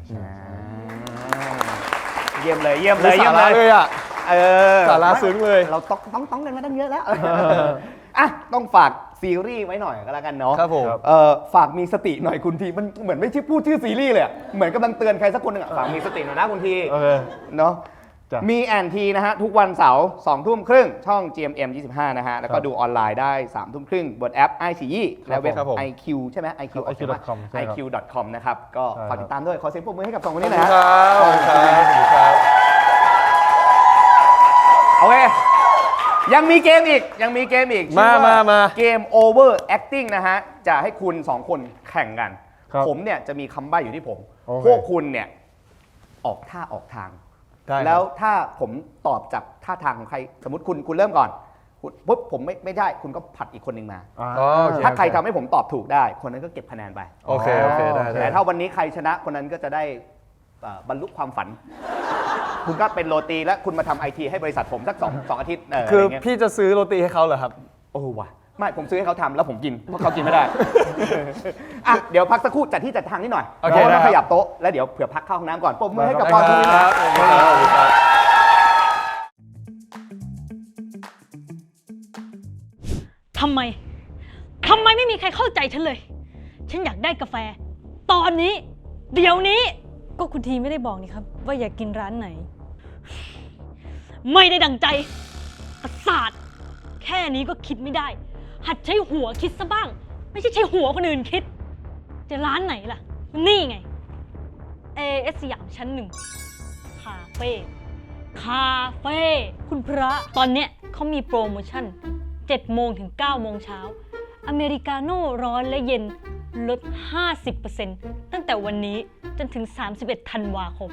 เยี่ยมเลยเยี่ยมเล มี ย สาระเลยอ่ะ สาระซึ้งเลย เราต้องกันมาตั้งเยอะแล้วอ่ะต้องฝากซีรีส์ไว้หน่อยก็แล้วกันเนาะ ครับผม ฝากมีสติหน่อยคุณทีมันเหมือนไม่ใช่พูดชื่อซีรีส์เลยอะเหมือนกำลังเตือนใครสักคนหนึ่งอะฝากมีสติหน่อยนะคุณที โอเค เนาะ จ้ะ มีแอนทีนะฮะทุกวันเสาร์2 ทุ่มครึ่งช่อง GMM 25 นะฮะแล้วก็ดูออนไลน์ได้3 ทุ่มครึ่งบนแอป iQIYI และเว็บ ครับผม IQ ใช่ไหม IQ IQ.com ใช่ครับ IQ.com นะครับก็ ใช่ครับ ฝากติดตามด้วยขอเสียงปรบมือให้กับสองคน ขอบ นี้ คุ ห ณ นะ ค ฮะ รับขอบคุณครับขอบคุณครับ โอเค ยังมีเกมอีกชื่อว่ มา เกม Over Acting นะฮะ จะให้คุณ 2 คนแข่งกัน ครับ ผมเนี่ยจะมีคำใบ้อยู่ที่ผม โอเค พวกคุณเนี่ย ออกท่าออกทาง ได้ครับ แล้วถ้าผมตอบจากท่าทางของใคร สมมติคุณเริ่มก่อนปุ๊บผมไม่ได้คุณก็ผัดอีกคนหนึ่งมา โอเค ถ้าใครทำให้ผมตอบถูกได้ คนนั้นก็เก็บคะแนนไป โอเคได้ แต่ถ้าวันนี้ใครชนะคนนั้นก็จะได้บรรลุความฝัน คุณก็เป็นโรตีและคุณมาทำไอทีให้บริษัทผมสัก2 อาทิตย์ คือ อะไรเงี้ย พี่จะซื้อโรตีให้เขาเหรอครับ โอ้ว่ะไม่ผมซื้อให้เขาทำแล้วผมกินเพราะเขากินไม่ได้ อ่ะเดี๋ยวพักสักครู่จัดที่จัดทางนิดหน่อย โอเค พราะว่า ได้ ต้อง ครับ ขยับโต๊ะแล้วเดี๋ยวเผื่อพักเข้าห้องน้ำก่อนปรบมือให้กับ ได้ ปอน ค ทู รับ นะ ขอบคุณครับ ทำไมไม่มีใครเข้าใจฉันเลย ฉันอยากได้กาแฟ ตอนนี้ เดี๋ยวนี้ ก็คุณทีไม่ได้บอกนี่ครับ ว่าอยากกินร้านไหน ไม่ได้ดังใจประสาทแค่นี้ก็คิดไม่ได้ หัดใช้หัวคิดซะบ้าง ไม่ใช่ใช้หัวคนอื่นคิด จะร้านไหนล่ะ นี่ไง AS สยามชั้น 1 คาเฟ่ คุณพระ ตอนเนี้ยเขามีโปรโมชั่น 7 โมงถึง 9 โมงเช้า อเมริกาโน่ร้อนและเย็นลด 50% ตั้งแต่วันนี้จนถึง 31 ธันวาคม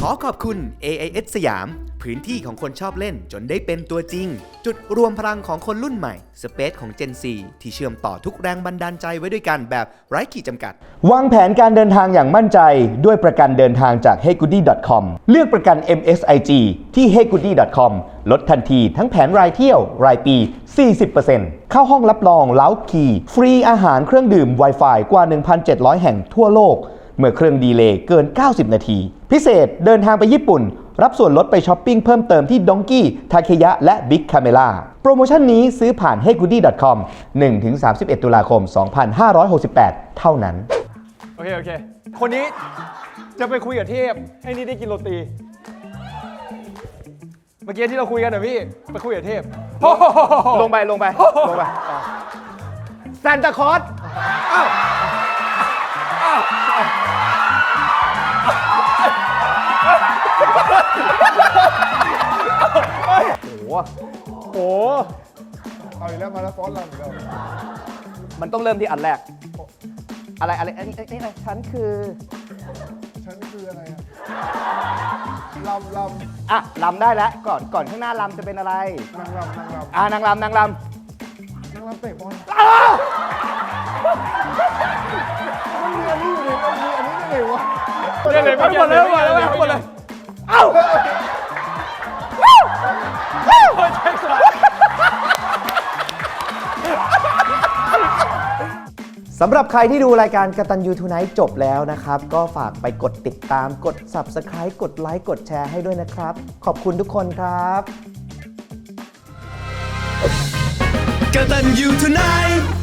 ขอขอบคุณ AIS สยาม พื้นที่ของคนชอบเล่นจนได้เป็นตัวจริง จุดรวมพลังของคนรุ่นใหม่ สเปซของ Gen Z ที่เชื่อมต่อทุกแรงบันดาลใจไว้ด้วยกันแบบไร้ขีดจำกัด วางแผนการเดินทางอย่างมั่นใจด้วยประกันเดินทางจาก heygoody.com เลือกประกัน MSIG ที่ heygoody.com ลดทันทีทั้งแผนรายเที่ยว รายปี 40%เข้าห้องรับรองเล้าคีย์ฟรีอาหารเครื่องดื่ม Wi-Fi กว่า 1,700 แห่งทั่วโลก เมื่อเครื่องดีเลย์เกิน 90 นาที พิเศษเดินทางไปญี่ปุ่น รับส่วนลดไปช้อปปิ้งเพิ่มเติมที่ดองกี้ทาเคยะและ Big Camera โปรโมชั่นนี้ซื้อผ่าน heygoody.com 1-31 ตุลาคม 2568 เท่านั้น โอเค คนนี้จะไปคุยกับเทพให้นี่ได้กินโรตี เมื่อกี้ที่เราคุยกันนะพี่ ไปคุยกับเทพ ลงไปซานตาคลอสโอ้ เอาอีกแล้วมาแล้วฟ้อนรำอีกแล้ว มันต้องเริ่มที่อันแรก อะไรอันนี้ฉันคือ ฉันคืออะไรอะลำ อ่ะลำได้แล้วก่อนข้างหน้าลำจะเป็นอะไร นางรำ นางลำ นางรำเตะบอลมันมีอันนี้อยู่ในอันนี้ได้ไงวะ ไปหมดเลย สำหรับใครที่ดูรายการกตัญญูทูไนท์จบแล้วนะครับ ก็ฝากไปกดติดตามกด Subscribe กดไลค์กดแชร์ให้ด้วยนะครับ ขอบคุณทุกคนครับ กตัญญูทูไนท์